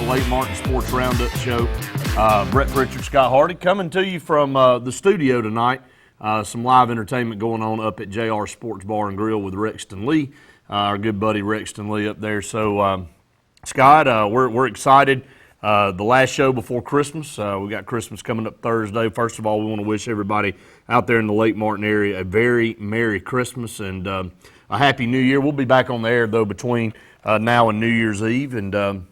Lake Martin Sports Roundup Show. Brett Pritchard, Scott Hardy, coming to you from the studio tonight. Some live entertainment going on up at JR Sports Bar and Grill with Rexton Lee, our good buddy Rexton Lee up there. So, Scott, we're excited. The last show before Christmas. We got Christmas coming up Thursday. First of all, we want to wish everybody out there in the Lake Martin area a very Merry Christmas and a Happy New Year. We'll be back on the air, though, between now and New Year's Eve, and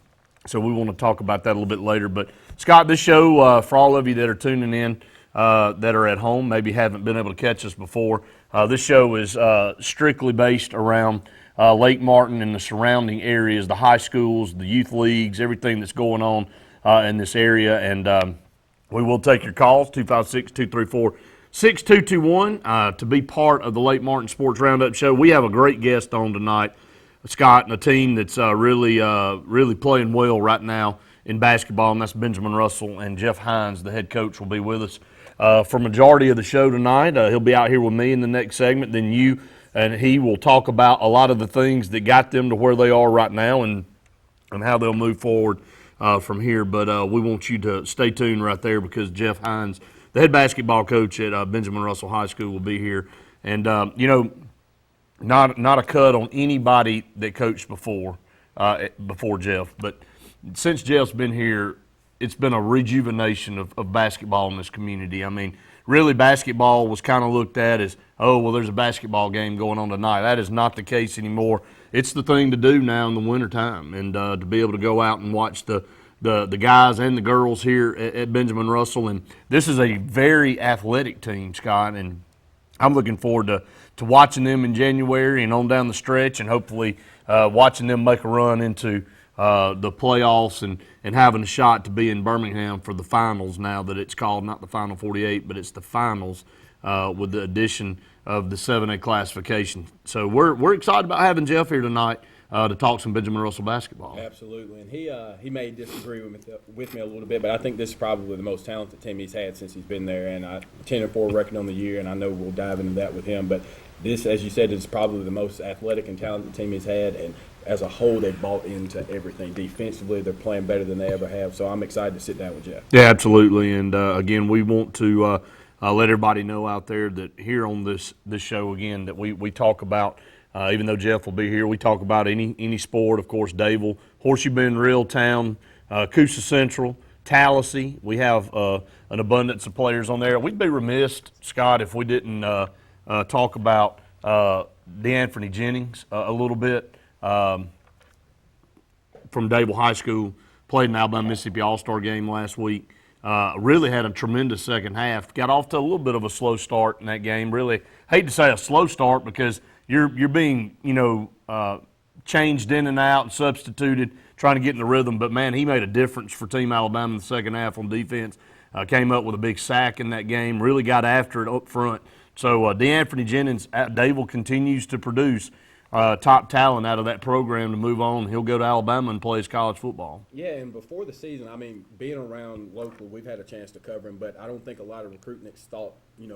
so we want to talk about that a little bit later. But, Scott, this show, for all of you that are tuning in, that are at home, maybe haven't been able to catch us before, this show is strictly based around Lake Martin and the surrounding areas, the high schools, the youth leagues, everything that's going on in this area. And we will take your calls, 256-234-6221, to be part of the Lake Martin Sports Roundup Show. We have a great guest on tonight, Scott, and a team that's really playing well right now in basketball, and that's Benjamin Russell, and Jeff Hines, the head coach, will be with us for majority of the show tonight. He'll be out here with me in the next segment. Then you and he will talk about a lot of the things that got them to where they are right now and how they'll move forward from here. But we want you to stay tuned right there because Jeff Hines, the head basketball coach at Benjamin Russell High School, will be here. And, not a cut on anybody that coached before Jeff, but since Jeff's been here, it's been a rejuvenation of basketball in this community. I mean, really basketball was kind of looked at as, oh, well, there's a basketball game going on tonight. That is not the case anymore. It's the thing to do now in the wintertime, and to be able to go out and watch the guys and the girls here at Benjamin Russell. And this is a very athletic team, Scott, and I'm looking forward to watching them in January and on down the stretch, and hopefully watching them make a run into the playoffs and having a shot to be in Birmingham for the finals now that it's called, not the Final 48, but it's the finals with the addition of the 7A classification. So we're excited about having Jeff here tonight to talk some Benjamin Russell basketball. Absolutely, and he may disagree with me a little bit, but I think this is probably the most talented team he's had since he's been there, and 10-4 record on the year, and I know we'll dive into that with him, but this, as you said, is probably the most athletic and talented team he's had, and as a whole, they've bought into everything. Defensively, they're playing better than they ever have, so I'm excited to sit down with Jeff. Yeah, absolutely, and again, we want to let everybody know out there that here on this show, again, that we talk about, even though Jeff will be here, we talk about any sport, of course, Dayville, Horseshoe Bend, Reeltown, Coosa Central, Tallahassee. We have an abundance of players on there. We'd be remiss, Scott, if we didn't talk about DeAnthony Jennings a little bit. From Dayville High School, played in the Alabama-Mississippi All-Star game last week. Really had a tremendous second half. Got off to a little bit of a slow start in that game. Really hate to say a slow start because you're being changed in and out and substituted, trying to get in the rhythm. But man, he made a difference for Team Alabama in the second half on defense. Came up with a big sack in that game. Really got after it up front. So DeAnthony Jennings at Dayville continues to produce top talent out of that program to move on. He'll go to Alabama and play his college football. Yeah, and before the season, I mean, being around local, we've had a chance to cover him, but I don't think a lot of recruitniks thought,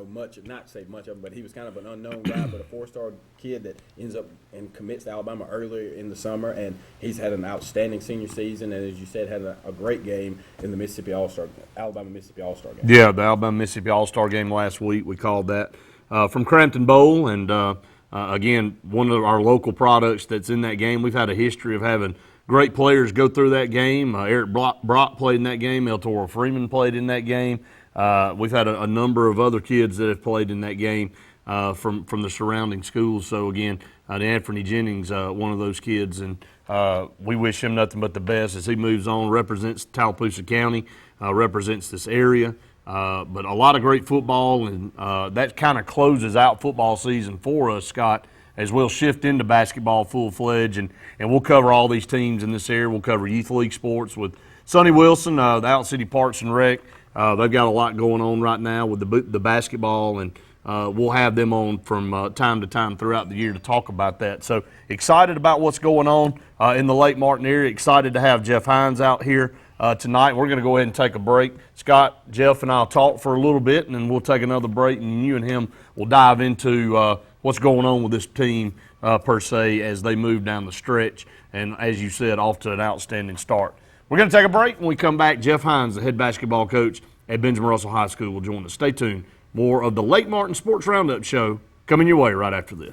much, not to say much of him, but he was kind of an unknown guy, but a four-star kid that ends up and commits to Alabama earlier in the summer, and he's had an outstanding senior season, and as you said, had a great game in the Alabama-Mississippi All-Star game. Yeah, the Alabama-Mississippi All-Star game last week, we called that from Crampton Bowl, and again, one of our local products that's in that game. We've had a history of having great players go through that game. Eric Brock played in that game. El Toro Freeman played in that game. We've had a number of other kids that have played in that game from the surrounding schools. So, again, Anthony Jennings, one of those kids, and we wish him nothing but the best as he moves on, represents Tallapoosa County, represents this area. But a lot of great football, and that kind of closes out football season for us, Scott, as we'll shift into basketball full-fledged, and we'll cover all these teams in this area. We'll cover youth league sports with Sonny Wilson, the Out City Parks and Rec. They've got a lot going on right now with the basketball, and we'll have them on from time to time throughout the year to talk about that. So excited about what's going on in the Lake Martin area. Excited to have Jeff Hines out here tonight. We're going to go ahead and take a break. Scott, Jeff, and I'll talk for a little bit, and then we'll take another break, and you and him will dive into what's going on with this team per se as they move down the stretch. And as you said, off to an outstanding start. We're going to take a break. When we come back, Jeff Hines, the head basketball coach at Benjamin Russell High School, will join us. Stay tuned. More of the Lake Martin Sports Roundup Show coming your way right after this.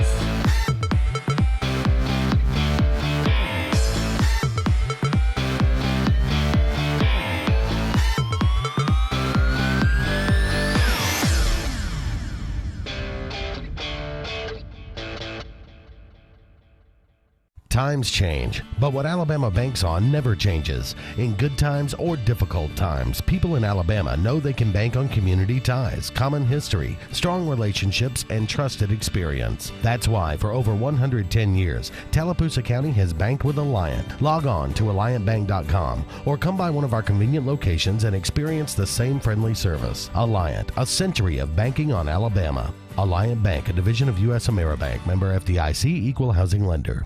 Times change, but what Alabama banks on never changes. In good times or difficult times, people in Alabama know they can bank on community ties, common history, strong relationships, and trusted experience. That's why for over 110 years, Tallapoosa County has banked with Alliant. Log on to AlliantBank.com or come by one of our convenient locations and experience the same friendly service. Alliant, a century of banking on Alabama. Alliant Bank, a division of U.S. Ameribank, member FDIC, equal housing lender.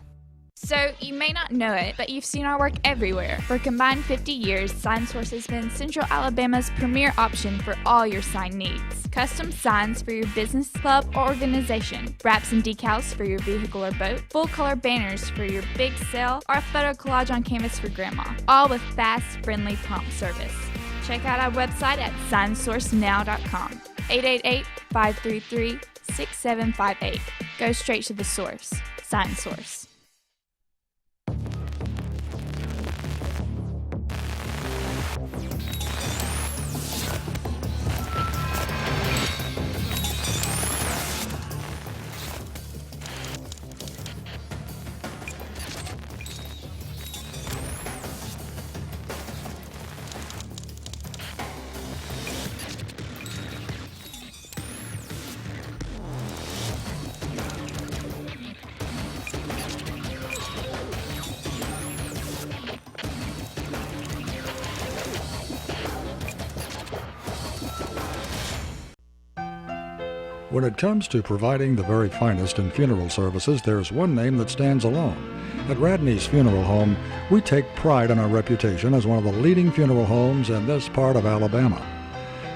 So, you may not know it, but you've seen our work everywhere. For a combined 50 years, SignSource has been Central Alabama's premier option for all your sign needs. Custom signs for your business, club, or organization. Wraps and decals for your vehicle or boat. Full-color banners for your big sale, or a photo collage on canvas for grandma. All with fast, friendly, prompt service. Check out our website at signsourcenow.com. 888-533-6758. Go straight to the source. SignSource. When it comes to providing the very finest in funeral services, there's one name that stands alone. At Radney's Funeral Home, we take pride in our reputation as one of the leading funeral homes in this part of Alabama.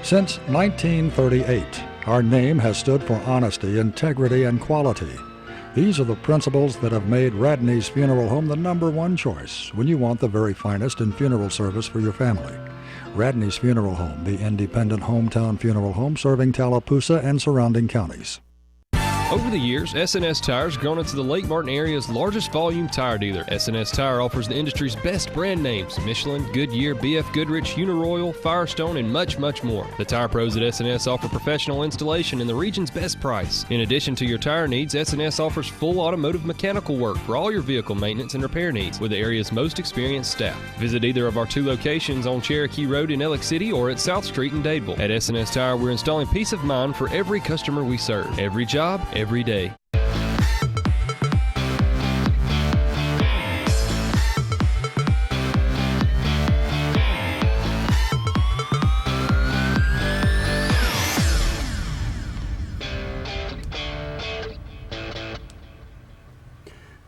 Since 1938, our name has stood for honesty, integrity, and quality. These are the principles that have made Radney's Funeral Home the #1 choice when you want the very finest in funeral service for your family. Radney's Funeral Home, the independent hometown funeral home serving Tallapoosa and surrounding counties. Over the years, S&S Tire has grown into the Lake Martin area's largest volume tire dealer. S&S Tire offers the industry's best brand names: Michelin, Goodyear, BF Goodrich, Uniroyal, Firestone, and much, much more. The tire pros at S&S offer professional installation and the region's best price. In addition to your tire needs, S&S offers full automotive mechanical work for all your vehicle maintenance and repair needs with the area's most experienced staff. Visit either of our 2 locations on Cherokee Road in Ellick City or at South Street in Dadeville. At S&S Tire, we're installing peace of mind for every customer we serve. Every job, every day.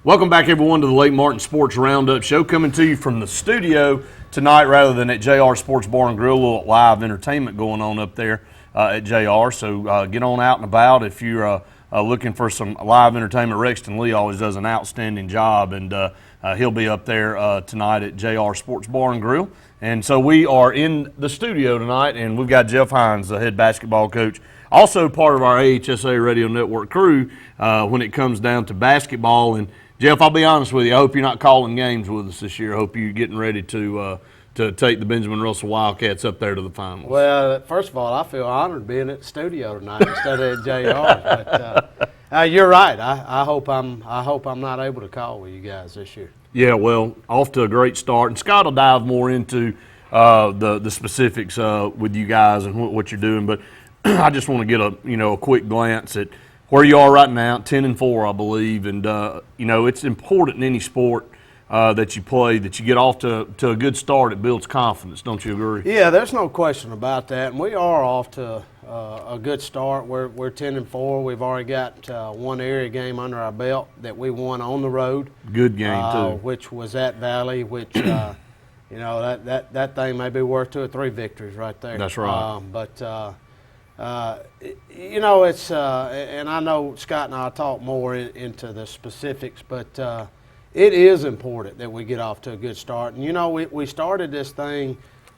Welcome back, everyone, to the Lake Martin Sports Roundup Show, coming to you from the studio tonight rather than at JR Sports Bar and Grill. A little live entertainment going on up there at JR, so get on out and about if you're looking for some live entertainment. Rexton Lee always does an outstanding job, and he'll be up there tonight at JR Sports Bar and Grill. And so we are in the studio tonight, and we've got Jeff Hines, the head basketball coach, also part of our AHSA Radio Network crew when it comes down to basketball. And Jeff, I'll be honest with you, I hope you're not calling games with us this year. I hope you're getting ready to take the Benjamin Russell Wildcats up there to the finals. Well, first of all, I feel honored being at the studio tonight instead of at JR. But you're right. I hope I'm not able to call with you guys this year. Yeah, well, off to a great start, and Scott will dive more into the specifics with you guys and what you're doing. But I just want to get a quick glance at where you are right now, 10-4, I believe, and it's important in any sport that you play that you get off to a good start. It builds confidence. Don't you agree? Yeah, there's no question about that, and we are off to a good start. We're 10-4. We've already got one area game under our belt that we won on the road. Good game too. Which was at Valley, which that thing may be worth 2 or 3 victories right there. That's right. It's and I know Scott and I talk more into the specifics, but it is important that we get off to a good start. And, you know, we started this thing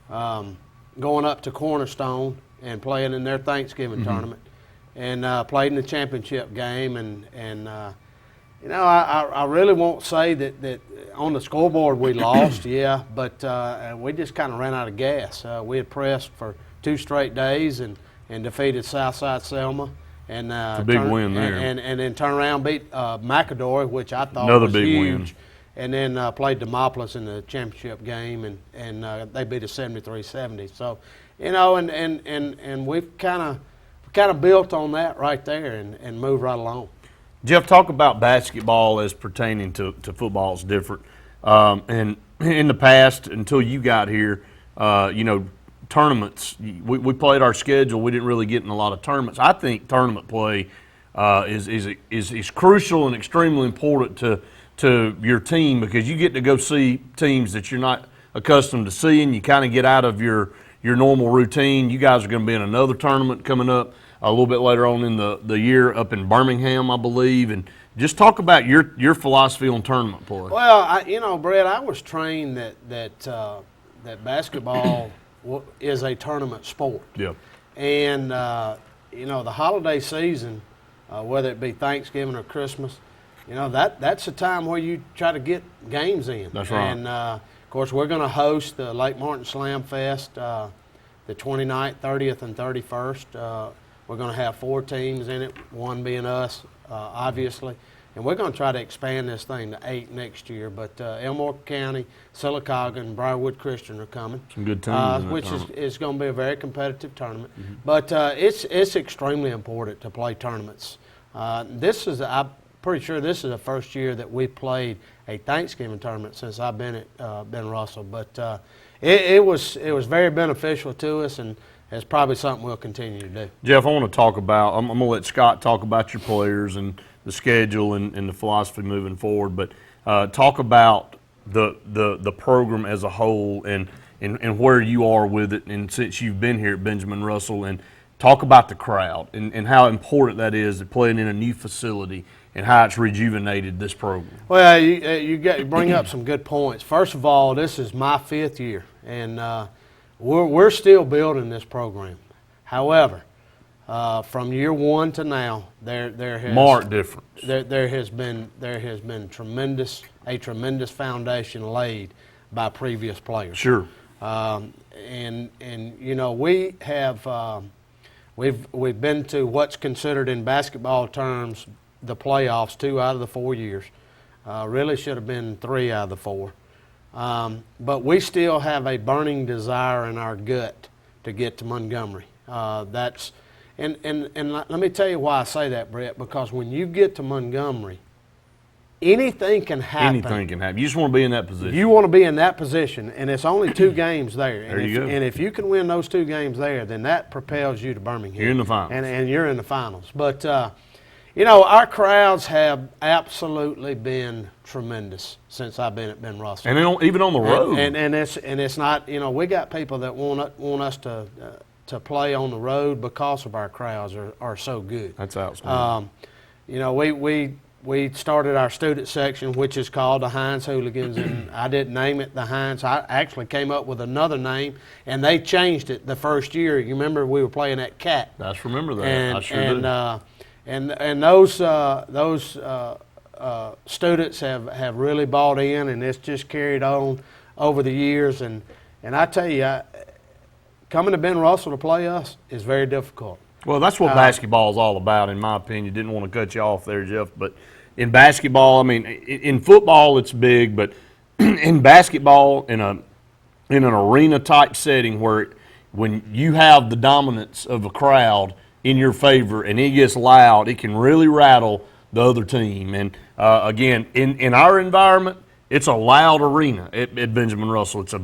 going up to Cornerstone and playing in their Thanksgiving tournament, and played in the championship game. And you know, I really won't say that on the scoreboard we lost, yeah, but we just kind of ran out of gas. We had pressed for 2 straight days and defeated Southside Selma. And it's a big win there. And then turn around and beat McAdory, which I thought Another was big huge. win. And then played Demopolis in the championship game, and they beat us 73-70. So, you know, and we've kind of built on that right there and moved right along. Jeff, talk about basketball as pertaining to football is different. And in the past, until you got here, you know, tournaments, we played our schedule. We didn't really get in a lot of tournaments. I think tournament play is crucial and extremely important to your team, because you get to go see teams that you're not accustomed to seeing. You kind of get out of your normal routine. You guys are going to be in another tournament coming up a little bit later on in the year up in Birmingham, I believe. And just talk about your philosophy on tournament play. Well, you know, Brett, I was trained that basketball is a tournament sport. Yeah. And, you know, the holiday season, whether it be Thanksgiving or Christmas, you know, that's the time where you try to get games in. That's right. And, of course, we're going to host the Lake Martin Slam Fest the 29th, 30th, and 31st. We're going to have 4 teams in it, one being us, obviously. And we're going to try to expand this thing to 8 next year. But Elmore County, Sylacauga, and Briarwood Christian are coming. Some good teams. Which is going to be a very competitive tournament. Mm-hmm. But it's extremely important to play tournaments. I'm pretty sure this is the first year that we played a Thanksgiving tournament since I've been at Ben Russell. But it was very beneficial to us, and it's probably something we'll continue to do. Jeff, I want to talk about, I'm going to let Scott talk about your players and the schedule and the philosophy moving forward, but talk about the program as a whole and where you are with it, and since you've been here at Benjamin Russell, and talk about the crowd and how important that is, playing in a new facility, and how it's rejuvenated this program. Well, you bring up some good points. First of all, this is my 5th year, and we're still building this program. However, from year 1 to now, there has marked difference. There has been a tremendous foundation laid by previous players. Sure. And you know, we have we've been to what's considered in basketball terms the playoffs 2 out of the 4 years. Really should have been 3 out of the 4. But we still have a burning desire in our gut to get to Montgomery. And let me tell you why I say that, Brett, because when you get to Montgomery, anything can happen. Anything can happen. You just want to be in that position. You want to be in that position, and it's only 2 games there. There you go. And if you can win those 2 games there, then that propels you to Birmingham. You're in the finals. And you're in the finals. But, you know, our crowds have absolutely been tremendous since I've been at Ben Russell. And even on the road. And it's not, you know, we got people that want us to play on the road because of our crowds are so good. That's outstanding. You know, we started our student section, which is called the Hines Hooligans, and I didn't name it the Hines. I actually came up with another name, and they changed it the first year. You remember we were playing at CAT. I remember that. I sure do. And those students have really bought in, and it's just carried on over the years. And I tell you, coming to Ben Russell to play us is very difficult. Well, that's what basketball is all about, in my opinion. Didn't want to cut you off there, Jeff, but in basketball, I mean, in football it's big, but in basketball, in an arena type setting where when you have the dominance of a crowd in your favor and it gets loud, it can really rattle the other team. And again, in our environment, it's a loud arena at Benjamin Russell. It's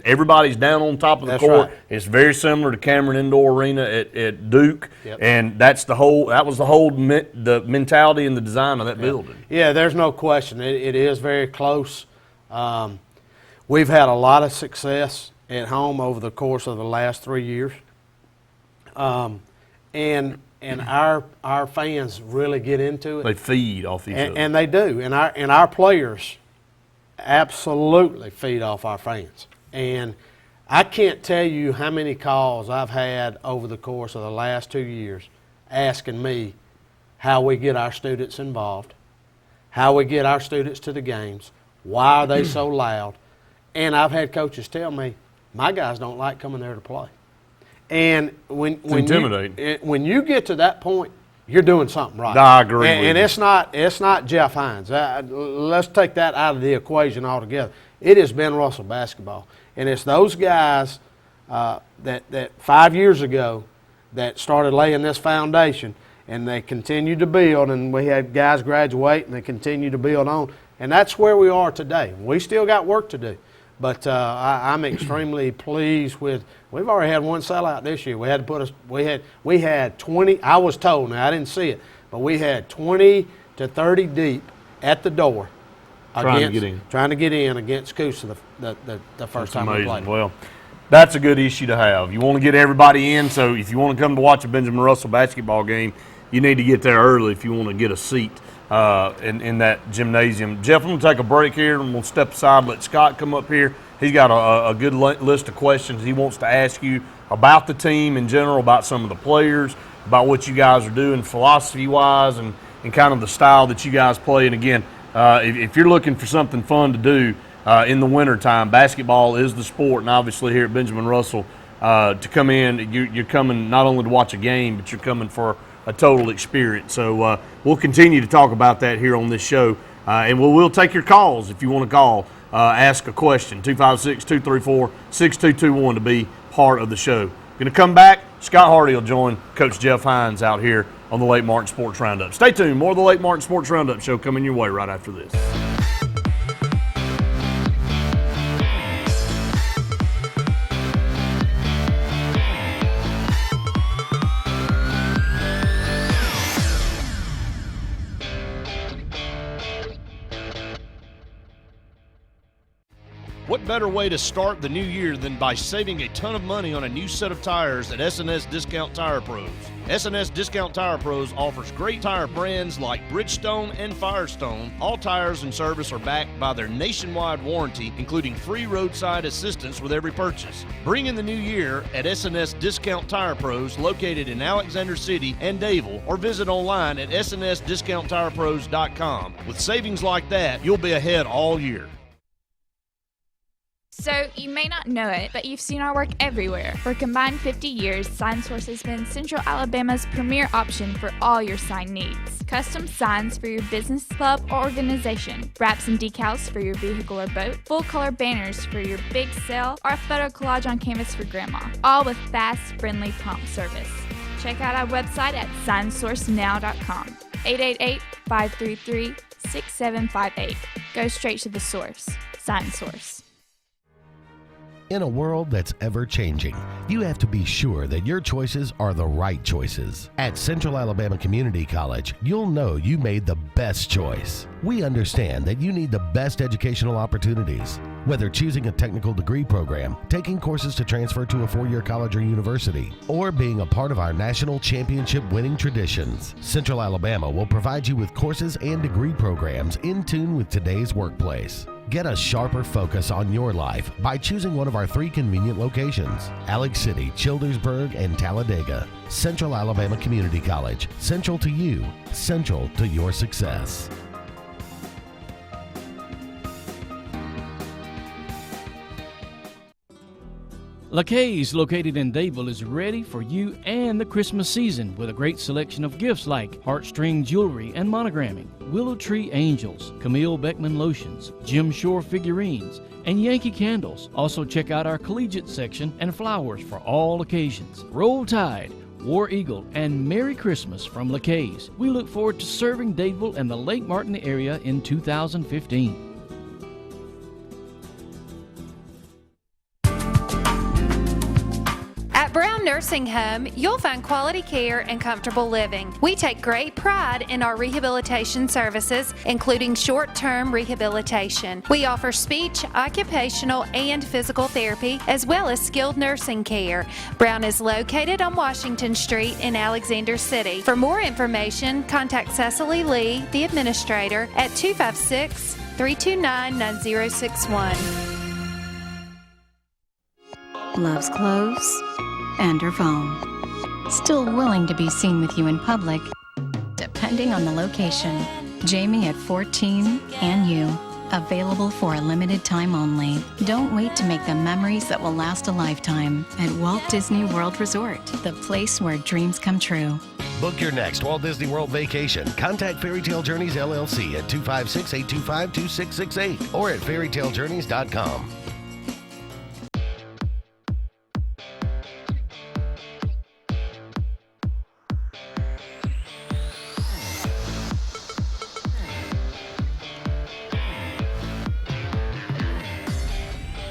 everybody's down on top of the court. Right. It's very similar to Cameron Indoor Arena at Duke, Yep. and that was the mentality and the design of that building. Yeah, there's no question. It is very close. We've had a lot of success at home over the course of the last 3 years. And and our fans really get into it. They feed off each other. And they do. And our players absolutely feed off our fans. And I can't tell you how many calls I've had over the course of the last 2 years asking me how we get our students involved, how we get our students to the games, why are they so loud. And I've had coaches tell me, my guys don't like coming there to play. And when you get to that point, you're doing something right. I agree with And you. it's not Jeff Hines. Let's take that out of the equation altogether. It has been Russell basketball, and it's those guys that 5 years ago that started laying this foundation, and they continue to build. And we had guys graduate, and they continue to build on, and that's where we are today. We still got work to do. But I'm extremely pleased with. We've already had one sellout this year. We had to put we had 20. I was told. Now I didn't see it, but we had 20 to 30 deep at the door, trying to get in against Coosa the first time we played. Well, that's a good issue to have. You want to get everybody in. So if you want to come to watch a Benjamin Russell basketball game, you need to get there early if you want to get a seat in that gymnasium. Jeff, I'm going to take a break here, and we'll step aside, let Scott come up here. He's got a good list of questions he wants to ask you about the team in general, about some of the players, about what you guys are doing philosophy-wise, and kind of the style that you guys play. And, again, if you're looking for something fun to do in the wintertime, basketball is the sport, and obviously here at Benjamin Russell, to come in, you're coming not only to watch a game, but you're coming for a total experience. So we'll continue to talk about that here on this show, and we'll take your calls if you want to call, ask a question, 256-234-6221 to be part of the show. Going to come back, Scott Hardy will join Coach Jeff Hines out here on the Lake Martin Sports Roundup. Stay tuned, more of the Lake Martin Sports Roundup show coming your way right after this. What better way to start the new year than by saving a ton of money on a new set of tires at S&S Discount Tire Pros. S&S Discount Tire Pros offers great tire brands like Bridgestone and Firestone. All tires and service are backed by their nationwide warranty, including free roadside assistance with every purchase. Bring in the new year at S&S Discount Tire Pros, located in Alexander City and Dayville, or visit online at snsdiscounttirepros.com. With savings like that, you'll be ahead all year. So, you may not know it, but you've seen our work everywhere. For a combined 50 years, SignSource has been Central Alabama's premier option for all your sign needs. Custom signs for your business, club, or organization, wraps and decals for your vehicle or boat, full-color banners for your big sale, or a photo collage on canvas for grandma, all with fast, friendly, prompt service. Check out our website at signsourcenow.com, 888-533-6758. Go straight to the source. SignSource. In a world that's ever-changing, you have to be sure that your choices are the right choices. At Central Alabama Community College, you'll know you made the best choice. We understand that you need the best educational opportunities. Whether choosing a technical degree program, taking courses to transfer to a four-year college or university, or being a part of our national championship winning traditions, Central Alabama will provide you with courses and degree programs in tune with today's workplace. Get a sharper focus on your life by choosing one of our 3 convenient locations: Alex City, Childersburg, and Talladega. Central Alabama Community College. Central to you. Central to your success. LaCaze, located in Dayville, is ready for you and the Christmas season with a great selection of gifts like heartstring jewelry and monogramming, Willow Tree Angels, Camille Beckman lotions, Jim Shore figurines, and Yankee candles. Also check out our collegiate section and flowers for all occasions. Roll Tide, War Eagle, and Merry Christmas from LaCaze. We look forward to serving Dayville and the Lake Martin area in 2015. At Brown Nursery nursing home, you'll find quality care and comfortable living. We take great pride in our rehabilitation services, including short-term rehabilitation. We offer speech, occupational, and physical therapy, as well as skilled nursing care. Brown is located on Washington Street in Alexander City. For more information, contact Cecily Lee, the administrator, at 256-329-9061. Loves clothes and her phone. Still willing to be seen with you in public, depending on the location. Jamie at 14 and you. Available for a limited time only. Don't wait to make the memories that will last a lifetime at Walt Disney World Resort, the place where dreams come true. Book your next Walt Disney World vacation. Contact Fairy Tale Journeys LLC at 256-825-2668 or at fairytalejourneys.com.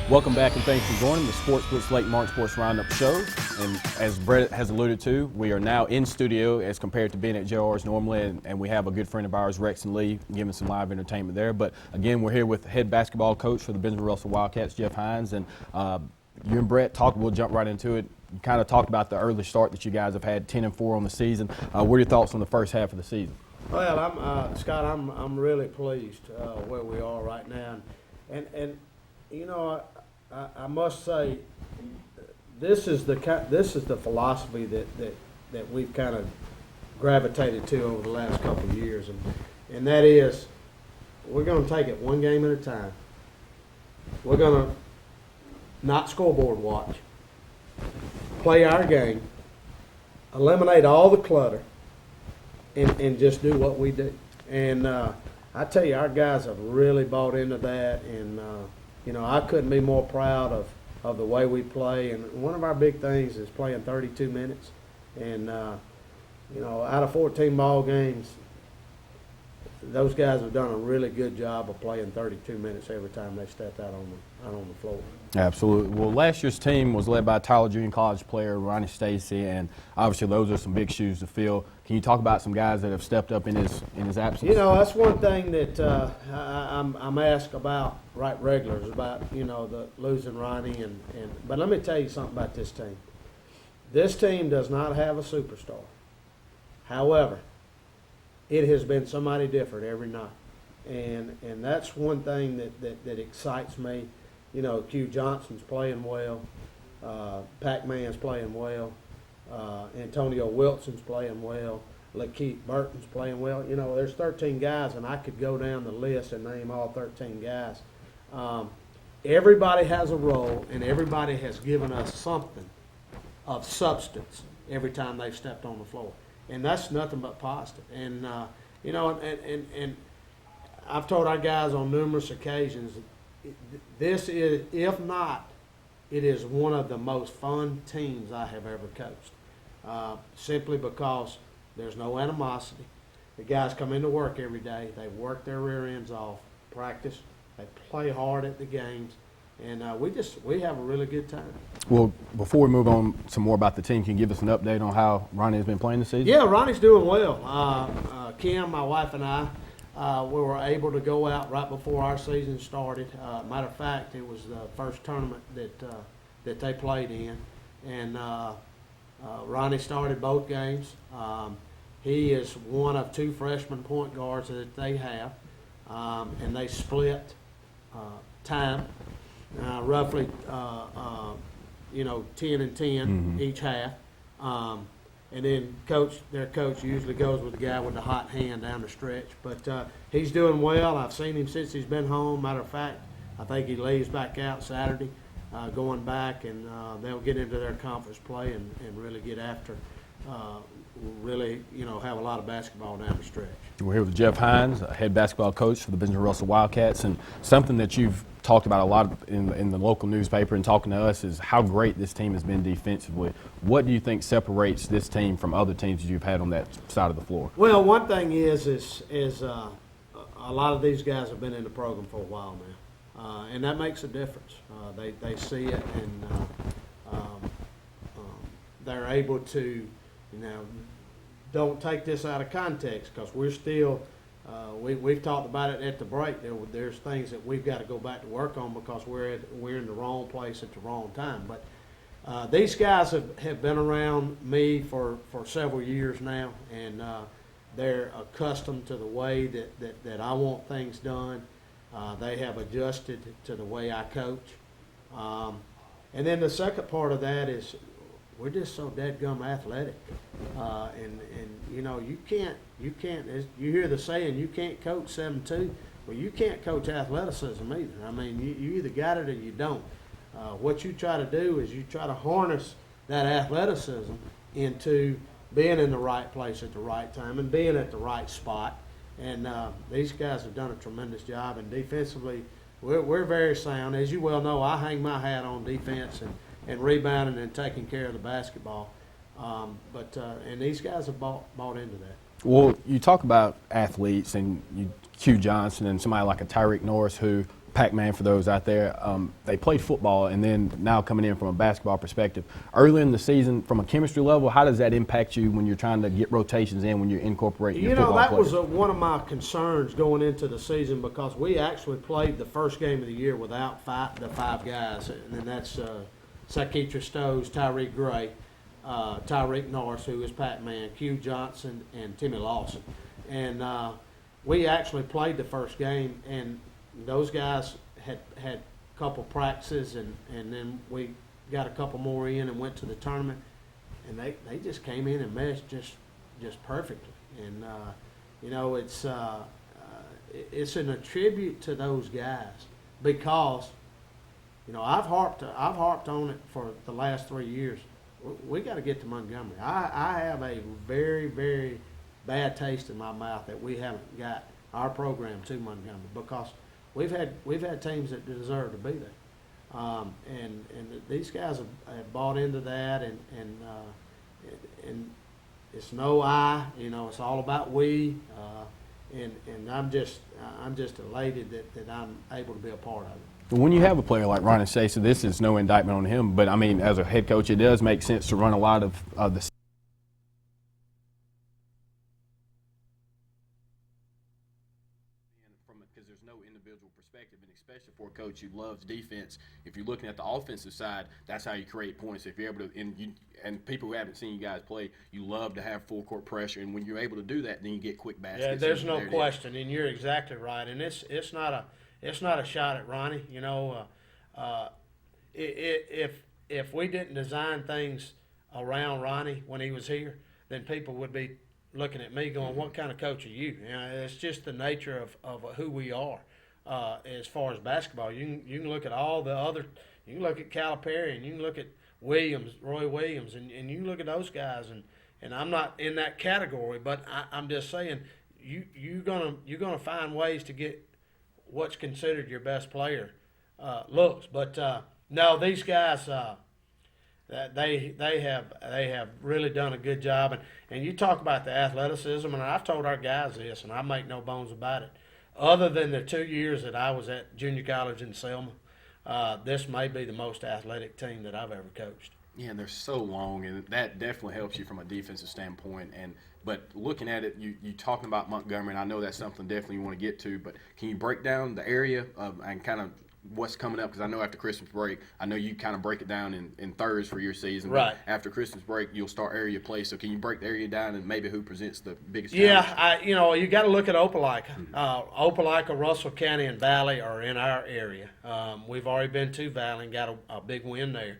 Welcome back and thanks for joining the Sportz Blitz Lake Martin Sports Roundup Show. And as Brett has alluded to, we are now in studio as compared to being at JR's normally, and we have a good friend of ours, Rex and Lee, giving some live entertainment there. But again, we're here with the head basketball coach for the Benjamin Russell Wildcats, Jeff Hines, and you and Brett we'll jump right into it. You kind of talked about the early start that you guys have had, 10-4 on the season. What are your thoughts on the first half of the season? Well, Scott, I'm really pleased where we are right now, and you know, I must say, this is the philosophy that we've kind of gravitated to over the last couple of years, and that is, we're going to take it one game at a time. We're going to not scoreboard watch, play our game, eliminate all the clutter, and just do what we do. And I tell you, our guys have really bought into that, and you know, I couldn't be more proud of the way we play. And one of our big things is playing 32 minutes. And, you know, out of 14 ball games, those guys have done a really good job of playing 32 minutes every time they stepped out on the floor. Absolutely. Well, last year's team was led by Tyler Junior College player Ronnie Stacy, and obviously those are some big shoes to fill. Can you talk about some guys that have stepped up in his absence? You know, that's one thing that I'm asked about right regulars about, you know, the losing Ronnie but let me tell you something about this team. This team does not have a superstar. However, it has been somebody different every night, and that's one thing that excites me. You know, Q Johnson's playing well, Pac-Man's playing well, Antonio Wilson's playing well, Lakeith Burton's playing well. You know, there's 13 guys, and I could go down the list and name all 13 guys. Everybody has a role, and everybody has given us something of substance every time they've stepped on the floor. And that's nothing but positive. And, you know, and I've told our guys on numerous occasions, this is, if not, it is one of the most fun teams I have ever coached. Simply because there's no animosity. The guys come into work every day. They work their rear ends off, practice. They play hard at the games. And we have a really good time. Well, before we move on some more about the team, can you give us an update on how Ronnie has been playing this season? Yeah, Ronnie's doing well. Kim, my wife, and I, we were able to go out right before our season started. Matter of fact, it was the first tournament that they played in. And Ronnie started both games. He is one of two freshman point guards that they have. And they split time. Roughly, 10 and 10 each half. And then their coach usually goes with the guy with the hot hand down the stretch. But he's doing well. I've seen him since he's been home. Matter of fact, I think he leaves back out Saturday, going back, and they'll get into their conference play and really get after, really, have a lot of basketball down the stretch. We're here with Jeff Hines, head basketball coach for the Benjamin Russell Wildcats, and something that you've talked about a lot in the local newspaper and talking to us is how great this team has been defensively. What do you think separates this team from other teams that you've had on that side of the floor? Well, one thing is a lot of these guys have been in the program for a while now, and that makes a difference. They see it, and they're able to, don't take this out of context, because we're still, we've talked about it at the break. There's things that we've got to go back to work on because we're in the wrong place at the wrong time. But these guys have been around me for several years now, and they're accustomed to the way that I want things done. They have adjusted to the way I coach. And then the second part of that is we're just so dadgum athletic. And you can't, you hear the saying, you can't coach 7-2. Well, you can't coach athleticism either. I mean, you either got it or you don't. What you try to do is you try to harness that athleticism into being in the right place at the right time and being at the right spot. And these guys have done a tremendous job. And defensively, we're very sound. As you well know, I hang my hat on defense and rebounding and taking care of the basketball. And these guys have bought into that. Well, you talk about athletes and Q Johnson and somebody like a Tyreek Norris, who, Pac-Man for those out there, they played football, and then now coming in from a basketball perspective. Early in the season, from a chemistry level, how does that impact you when you're trying to get rotations in, when you're incorporating your football that players? was one of my concerns going into the season, because we actually played the first game of the year without the five guys, and that's Saketra Stowes, Tyreek Gray, Tyreek Norris, who is Pac-Man, Q Johnson, and Timmy Lawson. And we actually played the first game, and those guys had a couple practices, and then we got a couple more in and went to the tournament, and they just came in and meshed just perfectly. And it's an attribute to those guys, because I've harped on it for the last 3 years. We got to get to Montgomery. I have a very, very bad taste in my mouth that we haven't got our program to Montgomery, because we've had teams that deserve to be there, and these guys have bought into that, and it's no I, it's all about we, and I'm just elated that I'm able to be a part of it. When you have a player like Ronnie Shea, so this is no indictment on him, but I mean, as a head coach, it does make sense to run a lot of the because there's no individual perspective, and especially for a coach who loves defense. If you're looking at the offensive side, that's how you create points. If you're able to, and people who haven't seen you guys play, you love to have full court pressure, and when you're able to do that, then you get quick baskets. Yeah, there's no question, and you're exactly right. And it's not a shot at Ronnie. If we didn't design things around Ronnie when he was here, then people would be looking at me going, what kind of coach are you? It's just the nature of who we are as far as basketball. You can look at all the other, you can look at Calipari, and you can look at Roy Williams, and you can look at those guys, and I'm not in that category, but I'm just saying you're gonna find ways to get what's considered your best player looks. But no, these guys they have really done a good job, and you talk about the athleticism, and I've told our guys this, and I make no bones about it. Other than the 2 years that I was at junior college in Selma, this may be the most athletic team that I've ever coached. Yeah, and they're so long, and that definitely helps you from a defensive standpoint. But looking at it, you talking about Montgomery, and I know that's something definitely you want to get to, but can you break down the area and kind of what's coming up? Because I know after Christmas break, I know you kind of break it down in thirds for your season. Right. But after Christmas break, you'll start area play. So can you break the area down and maybe who presents the biggest challenge? Yeah, you got to look at Opelika. Opelika, Russell County, and Valley are in our area. We've already been to Valley and got a big win there.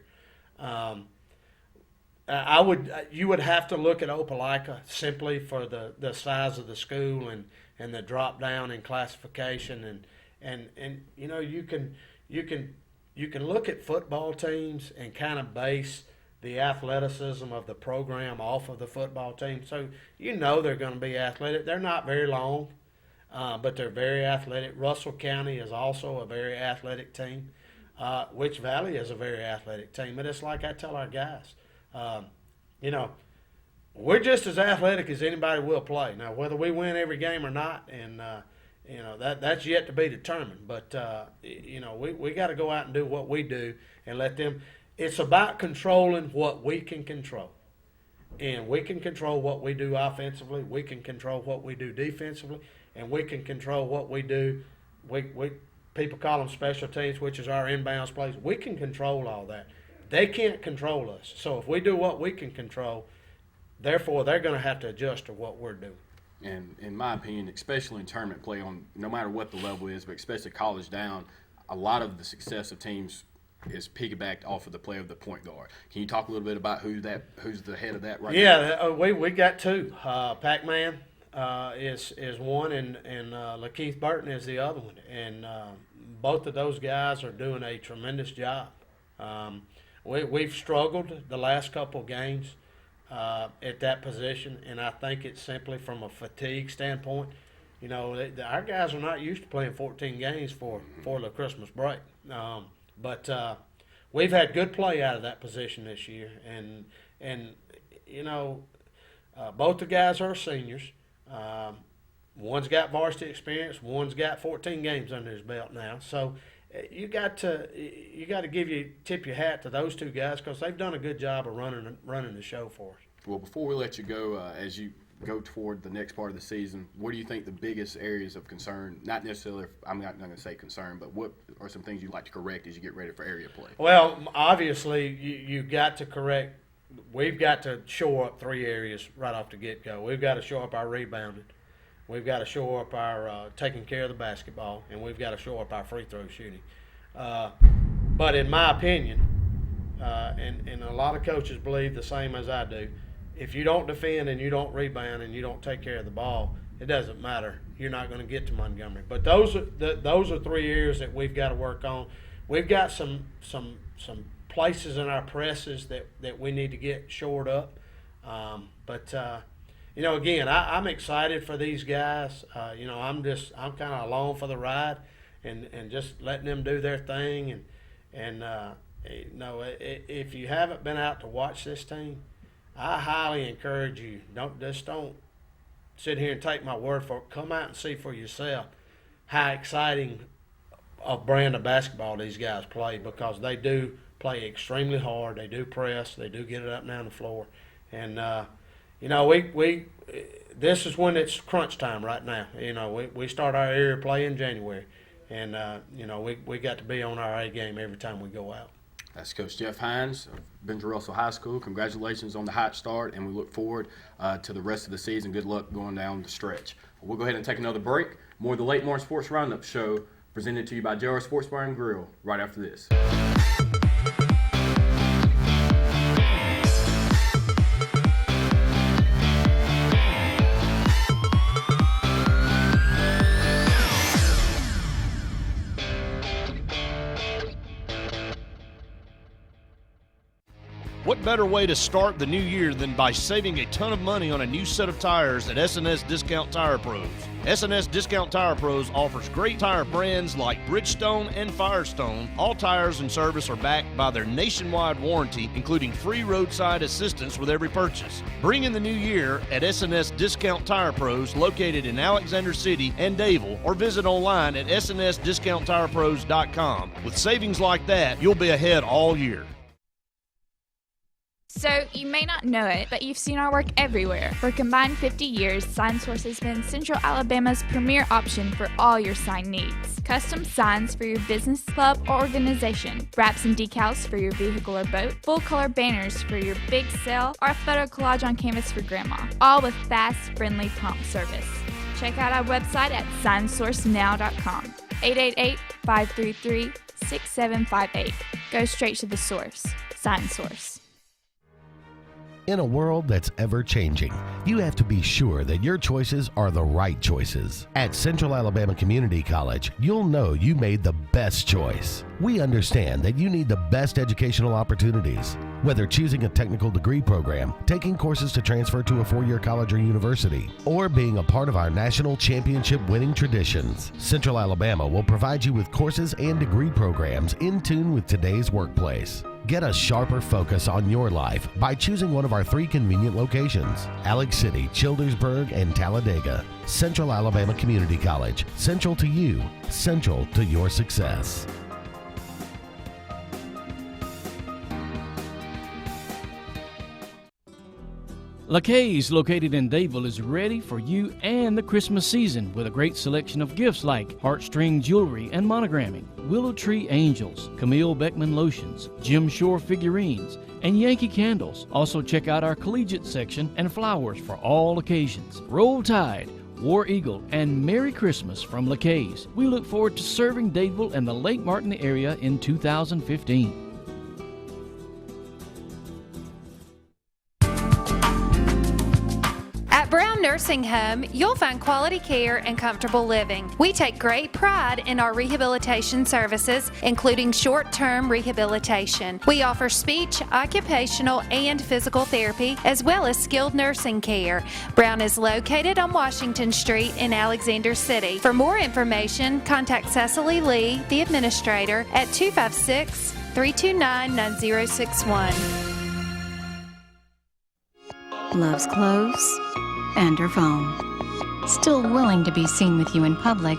You would have to look at Opelika simply for the size of the school and the drop down in classification, and you can look at football teams and kind of base the athleticism of the program off of the football team. So they're going to be athletic. They're not very long, but they're very athletic. Russell County is also a very athletic team. Witch Valley is a very athletic team. But it's like I tell our guys, we're just as athletic as anybody will play. Now, whether we win every game or not, and that's yet to be determined. But we got to go out and do what we do and let them. it's about controlling what we can control. And we can control what we do offensively, we can control what we do defensively, and we can control what we do. People call them special teams, which is our inbounds plays. We can control all that. They can't control us. So if we do what we can control, therefore they're going to have to adjust to what we're doing. And in my opinion, especially in tournament play, on no matter what the level is, but especially college down, a lot of the success of teams is piggybacked off of the play of the point guard. Can you talk a little bit about who's the head of that right now? Yeah, we got two. Pac-Man is one, and Lakeith Burton is the other one. And both of those guys are doing a tremendous job. We've struggled the last couple games at that position, and I think it's simply from a fatigue standpoint. You know, our guys are not used to playing 14 games for the Christmas break. But we've had good play out of that position this year, and you know, both the guys are seniors. One's got varsity experience, one's got 14 games under his belt now. So you got to tip your hat to those two guys, because they've done a good job of running the show for us. Well, before we let you go, as you go toward the next part of the season, what do you think the biggest areas of concern, not necessarily, I'm not going to say concern, but what are some things you'd like to correct as you get ready for area play? Well, obviously, you got to correct. We've got to shore up three areas right off the get-go. We've got to shore up our rebounding. We've got to shore up our taking care of the basketball, and we've got to shore up our free throw shooting. But in my opinion, and a lot of coaches believe the same as I do, if you don't defend and you don't rebound and you don't take care of the ball, it doesn't matter. You're not going to get to Montgomery. But those are three areas that we've got to work on. We've got some places in our presses that we need to get shored up. You know, again, I'm excited for these guys. You know, I'm kind of along for the ride, and just letting them do their thing. And you know, if you haven't been out to watch this team, I highly encourage you. Don't sit here and take my word for it. Come out and see for yourself how exciting a brand of basketball these guys play, because they do play extremely hard. They do press. They do get it up and down the floor. And you know, this is when it's crunch time right now. You know, we start our area play in January, and you know, we got to be on our A game every time we go out. That's Coach Jeff Hines of Benjamin Russell High School. Congratulations on the hot start, and we look forward to the rest of the season. Good luck going down the stretch. We'll go ahead and take another break. More of the Late March Sports Roundup Show presented to you by JR Sports Bar and Grill right after this. What better way to start the new year than by saving a ton of money on a new set of tires at S&S Discount Tire Pros. S&S Discount Tire Pros offers great tire brands like Bridgestone and Firestone. All tires and service are backed by their nationwide warranty, including free roadside assistance with every purchase. Bring in the new year at S&S Discount Tire Pros, located in Alexander City and Dayville, or visit online at snsdiscounttirepros.com. With savings like that, you'll be ahead all year. So, you may not know it, but you've seen our work everywhere. For a combined 50 years, SignSource has been Central Alabama's premier option for all your sign needs. Custom signs for your business, club, or organization. Wraps and decals for your vehicle or boat. Full-color banners for your big sale, or a photo collage on canvas for grandma. All with fast, friendly, prompt service. Check out our website at signsourcenow.com. 888-533-6758. Go straight to the source. SignSource. In a world that's ever changing, you have to be sure that your choices are the right choices. At Central Alabama Community College, you'll know you made the best choice. We understand that you need the best educational opportunities. Whether choosing a technical degree program, taking courses to transfer to a four-year college or university, or being a part of our national championship winning traditions, Central Alabama will provide you with courses and degree programs in tune with today's workplace. Get a sharper focus on your life by choosing one of our three convenient locations: Alex City, Childersburg, and Talladega. Central Alabama Community College. Central to you. Central to your success. LaCaze, located in Dadeville, is ready for you and the Christmas season with a great selection of gifts like heartstring jewelry and monogramming, willow tree angels, Camille Beckman lotions, Jim Shore figurines, and Yankee candles. Also check out our collegiate section and flowers for all occasions. Roll Tide, War Eagle, and Merry Christmas from LaCaze. We look forward to serving Dadeville and the Lake Martin area in 2015. At Brown Nursing Home, you'll find quality care and comfortable living. We take great pride in our rehabilitation services, including short-term rehabilitation. We offer speech, occupational, and physical therapy, as well as skilled nursing care. Brown is located on Washington Street in Alexander City. For more information, contact Cecily Lee, the administrator, at 256-329-9061. Loves clothes and her phone. Still willing to be seen with you in public,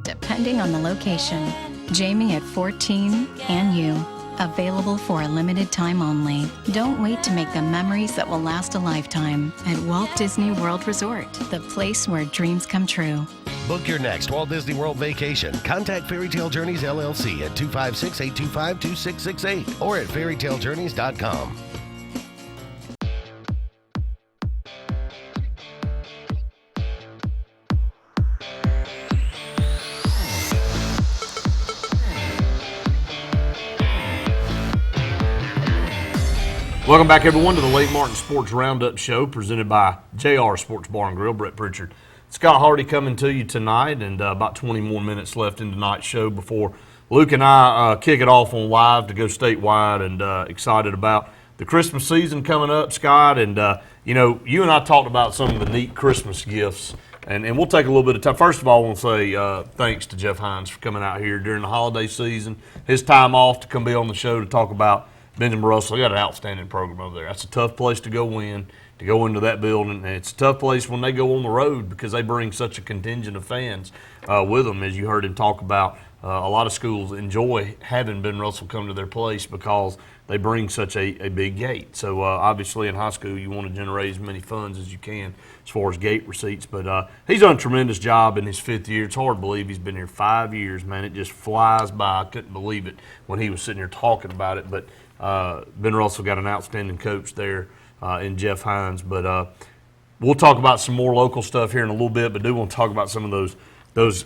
depending on the location. Jamie at 14 and you. Available for a limited time only. Don't wait to make the memories that will last a lifetime at Walt Disney World Resort, the place where dreams come true. Book your next Walt Disney World vacation. Contact Fairy Tale Journeys LLC at 256-825-2668 or at fairytalejourneys.com. Welcome back, everyone, to the Lake Martin Sports Roundup Show presented by JR Sports Bar and Grill. Brett Pritchard, Scott Hardy coming to you tonight, and about 20 more minutes left in tonight's show before Luke and I kick it off on live to go statewide, and excited about the Christmas season coming up, Scott. And, you and I talked about some of the neat Christmas gifts, and we'll take a little bit of time. First of all, I want to say thanks to Jeff Hines for coming out here during the holiday season, his time off to come be on the show to talk about Benjamin Russell. They got an outstanding program over there. That's a tough place to go win, to go into that building. And it's a tough place when they go on the road because they bring such a contingent of fans with them. As you heard him talk about, a lot of schools enjoy having Ben Russell come to their place because they bring such a big gate. So obviously in high school you want to generate as many funds as you can as far as gate receipts. But he's done a tremendous job in his 5th year. It's hard to believe he's been here 5 years, man. It just flies by. I couldn't believe it when he was sitting here talking about it. But Ben Russell got an outstanding coach there in Jeff Hines. But we'll talk about some more local stuff here in a little bit, but do want to talk about some of those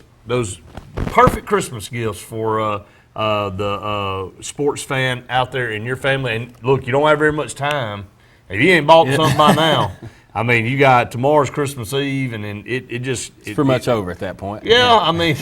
perfect Christmas gifts for the sports fan out there in your family. And look, you don't have very much time. If you ain't bought something by now, I mean, you got tomorrow's Christmas Eve, and then it's pretty much over at that point. Yeah, I mean,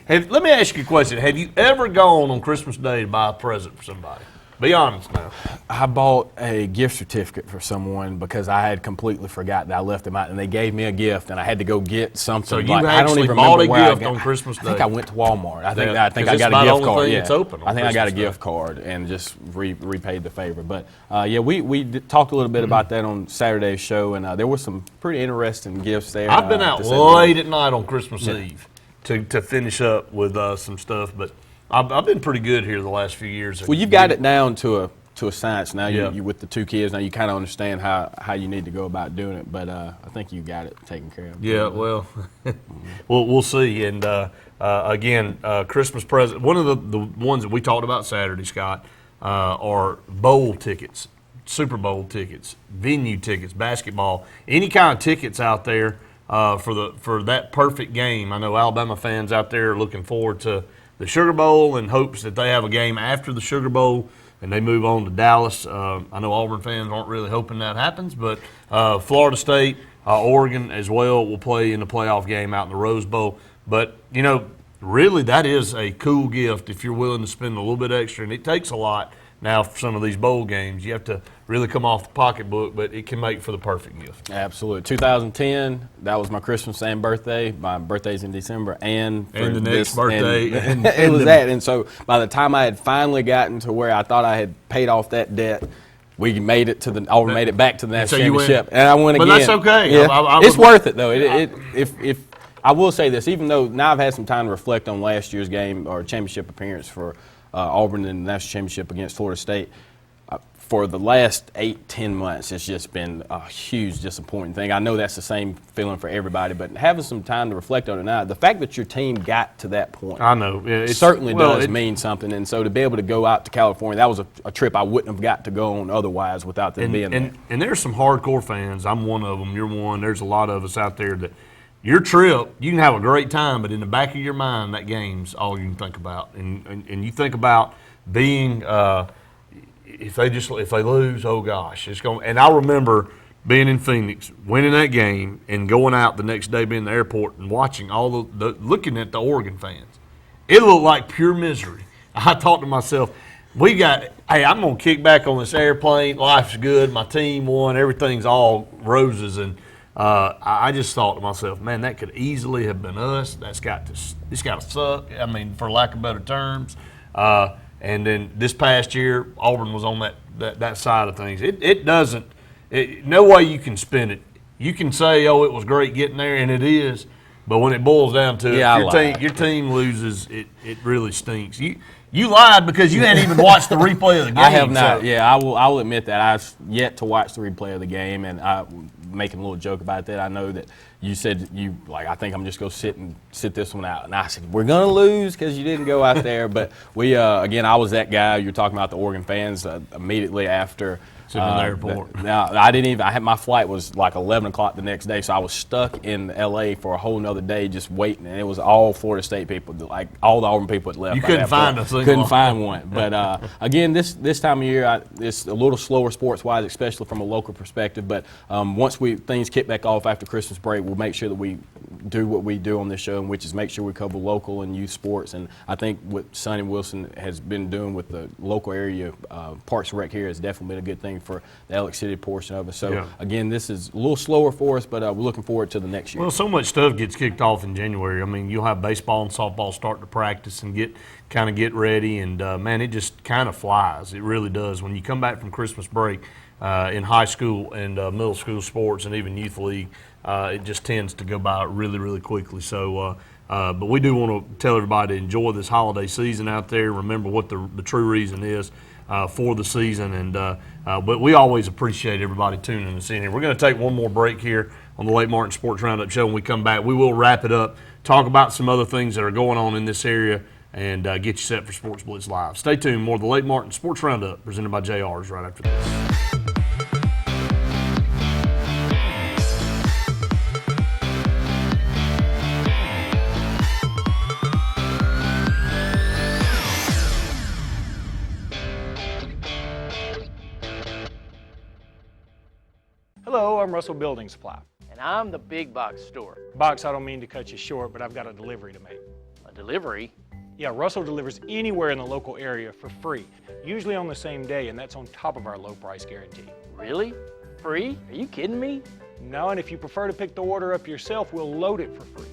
let me ask you a question. Have you ever gone on Christmas Day to buy a present for somebody? Be honest now. I bought a gift certificate for someone because I had completely forgot that I left them out, and they gave me a gift, and I had to go get something. So you actually bought a gift on Christmas Day? I think I went to Walmart. I think I got a gift card. Yeah. It's open I think I got a gift card and just repaid the favor. But we talked a little bit about that on Saturday's show, and there were some pretty interesting gifts there. I've been out late at night on Christmas Eve to finish up with some stuff, but I've been pretty good here the last few years. Well, you've got it down to a science now. You with the 2 kids now, you kind of understand how you need to go about doing it. But I think you got it taken care of. Yeah, well, we'll see. And again, Christmas present. One of the ones that we talked about Saturday, Scott, are bowl tickets, Super Bowl tickets, venue tickets, basketball, any kind of tickets out there for that perfect game. I know Alabama fans out there are looking forward to the Sugar Bowl in hopes that they have a game after the Sugar Bowl and they move on to Dallas. I know Auburn fans aren't really hoping that happens, but Florida State, Oregon as well will play in the playoff game out in the Rose Bowl. But, really that is a cool gift if you're willing to spend a little bit extra, and it takes a lot now for some of these bowl games. You have to really come off the pocketbook, but it can make for the perfect gift. Absolutely. 2010, that was my Christmas and birthday. My birthday's in December, and the next birthday. And it was that. And so by the time I had finally gotten to where I thought I had paid off that debt, we made it Auburn made it back to the national championship, and I went again. But that's okay. Yeah. It's worth it though. If I will say this, even though now I've had some time to reflect on last year's game or championship appearance for Auburn in the national championship against Florida State. for the last 8-10 months, it's just been a huge disappointing thing. I know that's the same feeling for everybody, but having some time to reflect on it now, the fact that your team got to that point, I know, it certainly does mean something. And so to be able to go out to California, that was a trip I wouldn't have got to go on otherwise without them being there. And there's some hardcore fans. I'm one of them. You're one. There's a lot of us out there that your trip, you can have a great time, but in the back of your mind, that game's all you can think about. And you think about being if they lose, oh gosh, it's going. And I remember being in Phoenix, winning that game, and going out the next day, being in the airport and watching all looking at the Oregon fans. It looked like pure misery. I thought to myself, hey, I'm gonna kick back on this airplane. Life's good. My team won. Everything's all roses. And I just thought to myself, man, that could easily have been us. It's got to suck. I mean, for lack of better terms. And then this past year, Auburn was on that side of things. It doesn't. No way you can spin it. You can say, oh, it was great getting there, and it is. But when it boils down to it, your team loses, it really stinks. You lied because you hadn't even watched the replay of the game. I have not. So. Yeah, I will admit that I've yet to watch the replay of the game, and I'm making a little joke about that. I know that you said I think I'm just going to sit this one out. And I said, we're going to lose because you didn't go out there. But again, I was that guy. You're talking about the Oregon fans immediately after. In the airport. Now, my flight was like 11 o'clock the next day, so I was stuck in L.A. for a whole nother day just waiting, and it was all Florida State people, like all the Auburn people had left. You couldn't find us. Couldn't find one. But again, this time of year, it's a little slower sports-wise, especially from a local perspective. But once things kick back off after Christmas break, we'll make sure that we do what we do on this show, which is make sure we cover local and youth sports. And I think what Sonny Wilson has been doing with the local area Parks and Rec here has definitely been a good thing for the Alex City portion of it. So, Again, this is a little slower for us, but we're looking forward to the next year. Well, so much stuff gets kicked off in January. I mean, you'll have baseball and softball start to practice and get ready, and, man, it just kind of flies. It really does. When you come back from Christmas break in high school and middle school sports and even youth league, it just tends to go by really, really quickly. So, but we do want to tell everybody to enjoy this holiday season out there. Remember what the true reason is for the season, and but we always appreciate everybody tuning us in here. We're going to take one more break here on the Lake Martin Sports Roundup Show. When we come back, we will wrap it up, talk about some other things that are going on in this area, and get you set for Sportz Blitz Live. Stay tuned. More of the Lake Martin Sports Roundup presented by JR's right after this. Hello, I'm Russell Building Supply. And I'm the big box store. Box, I don't mean to cut you short, but I've got a delivery to make. A delivery? Yeah, Russell delivers anywhere in the local area for free, usually on the same day, and that's on top of our low price guarantee. Really? Free? Are you kidding me? No, and if you prefer to pick the order up yourself, we'll load it for free.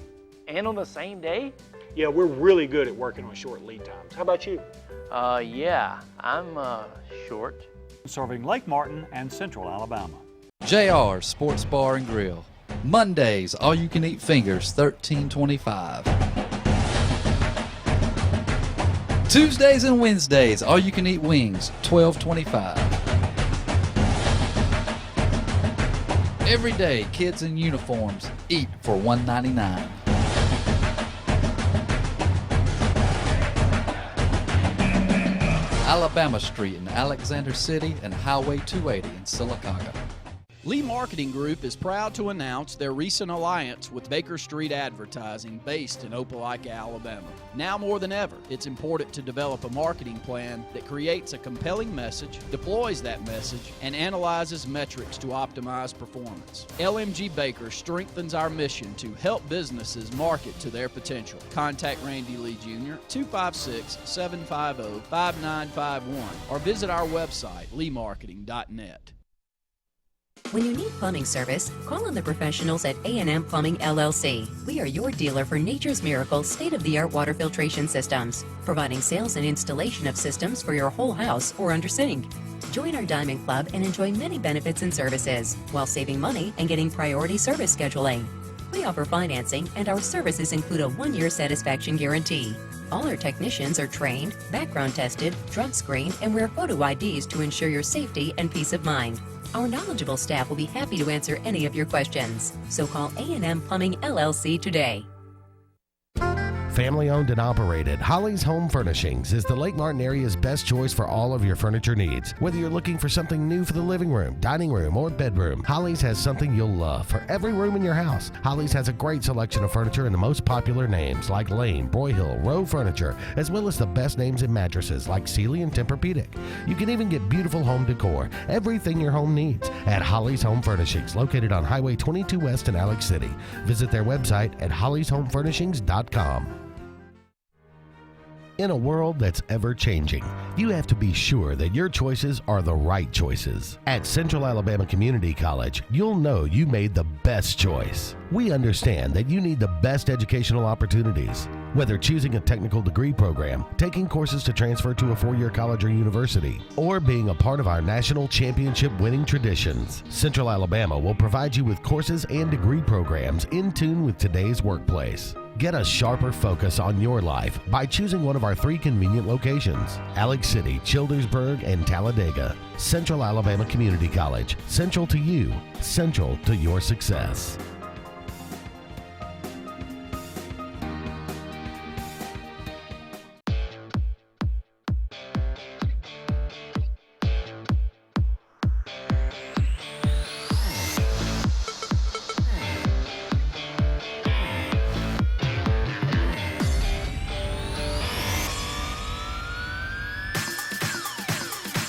And on the same day? Yeah, we're really good at working on short lead times. How about you? Yeah, I'm short. Serving Lake Martin and Central Alabama. JR Sports Bar and Grill. Mondays, all you can eat fingers, $13.25. Tuesdays and Wednesdays, all you can eat wings, $12.25. Every day, kids in uniforms eat for $1.99. Alabama Street in Alexander City and Highway 280 in Sylacauga. Lee Marketing Group is proud to announce their recent alliance with Baker Street Advertising based in Opelika, Alabama. Now more than ever, it's important to develop a marketing plan that creates a compelling message, deploys that message, and analyzes metrics to optimize performance. LMG Baker strengthens our mission to help businesses market to their potential. Contact Randy Lee Jr. 256-750-5951 or visit our website, leemarketing.net. When you need plumbing service, call on the professionals at A&M Plumbing LLC. We are your dealer for Nature's Miracle state-of-the-art water filtration systems, providing sales and installation of systems for your whole house or under sink. Join our Diamond Club and enjoy many benefits and services while saving money and getting priority service scheduling. We offer financing, and our services include a 1-year satisfaction guarantee. All our technicians are trained, background tested, drug screened, and wear photo IDs to ensure your safety and peace of mind. Our knowledgeable staff will be happy to answer any of your questions. So call A&M Plumbing LLC today. Family owned and operated, Holly's Home Furnishings is the Lake Martin area's best choice for all of your furniture needs. Whether you're looking for something new for the living room, dining room, or bedroom, Holly's has something you'll love for every room in your house. Holly's has a great selection of furniture in the most popular names like Lane, Broyhill, Rowe Furniture, as well as the best names in mattresses like Sealy and Tempur-Pedic. You can even get beautiful home decor, everything your home needs, at Holly's Home Furnishings, located on Highway 22 West in Alex City. Visit their website at hollysHomeFurnishings.com. In a world that's ever-changing, you have to be sure that your choices are the right choices. At Central Alabama Community College, you'll know you made the best choice. We understand that you need the best educational opportunities. Whether choosing a technical degree program, taking courses to transfer to a four-year college or university, or being a part of our national championship winning traditions, Central Alabama will provide you with courses and degree programs in tune with today's workplace. Get a sharper focus on your life by choosing one of our 3 convenient locations: Alex City, Childersburg, and Talladega. Central Alabama Community College. Central to you. Central to your success.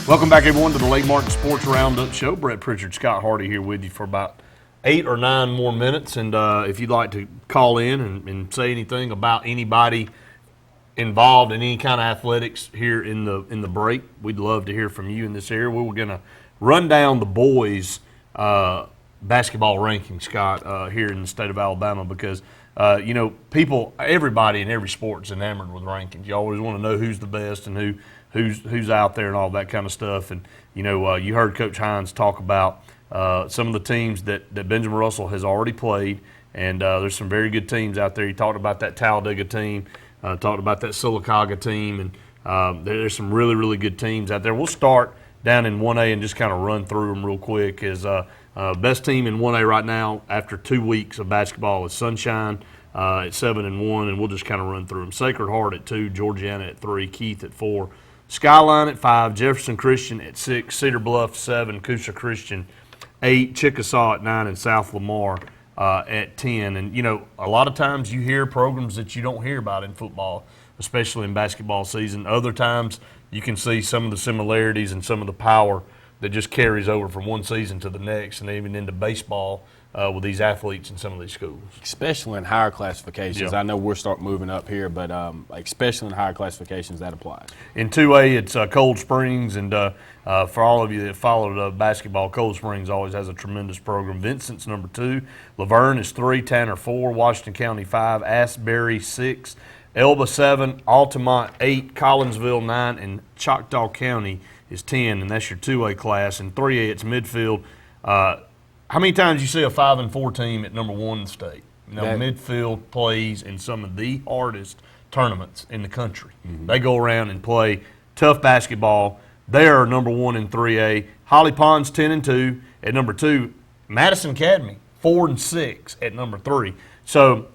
Welcome back, everyone, to the Lake Martin Sports Roundup Show. Brett Pritchard, Scott Hardy here with you for about 8 or 9 more minutes. And if you'd like to call in and say anything about anybody involved in any kind of athletics here in the break, we'd love to hear from you in this area. We were going to run down the boys' basketball rankings, Scott, here in the state of Alabama, because everybody in every sport is enamored with rankings. You always want to know who's the best and who's out there and all that kind of stuff. And, you heard Coach Hines talk about some of the teams that Benjamin Russell has already played, and there's some very good teams out there. He talked about that Talladega team, talked about that Sylacauga team, and there's some really, really good teams out there. We'll start down in 1A and just kind of run through them real quick. Best team in 1A right now after 2 weeks of basketball is Sunshine at 7-1, and we'll just kind of run through them. Sacred Heart at 2, Georgiana at 3, Keith at 4, Skyline at 5, Jefferson Christian at 6, Cedar Bluff 7, Coosa Christian 8, Chickasaw at 9, and South Lamar at 10. And, a lot of times you hear programs that you don't hear about in football, especially in basketball season. Other times you can see some of the similarities and some of the power that just carries over from one season to the next, and even into baseball with these athletes in some of these schools. Especially in higher classifications. I know we're starting moving up here, but especially in higher classifications, that applies. In 2A, it's Cold Springs, and for all of you that followed basketball, Cold Springs always has a tremendous program. Vincent's number 2, Laverne is 3, Tanner 4, Washington County 5, Asbury 6, Elba 7, Altamont 8, Collinsville 9, and Choctaw County is 10, and that's your 2A class. In 3A, it's Midfield. How many times you see a 5-4 team at number 1 in the state? Midfield plays in some of the hardest tournaments in the country. Mm-hmm. They go around and play tough basketball. They are number 1 in 3A. Holly Pond's 10-2 at number 2. Madison Academy 4-6 at number 3. So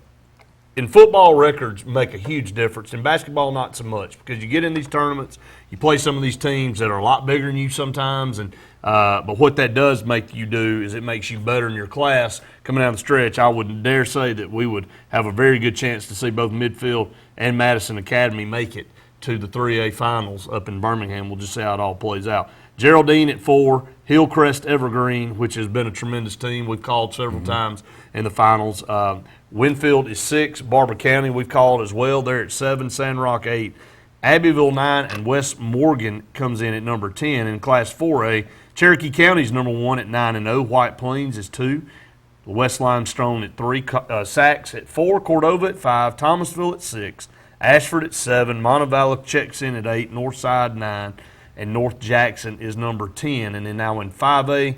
in football, records make a huge difference. In basketball, not so much, because you get in these tournaments, you play some of these teams that are a lot bigger than you sometimes, and but what that does make you do is it makes you better in your class coming down the stretch. I wouldn't dare say that we would have a very good chance to see both Midfield and Madison Academy make it to the 3A finals up in Birmingham. We'll just see how it all plays out. Geraldine at 4, Hillcrest Evergreen, which has been a tremendous team. We've called several times in the finals. Winfield is 6, Barber County we've called as well. They're at 7, Sandrock 8, Abbeville 9, and West Morgan comes in at number 10. In Class 4A, Cherokee County's number 1 at 9-0, White Plains is 2, West Limestone at 3, Sacs at 4, Cordova at 5, Thomasville at 6, Ashford at 7, Montevallo checks in at 8, Northside 9, and North Jackson is number 10. And then now in 5A,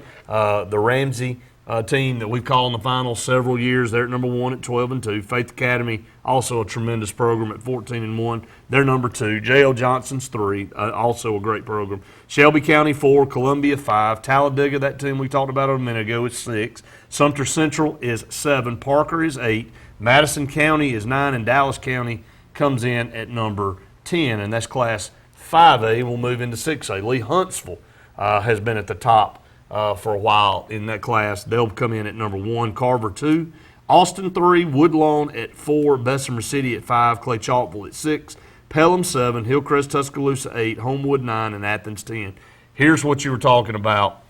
the Ramsey team that we've called in the finals several years. They're at number 1 at 12-2. Faith Academy, also a tremendous program at 14-1. They're number 2. J.O. Johnson's 3, also a great program. Shelby County 4, Columbia 5. Talladega, that team we talked about a minute ago, is 6. Sumter Central is 7. Parker is 8. Madison County is 9, and Dallas County comes in at number 10, and that's Class 5A. We'll move into 6A. Lee Huntsville has been at the top for a while in that class. They'll come in at number 1. Carver 2. Austin 3. Woodlawn at 4. Bessemer City at 5. Clay Chalkville at 6. Pelham 7. Hillcrest Tuscaloosa 8. Homewood 9. And Athens 10. Here's what you were talking about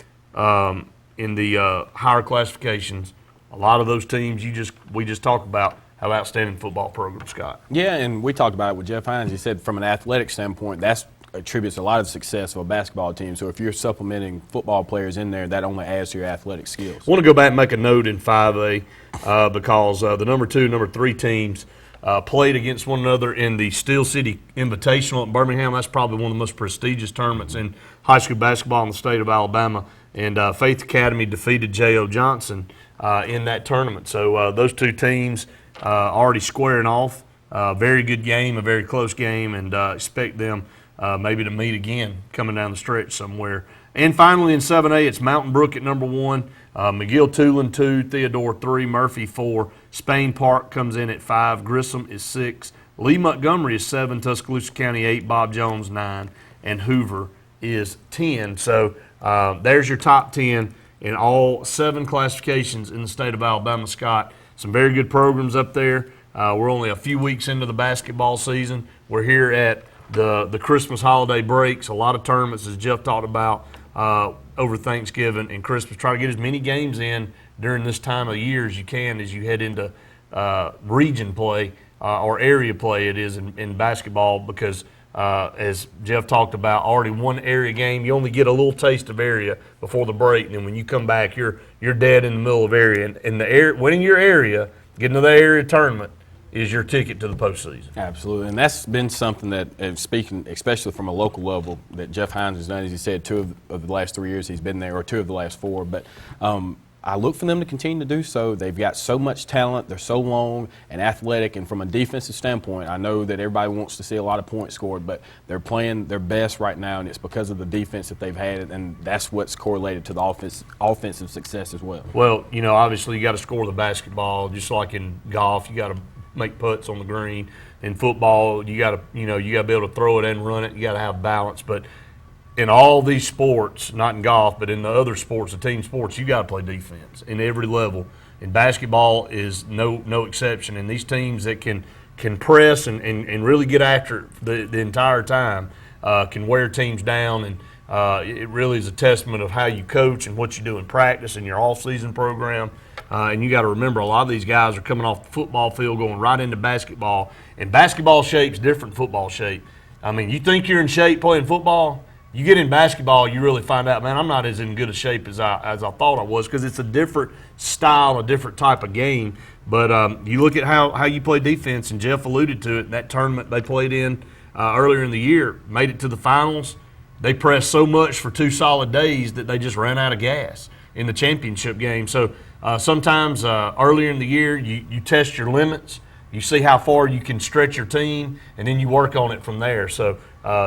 in the higher classifications. A lot of those teams we just talked about have outstanding football programs, Scott. Yeah, and we talked about it with Jeff Hines. He said from an athletic standpoint, that's attributes a lot of the success of a basketball team. So if you're supplementing football players in there, that only adds to your athletic skills. I want to go back and make a note in 5A because the number 2, number 3 teams played against one another in the Steel City Invitational at Birmingham. That's probably one of the most prestigious tournaments in high school basketball in the state of Alabama. And Faith Academy defeated J.O. Johnson in that tournament. So those two teams already squaring off. Very good game, a very close game, and expect them maybe to meet again coming down the stretch somewhere. And finally in 7A, it's Mountain Brook at number 1, McGill-Tulane 2, Theodore 3, Murphy 4, Spain Park comes in at 5, Grissom is 6, Lee Montgomery is 7, Tuscaloosa County 8, Bob Jones 9, and Hoover is 10. So there's your top 10 in all 7 classifications in the state of Alabama, Scott. Some very good programs up there. We're only a few weeks into the basketball season. We're here at the Christmas holiday breaks, a lot of tournaments, as Jeff talked about, over Thanksgiving and Christmas. Try to get as many games in during this time of year as you can as you head into region play or area play it is in basketball because, as Jeff talked about, already one area game, you only get a little taste of area before the break, and then when you come back, you're dead in the middle of area. And winning your area, getting to the area tournament, is your ticket to the postseason. Absolutely, and that's been something that, speaking especially from a local level, that Jeff Hines has done. As he said, 2 of the last 3 years he's been there, or 2 of the last 4. But I look for them to continue to do so. They've got so much talent. They're so long and athletic, and from a defensive standpoint, I know that everybody wants to see a lot of points scored, but they're playing their best right now, and it's because of the defense that they've had, and that's what's correlated to the offensive success as well. Well, obviously you got to score the basketball, just like in golf. You got to make putts on the green. In football, you got to be able to throw it and run it. You got to have balance. But in all these sports, not in golf, but in the other sports, the team sports, you got to play defense in every level. And basketball is no exception. And these teams that can press and really get after it the entire time can wear teams down. And it really is a testament of how you coach and what you do in practice and your off-season program. And you got to remember, a lot of these guys are coming off the football field, going right into basketball. And basketball shape's different than football shape. I mean, you think you're in shape playing football, you get in basketball, you really find out, man, I'm not as in good a shape as I thought I was, because it's a different style, a different type of game. But you look at how you play defense, and Jeff alluded to it, that tournament they played in earlier in the year, made it to the finals. They pressed so much for 2 solid days that they just ran out of gas in the championship game. So sometimes earlier in the year, you test your limits, you see how far you can stretch your team, and then you work on it from there. So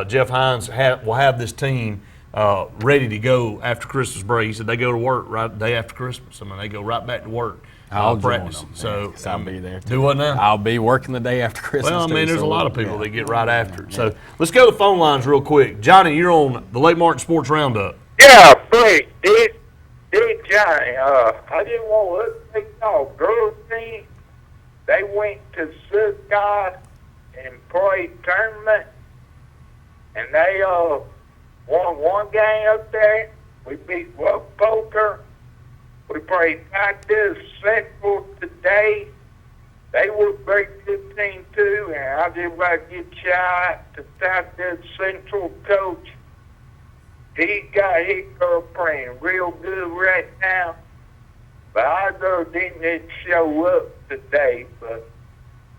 Jeff Hines will have this team ready to go after Christmas break. He said they go to work right the day after Christmas. I mean, they go right back to work. I'll practice. Join them. So I'll be there too. Do what now? I'll be working the day after Christmas. Well, I mean, there's a lot of people that get right after it. Yeah. So let's go to the phone lines real quick. Johnny, you're on the Lake Martin Sports Roundup. Yeah, please, Johnny. I just want to let you know, girls team, they went to Stuttgart and played tournament, and they won 1 game up there. We beat Rough Poker. We played Titus Central today. They were a very good team too, and I just like to give a shout out to Titus Central coach. He got his girl playing real good right now, but our girl didn't show up today. But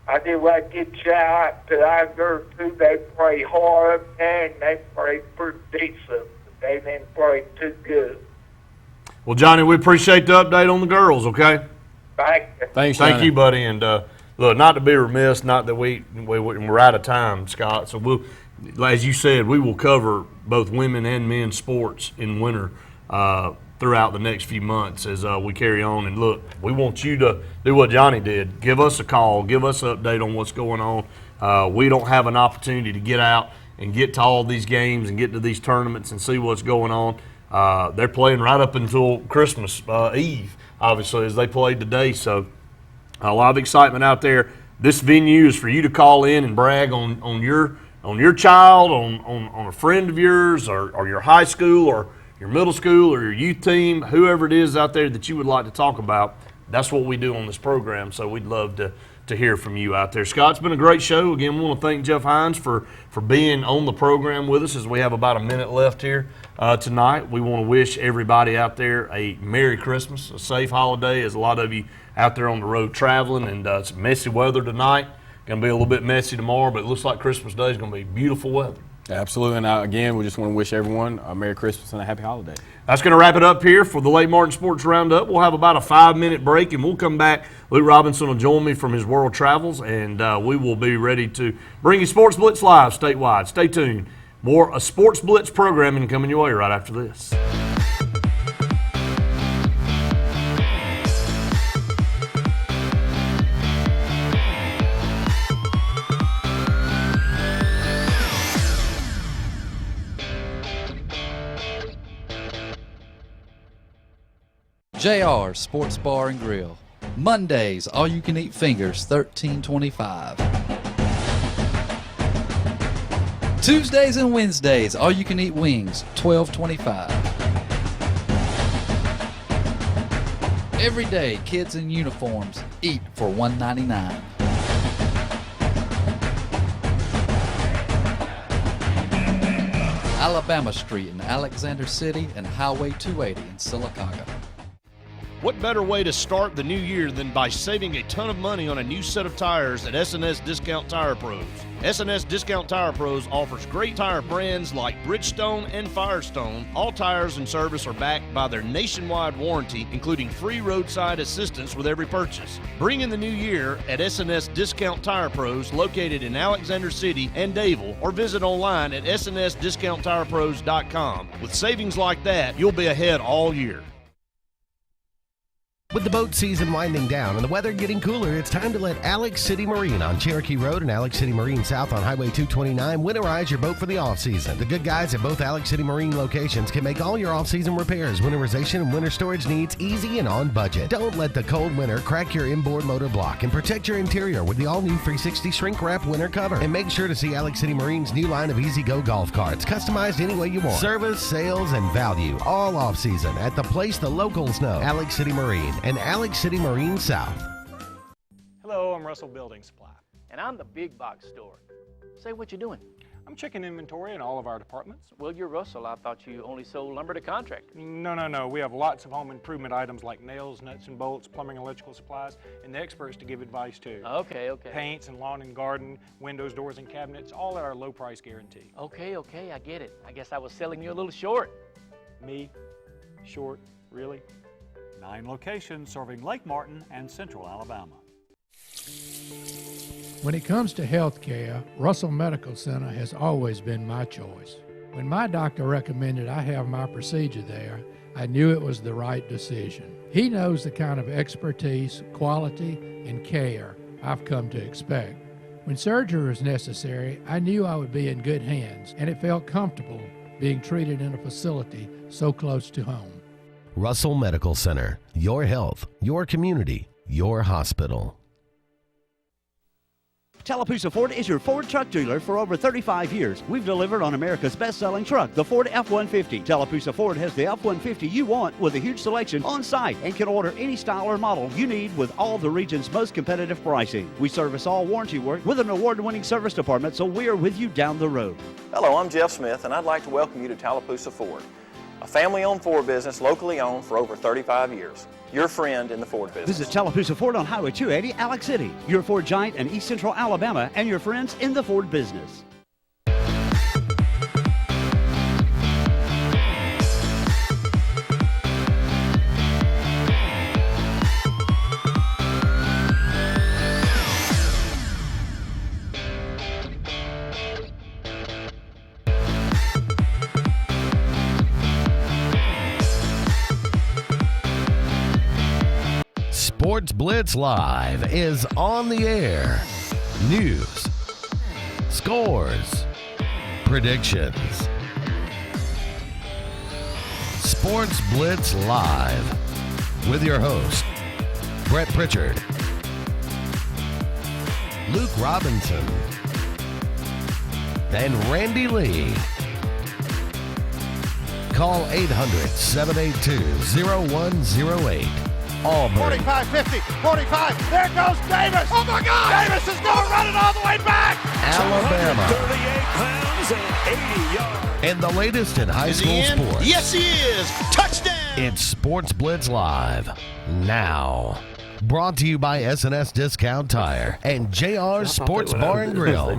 I just like to give a shout out to our girl too. They play hard up there, and they play pretty decent, but they didn't play too good. Well, Johnny, we appreciate the update on the girls, okay? Thank you. Thanks, Thank Johnny. you, buddy. And look, not to be remiss, not that we're out of time, Scott. So we'll, as you said, we will cover both women and men's sports in winter throughout the next few months as we carry on. And look, we want you to do what Johnny did. Give us a call. Give us an update on what's going on. We don't have an opportunity to get out and get to all these games and get to these tournaments and see what's going on. They're playing right up until Christmas Eve, obviously, as they played today. So a lot of excitement out there. This venue is for you to call in and brag on your child, on a friend of yours, or your high school, or your middle school, or your youth team, whoever it is out there that you would like to talk about. That's what we do on this program, so we'd love to hear from you out there. Scott, it's been a great show. Again, we want to thank Jeff Hines for being on the program with us as we have about a minute left here tonight. We want to wish everybody out there a Merry Christmas, a safe holiday, as a lot of you out there on the road traveling, and it's messy weather tonight. Going to be a little bit messy tomorrow, but it looks like Christmas Day is going to be beautiful weather. Absolutely. And again, we just want to wish everyone a Merry Christmas and a Happy Holiday. That's going to wrap it up here for the Lake Martin Sports Roundup. We'll have about a 5-minute break, and we'll come back. Luke Robinson will join me from his world travels, and we will be ready to bring you Sportz Blitz live statewide. Stay tuned. More a Sportz Blitz programming coming your way right after this. JR Sports Bar and Grill. Mondays, all you can eat fingers, $13.25. Tuesdays and Wednesdays, all you can eat wings, $12.25. Every day, kids in uniforms eat for $1.99. Alabama Street in Alexander City and Highway 280 in Sylacauga. What better way to start the new year than by saving a ton of money on a new set of tires at S&S Discount Tire Pros? S&S Discount Tire Pros offers great tire brands like Bridgestone and Firestone. All tires and service are backed by their nationwide warranty, including free roadside assistance with every purchase. Bring in the new year at S&S Discount Tire Pros, located in Alexander City and Dayville, or visit online at snsdiscounttirepros.com. With savings like that, you'll be ahead all year. With the boat season winding down and the weather getting cooler, it's time to let Alex City Marine on Cherokee Road and Alex City Marine South on Highway 229 winterize your boat for the off-season. The good guys at both Alex City Marine locations can make all your off-season repairs, winterization, and winter storage needs easy and on budget. Don't let the cold winter crack your inboard motor block, and protect your interior with the all-new 360 shrink wrap winter cover. And make sure to see Alex City Marine's new line of Easy Go golf carts, customized any way you want. Service, sales, and value, all off-season at the place the locals know. Alex City Marine and Alex City Marine South. Hello, I'm Russell Building Supply. And I'm the big box store. Say, what you doing? I'm checking inventory in all of our departments. Well, you're Russell. I thought you only sold lumber to contractors. No. We have lots of home improvement items like nails, nuts and bolts, plumbing, electrical supplies, and the experts to give advice too. Okay. Paints and lawn and garden, windows, doors, and cabinets, all at our low price guarantee. Okay, I get it. I guess I was selling you a little short. Me? Short? Really? 9 locations serving Lake Martin and Central Alabama. When it comes to health care, Russell Medical Center has always been my choice. When my doctor recommended I have my procedure there, I knew it was the right decision. He knows the kind of expertise, quality, and care I've come to expect. When surgery was necessary, I knew I would be in good hands, and it felt comfortable being treated in a facility so close to home. Russell Medical Center. Your health, your community, your hospital. Tallapoosa Ford is your Ford truck dealer for over 35 years. We've delivered on America's best-selling truck, the Ford F-150. Tallapoosa Ford has the F-150 you want with a huge selection on site and can order any style or model you need with all the region's most competitive pricing. We service all warranty work with an award-winning service department, so we are with you down the road. Hello, I'm Jeff Smith, and I'd like to welcome you to Tallapoosa Ford, a family-owned Ford business locally owned for over 35 years. Your friend in the Ford business. Visit Tallapoosa Ford on Highway 280, Alex City. Your Ford giant in East Central Alabama and your friends in the Ford business. Sportz Blitz Live is on the air. News, scores, predictions. Sportz Blitz Live with your host, Brett Pritchard, Luke Robinson, and Randy Lee. Call 800-782-0108. Auburn. 45-50, 45, there goes Davis! Oh my God! Davis is going to run it all the way back! Alabama. 38 pounds and 80 yards. And the latest in high school sports. Yes, he is. Touchdown. It's Sportz Blitz Live now. Brought to you by S&S Discount Tire and JR Sports Bar and Grill.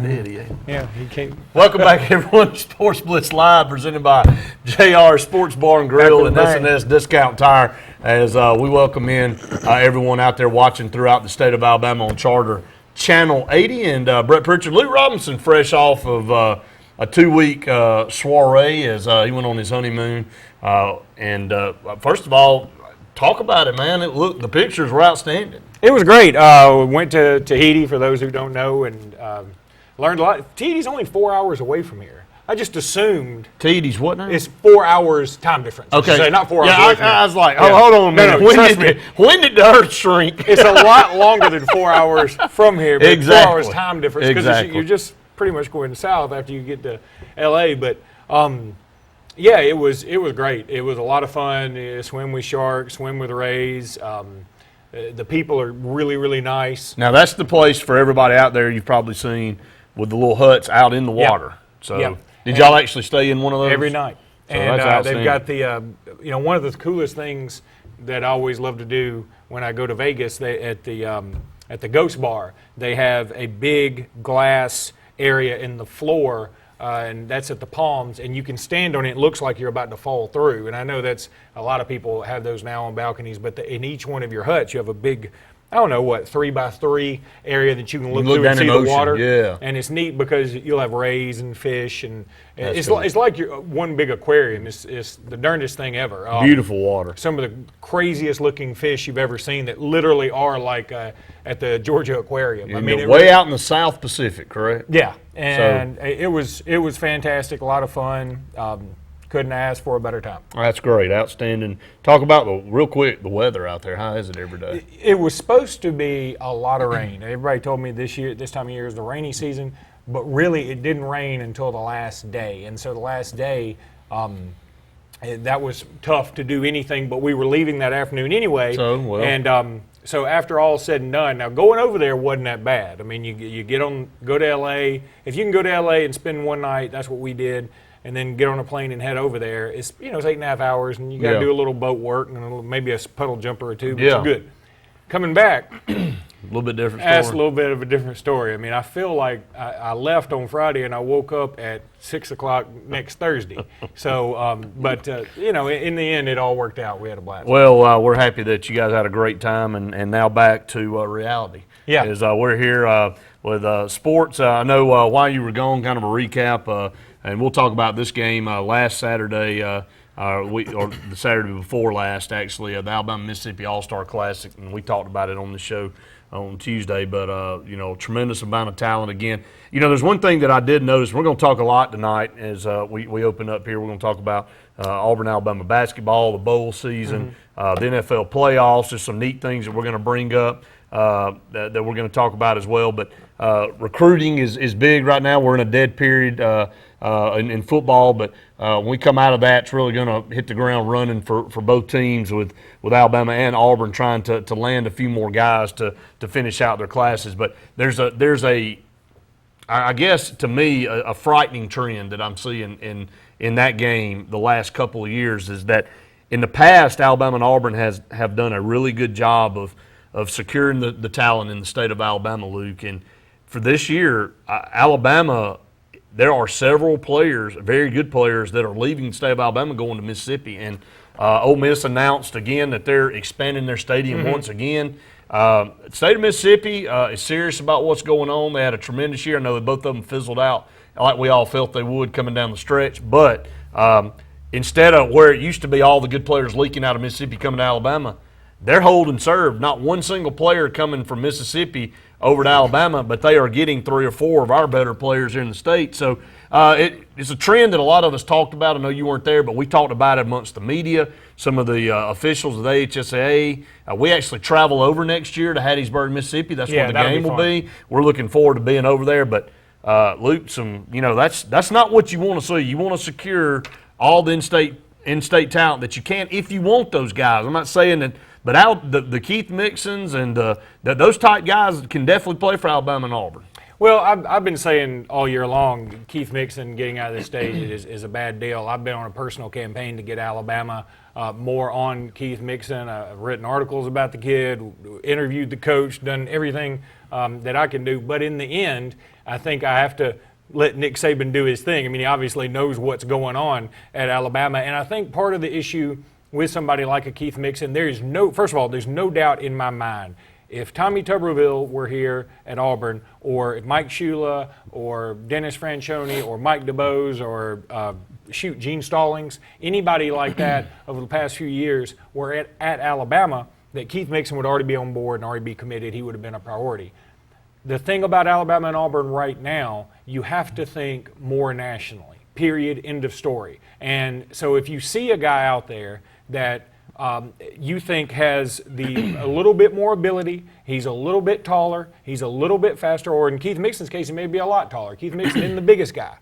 Yeah, he came. Welcome back, everyone. Sportz Blitz Live, presented by JR Sports Bar and Grill and S&S Discount Tire. As we welcome in everyone out there watching throughout the state of Alabama on Charter Channel 80. And Brett Pritchard, Luke Robinson, fresh off of a 2-week soiree as he went on his honeymoon. First of all, talk about it, man. Look, the pictures were outstanding. It was great. We went to Tahiti, for those who don't know, and learned a lot. Tahiti's only 4 hours away from here. I just assumed. Tahiti's what now? It's 4 hours time difference. Okay. Not 4 hours away from I here. was like, oh, hold on a minute. When did the Earth shrink? It's a lot longer than 4 hours from here, but Exactly. 4 hours time difference. Because you're just pretty much going south after you get to L.A., but yeah, it was great. It was a lot of fun. Swim with sharks, swim with rays. The people are really, really nice. Now, that's the place for everybody out there you've probably seen with the little huts out in the water. So, did y'all actually stay in one of those? Every night. So and they've got the, one of the coolest things that I always love to do when I go to Vegas, at the Ghost Bar, they have a big glass area in the floor. And that's at the Palms, and you can stand on it. It looks like you're about to fall through. And I know that's a lot of people have those now on balconies, but in each one of your huts, you have a big, 3x3 area that you can look through and see the water. Yeah. And it's neat because you'll have rays and fish, and it's like you're one big aquarium. It's the darndest thing ever. Beautiful water. Some of the craziest looking fish you've ever seen that literally are like at the Georgia Aquarium. Way out in the South Pacific, correct? Yeah, and it was fantastic, a lot of fun. Couldn't ask for a better time. That's great, outstanding. Talk about real quick the weather out there. How is it every day? It was supposed to be a lot of rain. Everybody told me this time of year is the rainy season, but really it didn't rain until the last day. And so the last day, that was tough to do anything. But we were leaving that afternoon anyway. So after all said and done, now going over there wasn't that bad. I mean, you go to L.A. If you can go to L.A. and spend one night, that's what we did. And then get on a plane and head over there. It's 8.5 hours, and you got to do a little boat work and maybe a puddle jumper or two, but you're good. Coming back, a little bit different story. That's a little bit of a different story. I mean, I feel like I left on Friday and I woke up at 6 o'clock next Thursday. So, in the end, it all worked out. We had a blast. Well, we're happy that you guys had a great time, and now back to reality. Yeah. As we're here with sports. I know while you were gone, kind of a recap. And we'll talk about this game last Saturday, or the Saturday before last, actually, the Alabama-Mississippi All-Star Classic, and we talked about it on the show on Tuesday. But tremendous amount of talent again. There's one thing that I did notice. We're going to talk a lot tonight as we open up here. We're going to talk about Auburn, Alabama basketball, the bowl season, the NFL playoffs. There's some neat things that we're going to bring up that we're going to talk about as well. But recruiting is big right now. We're in a dead period in football, but when we come out of that, it's really going to hit the ground running for both teams with Alabama and Auburn trying to land a few more guys to finish out their classes. But there's a I guess to me a frightening trend that I'm seeing in that game the last couple of years is that in the past Alabama and Auburn have done a really good job of securing the talent in the state of Alabama, Luke. And for this year, Alabama, there are several players, very good players, that are leaving the state of Alabama going to Mississippi. And Ole Miss announced again that they're expanding their stadium once again. The state of Mississippi is serious about what's going on. They had a tremendous year. I know that both of them fizzled out like we all felt they would coming down the stretch. But instead of where it used to be all the good players leaking out of Mississippi coming to Alabama, they're holding serve. Not one single player coming from Mississippi over to Alabama, but they are getting 3 or 4 of our better players here in the state. So it's a trend that a lot of us talked about. I know you weren't there, but we talked about it amongst the media, some of the officials of the HSAA. We actually travel over next year to Hattiesburg, Mississippi. That's where the game will be. We're looking forward to being over there. But Luke, that's not what you want to see. You want to secure all the in-state talent that you can if you want those guys. I'm not saying that. But the Keith Mixons and those type guys can definitely play for Alabama and Auburn. Well, I've been saying all year long, Keith Mixon getting out of the state is a bad deal. I've been on a personal campaign to get Alabama more on Keith Mixon. I've written articles about the kid, interviewed the coach, done everything that I can do. But in the end, I think I have to let Nick Saban do his thing. I mean, he obviously knows what's going on at Alabama. And I think part of the issue with somebody like a Keith Mixon, there's no doubt in my mind, if Tommy Tuberville were here at Auburn, or if Mike Shula or Dennis Franchione or Mike DeBose or Gene Stallings, anybody like that over the past few years were at Alabama, that Keith Mixon would already be on board and already be committed. He would have been a priority. The thing about Alabama and Auburn right now, you have to think more nationally, period, end of story. And so if you see a guy out there that you think has a little bit more ability, he's a little bit taller, he's a little bit faster, or in Keith Mixon's case, he may be a lot taller. Keith Mixon isn't the biggest guy.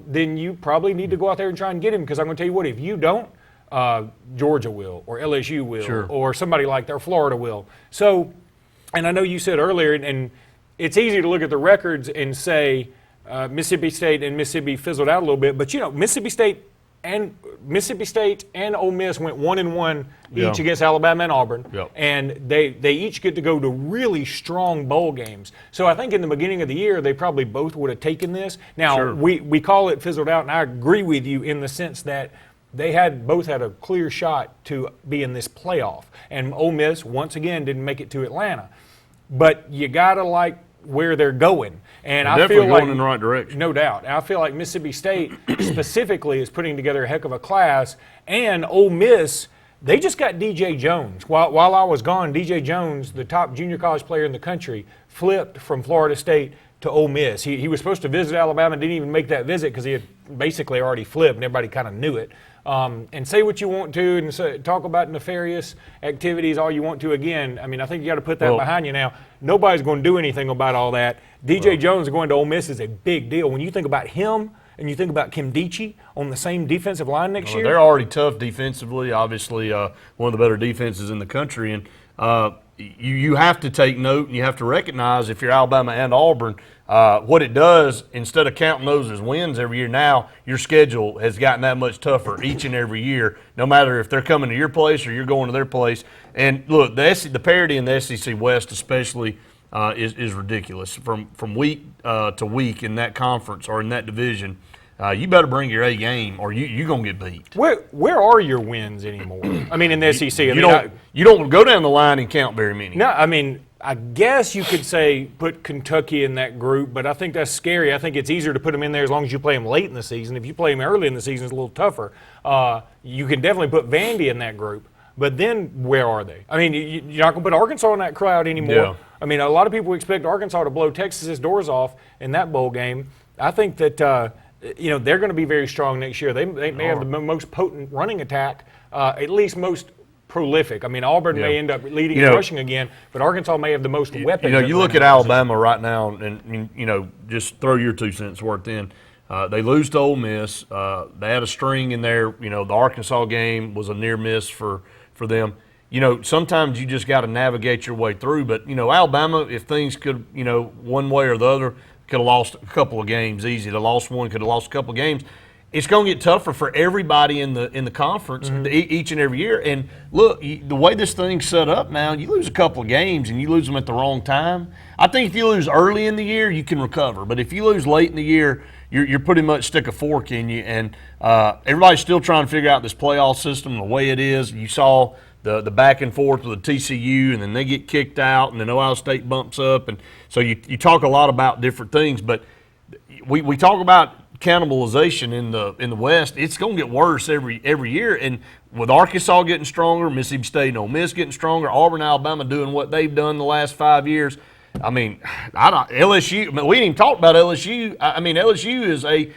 Then you probably need to go out there and try and get him, because I'm going to tell you what, if you don't, Georgia will, or LSU will, sure, or somebody like that, or Florida will. So, and I know you said earlier, and it's easy to look at the records and say Mississippi State and Mississippi fizzled out a little bit, but Mississippi State and Ole Miss went 1-1 each against Alabama and Auburn, and they each get to go to really strong bowl games. So I think in the beginning of the year they probably both would have taken this. Now we call it fizzled out, and I agree with you in the sense that they both had a clear shot to be in this playoff, and Ole Miss once again didn't make it to Atlanta. But you gotta like where they're going. And I definitely feel like, going in the right direction. No doubt. And I feel like Mississippi State specifically is putting together a heck of a class. And Ole Miss, they just got DJ Jones. While I was gone, DJ Jones, the top junior college player in the country, flipped from Florida State to Ole Miss. He was supposed to visit Alabama, didn't even make that visit because he had basically already flipped, and everybody kind of knew it. And say what you want to and talk about nefarious activities all you want to. Again, I mean, I think you got to put that behind you now. Nobody's going to do anything about all that. DJ Jones going to Ole Miss is a big deal. When you think about him and you think about Kim Dichie on the same defensive line next year. They're already tough defensively, obviously one of the better defenses in the country. And you have to take note and you have to recognize, if you're Alabama and Auburn, what it does, instead of counting those as wins every year, now your schedule has gotten that much tougher each and every year, no matter if they're coming to your place or you're going to their place. And look, the parity in the SEC West especially is ridiculous. From week to week in that conference or in that division, you better bring your A game or you're going to get beat. Where are your wins anymore? I mean, in the SEC. You don't go down the line and count very many. No, I mean, I guess you could say put Kentucky in that group, but I think that's scary. I think it's easier to put them in there as long as you play them late in the season. If you play them early in the season, it's a little tougher. You can definitely put Vandy in that group. But then where are they? I mean, you're not going to put Arkansas in that crowd anymore. Yeah. I mean, a lot of people expect Arkansas to blow Texas's doors off in that bowl game. I think that they're going to be very strong next year. They may have the most potent running attack, at least most prolific. I mean, Auburn may end up leading in rushing again, but Arkansas may have the most weapons. You look at Alabama right now, and just throw your 2 cents worth in. They lose to Ole Miss. They had a string in there. The Arkansas game was a near miss for them. Sometimes you just got to navigate your way through. But Alabama, if things could, one way or the other, could have lost a couple of games easy. They lost one, could have lost a couple of games. It's going to get tougher for everybody in the conference each and every year. And look, the way this thing's set up now, you lose a couple of games and you lose them at the wrong time. I think if you lose early in the year, you can recover. But if you lose late in the year, you're pretty much stick a fork in you. And everybody's still trying to figure out this playoff system the way it is. You saw the back and forth with the TCU, and then they get kicked out, and then Ohio State bumps up. And so you talk a lot about different things, but we talk about cannibalization in the West, it's going to get worse every year. And with Arkansas getting stronger, Mississippi State and Ole Miss getting stronger, Auburn, Alabama doing what they've done the last 5 years. I mean, LSU. We didn't even talk about LSU. I mean, LSU is a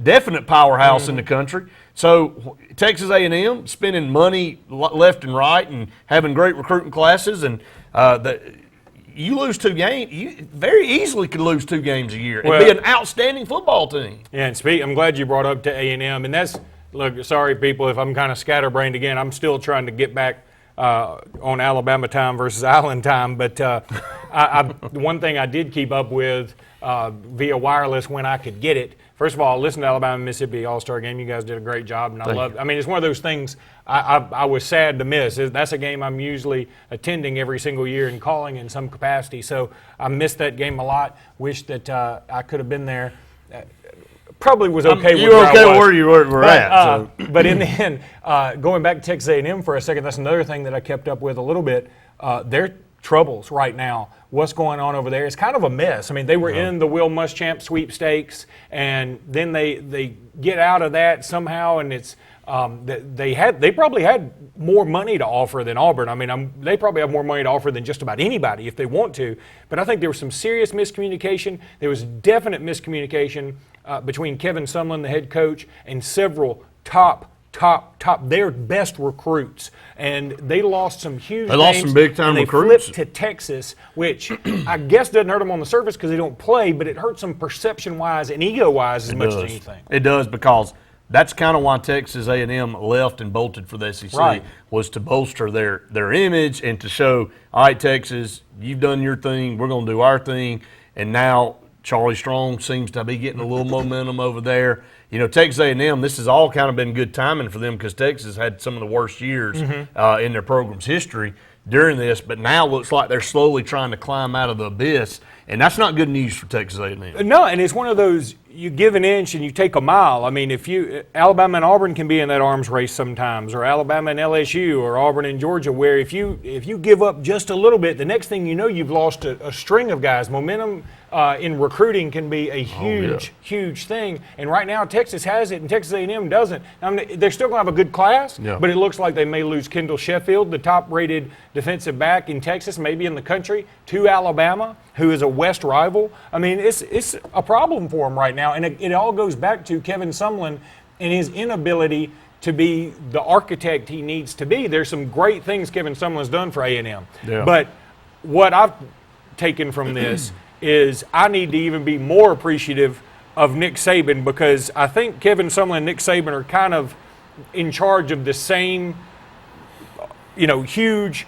definite powerhouse in the country. So Texas A&M spending money left and right and having great recruiting classes, and you lose 2 games, you very easily could lose 2 games a year and be an outstanding football team. Yeah, and I'm glad you brought up to A&M, and that's, look, sorry people if I'm kind of scatterbrained again. I'm still trying to get back on Alabama time versus Island time, but one thing I did keep up with via wireless when I could get it. First of all, listen to Alabama Mississippi All-Star game. You guys did a great job, and I love. I mean, it's one of those things I was sad to miss. That's a game I'm usually attending every single year and calling in some capacity. So I missed that game a lot. Wish that I could have been there. Probably was okay with you were okay where you were at. But in the end, going back to Texas A&M for a second, that's another thing that I kept up with a little bit. Their troubles right now, what's going on over there, is kind of a mess. I mean, they were in the Will Muschamp sweepstakes, and then they get out of that somehow, and it's they probably had more money to offer than Auburn. I mean, they probably have more money to offer than just about anybody if they want to. But I think there was some serious miscommunication. There was definite miscommunication between Kevin Sumlin, the head coach, and several top their best recruits, and they lost some huge They lost some big-time recruits. They flipped to Texas, which I guess doesn't hurt them on the surface because they don't play, but it hurts them perception-wise and ego-wise as much as anything. It does, because that's kind of why Texas A&M left and bolted for the SEC, was to bolster their image and to show, all right, Texas, you've done your thing, we're going to do our thing, and now Charlie Strong seems to be getting a little momentum over there. You know, Texas A&M, this has all kind of been good timing for them because Texas had some of the worst years in their program's history during this, but now looks like they're slowly trying to climb out of the abyss, and that's not good news for Texas A&M. No, and it's one of those, you give an inch and you take a mile. I mean, Alabama and Auburn can be in that arms race sometimes, or Alabama and LSU, or Auburn and Georgia, where if you give up just a little bit, the next thing you know, you've lost a string of guys. Momentum in recruiting can be a huge thing, and right now Texas has it and Texas A&M doesn't. I mean, they're still going to have a good class, but it looks like they may lose Kendall Sheffield, the top-rated defensive back in Texas, maybe in the country, to Alabama, who is a West rival. I mean, it's a problem for them right now, and it all goes back to Kevin Sumlin and his inability to be the architect he needs to be. There's some great things Kevin Sumlin's done for A&M, but what I've taken from this is I need to even be more appreciative of Nick Saban, because I think Kevin Sumlin and Nick Saban are kind of in charge of the same, huge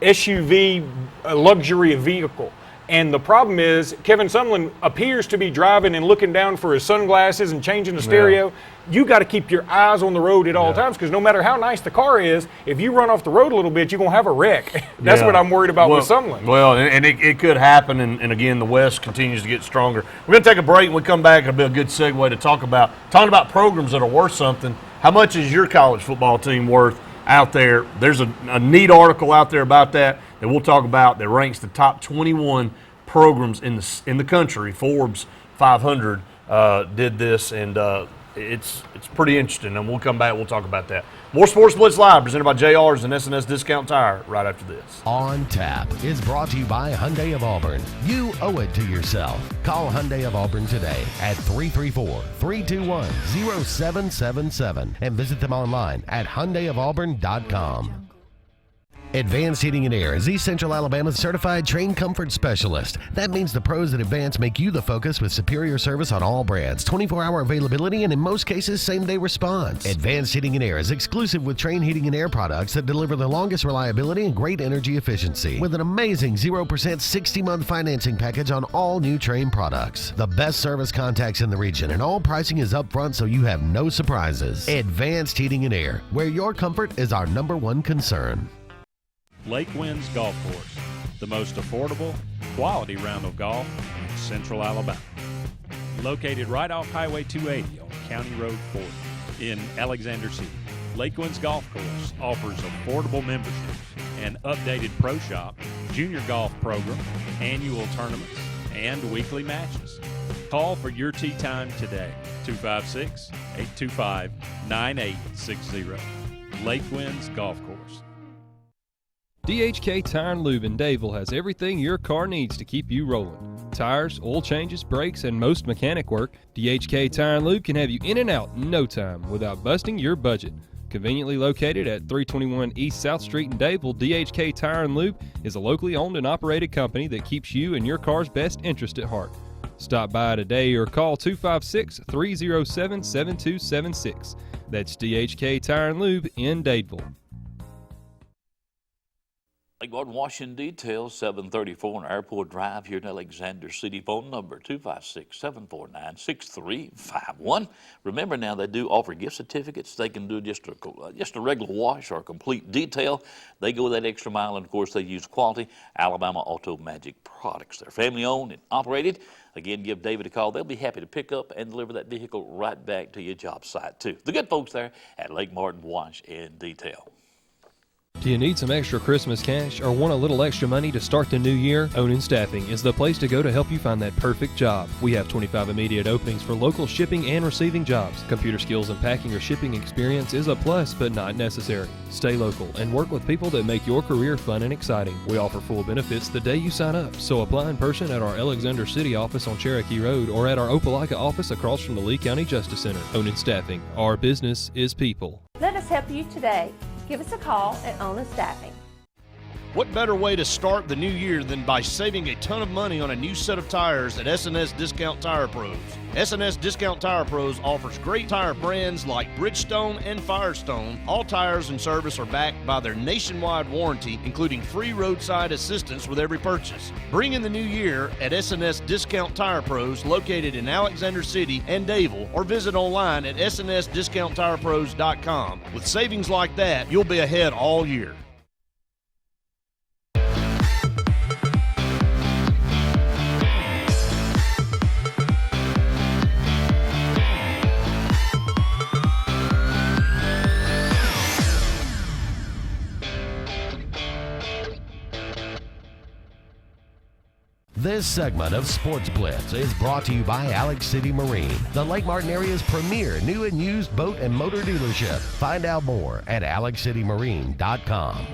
SUV luxury vehicle. And the problem is Kevin Sumlin appears to be driving and looking down for his sunglasses and changing the stereo. You got to keep your eyes on the road at all times, because no matter how nice the car is, if you run off the road a little bit, you're going to have a wreck. That's what I'm worried about with Sumlin. Well, and it could happen, and again, the West continues to get stronger. We're going to take a break. When we come back, it'll be a good segue to talking about programs that are worth something. How much is your college football team worth out there? There's a neat article out there about that we'll talk about that ranks the top 21 programs in the country. Forbes 500 did this, and it's pretty interesting. And we'll come back. We'll talk about that. More Sportz Blitz Live, presented by JR's and S&S Discount Tire, right after this. On Tap is brought to you by Hyundai of Auburn. You owe it to yourself. Call Hyundai of Auburn today at 334-321-0777 and visit them online at HyundaiofAuburn.com. Advanced Heating and Air is East Central Alabama's certified train comfort specialist. That means the pros at Advanced make you the focus with superior service on all brands, 24-hour availability, and in most cases, same-day response. Advanced Heating and Air is exclusive with Train Heating and Air products that deliver the longest reliability and great energy efficiency, with an amazing 0% 60-month financing package on all new Train products. The best service contacts in the region, and all pricing is upfront so you have no surprises. Advanced Heating and Air, where your comfort is our #1 concern. Lake Winds Golf Course, the most affordable, quality round of golf in Central Alabama. Located right off Highway 280 on County Road 40 in Alexander City, Lake Winds Golf Course offers affordable memberships, an updated pro shop, junior golf program, annual tournaments, and weekly matches. Call for your tee time today, 256-825-9860. Lake Winds Golf Course. DHK Tire and Lube in Dadeville has everything your car needs to keep you rolling. Tires, oil changes, brakes, and most mechanic work. DHK Tire and Lube can have you in and out in no time without busting your budget. Conveniently located at 321 East South Street in Dadeville, DHK Tire and Lube is a locally owned and operated company that keeps you and your car's best interest at heart. Stop by today or call 256-307-7276. That's DHK Tire and Lube in Dadeville. Lake Martin Washington Details, 734 on Airport Drive here in Alexander City. Phone number 256-749-6351. Remember now, they do offer gift certificates. They can do just a regular wash or a complete detail. They go that extra mile, and of course they use quality Alabama Auto Magic products. They're family owned and operated. Again, give David a call. They'll be happy to pick up and deliver that vehicle right back to your job site too. The good folks there at Lake Martin Wash and Detail. Do you need some extra Christmas cash or want a little extra money to start the new year? Onin Staffing is the place to go to help you find that perfect job. We have 25 immediate openings for local shipping and receiving jobs. Computer skills and packing or shipping experience is a plus but not necessary. Stay local and work with people that make your career fun and exciting. We offer full benefits the day you sign up, so apply in person at our Alexander City office on Cherokee Road or at our Opelika office across from the Lee County Justice Center. Onin Staffing. Our business is people. Let us help you today. Give us a call at Onin Staffing. What better way to start the new year than by saving a ton of money on a new set of tires at S&S Discount Tire Pros? S&S Discount Tire Pros offers great tire brands like Bridgestone and Firestone. All tires and service are backed by their nationwide warranty, including free roadside assistance with every purchase. Bring in the new year at S&S Discount Tire Pros, located in Alexander City and Dadeville, or visit online at snsdiscounttirepros.com. With savings like that, you'll be ahead all year. This segment of Sportz Blitz is brought to you by Alex City Marine, the Lake Martin area's premier new and used boat and motor dealership. Find out more at alexcitymarine.com.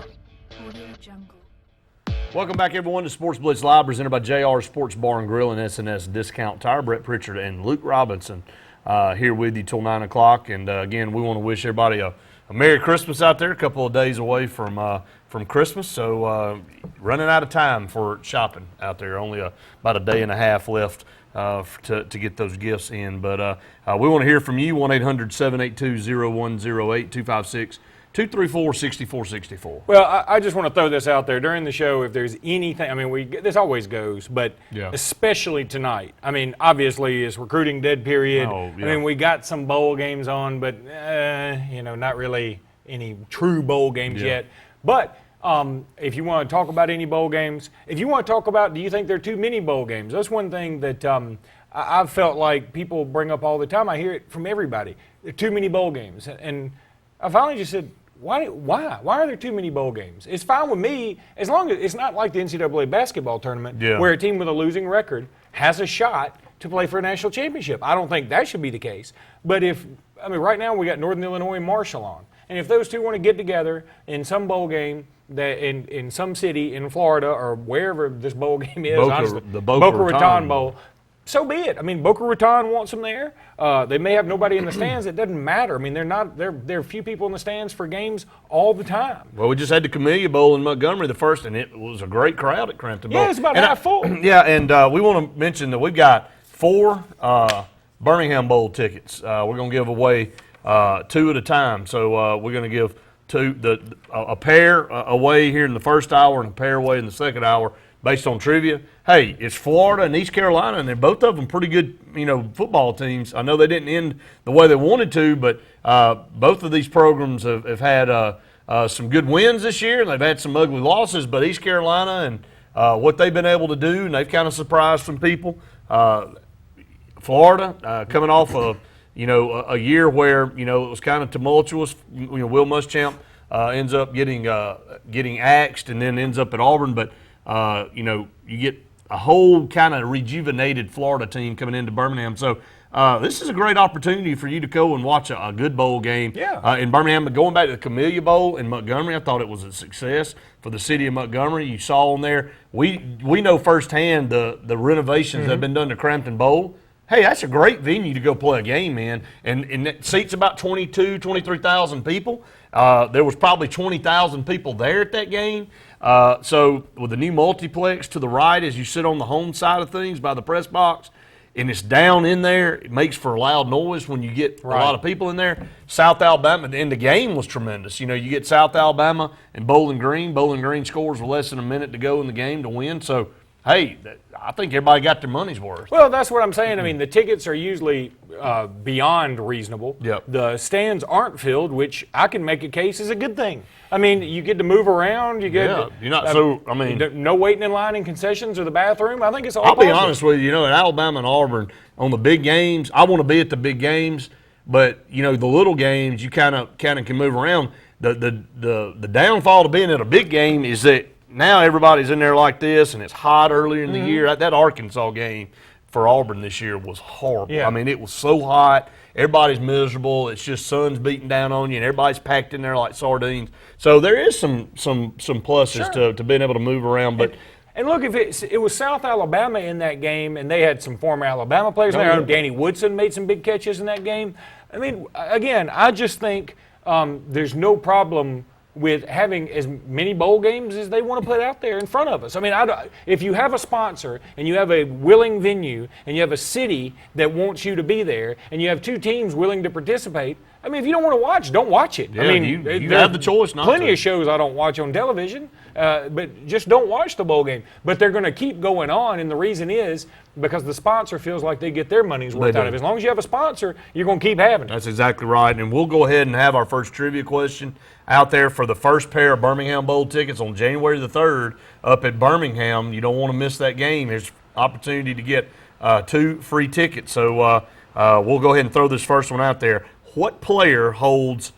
Welcome back, everyone, to Sportz Blitz Live, presented by JR Sports Bar and Grill and S&S Discount Tire. Brett Pritchard and Luke Robinson here with you till 9 o'clock. And again, we want to wish everybody a Merry Christmas out there. A couple of days away from Christmas, so running out of time for shopping out there. Only about a day and a half left to get those gifts in. But we want to hear from you. 1-800-782-0108, 254-6464. Well, I just want to throw this out there during the show. If there's anything, I mean, this always goes, but especially tonight. I mean, obviously it's recruiting dead period. Oh, yeah. I mean, we got some bowl games on, but not really any true bowl games yet. But if you want to talk about any bowl games, if you want to talk about, do you think there are too many bowl games? That's one thing that I've felt like people bring up all the time. I hear it from everybody. There are too many bowl games, and I finally just said, Why are there too many bowl games? It's fine with me as long as it's not like the NCAA basketball tournament where a team with a losing record has a shot to play for a national championship. I don't think that should be the case. But right now we got Northern Illinois and Marshall on. And if those two want to get together in some bowl game that in some city in Florida or wherever this bowl game is, the Boca Raton Bowl, so be it. I mean, Boca Raton wants them there. They may have nobody in the stands. It doesn't matter. I mean, there are few people in the stands for games all the time. Well, we just had the Camellia Bowl in Montgomery the first, and it was a great crowd at Crampton Bowl. Yeah, it's about half full. Yeah, and we want to mention that we've got 4 Birmingham Bowl tickets. We're going to give away 2 at a time. So we're going to give a pair away here in the first hour and a pair away in the second hour based on trivia. Hey, it's Florida and East Carolina, and they're both of them pretty good, football teams. I know they didn't end the way they wanted to, but both of these programs have had some good wins this year, and they've had some ugly losses. But East Carolina and what they've been able to do, and they've kind of surprised some people. Florida coming off of a year where it was kind of tumultuous. Will Muschamp ends up getting axed and then ends up at Auburn, but you get whole kind of rejuvenated Florida team coming into Birmingham. So this is a great opportunity for you to go and watch a good bowl game in Birmingham. But going back to the Camellia Bowl in Montgomery, I thought it was a success for the city of Montgomery. You saw on there, we know firsthand the renovations that have been done to Crampton Bowl. Hey, that's a great venue to go play a game in, and it seats about 23,000 people. There was probably 20,000 people there at that game. So with the new multiplex to the right as you sit on the home side of things by the press box, and it's down in there, it makes for a loud noise when you get a lot of people in there. South Alabama, and the game was tremendous. You know, you get South Alabama and Bowling Green. Bowling Green scores with less than a minute to go in the game to win. So, hey, I think everybody got their money's worth. Well, that's what I'm saying. I mean, the tickets are usually beyond reasonable. Yep. The stands aren't filled, which I can make a case is a good thing. I mean, you get to move around. You get you're not no waiting in line in concessions or the bathroom. I think it's all I'll positive. be honest with you. You know, at Alabama and Auburn on the big games, I want to be at the big games, but you know, the little games you kind of can move around. The downfall to being at a big game is that now everybody's in there like this, and it's hot earlier in the year. That Arkansas game for Auburn this year was horrible. Yeah. I mean, it was so hot. Everybody's miserable. It's just sun's beating down on you, and everybody's packed in there like sardines. So there is some pluses to being able to move around. But and look, if it was South Alabama in that game, and they had some former Alabama players there. Danny Woodson made some big catches in that game. I mean, again, I just think there's no problem with having as many bowl games as they want to put out there in front of us. I mean, if you have a sponsor and you have a willing venue and you have a city that wants you to be there and you have two teams willing to participate, I mean, if you don't want to watch, don't watch it. Yeah, I mean, you have the choice not plenty to. of shows I don't watch on television, but just don't watch the bowl game. But they're going to keep going on, and the reason is because the sponsor feels like they get their money's worth out of it. As long as you have a sponsor, you're going to keep having it. That's exactly right. And we'll go ahead and have our first trivia question out there for the first pair of Birmingham Bowl tickets on January the 3rd up at Birmingham. You don't want to miss that game. There's opportunity to get 2 free tickets. So we'll go ahead and throw this first one out there. What player owns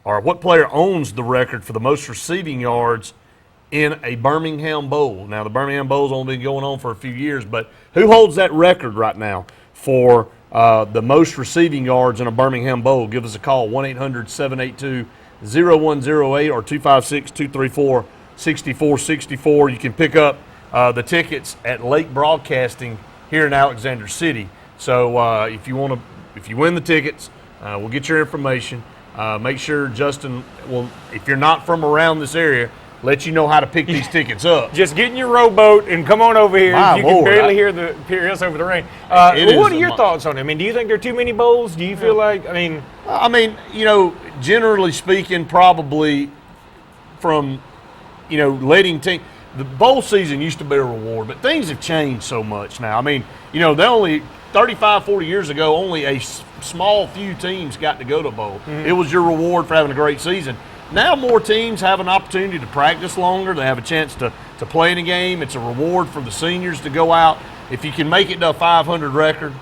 the record for the most receiving yards in a Birmingham Bowl? Now, the Birmingham Bowl's only been going on for a few years, but who holds that record right now for the most receiving yards in a Birmingham Bowl? Give us a call, 1-800-782-0108 or 256-234-6464. You can pick up the tickets at Lake Broadcasting here in Alexander City. So if you win the tickets, we'll get your information. Make sure Justin will, if you're not from around this area, let you know how to pick these tickets up. Just get in your rowboat and come on over here. My you Lord, can barely hear us over the rain. What are your thoughts on it? I mean, do you think there are too many bowls? Do you feel like, you know, generally speaking, probably from, you know, letting team. The bowl season used to be a reward, but things have changed so much now. I mean, you know, they only 35, 40 years ago, only a small few teams got to go to a bowl. It was your reward for having a great season. Now more teams have an opportunity to practice longer. They have a chance to play in a game. It's a reward for the seniors to go out. If you can make it to a 500 record,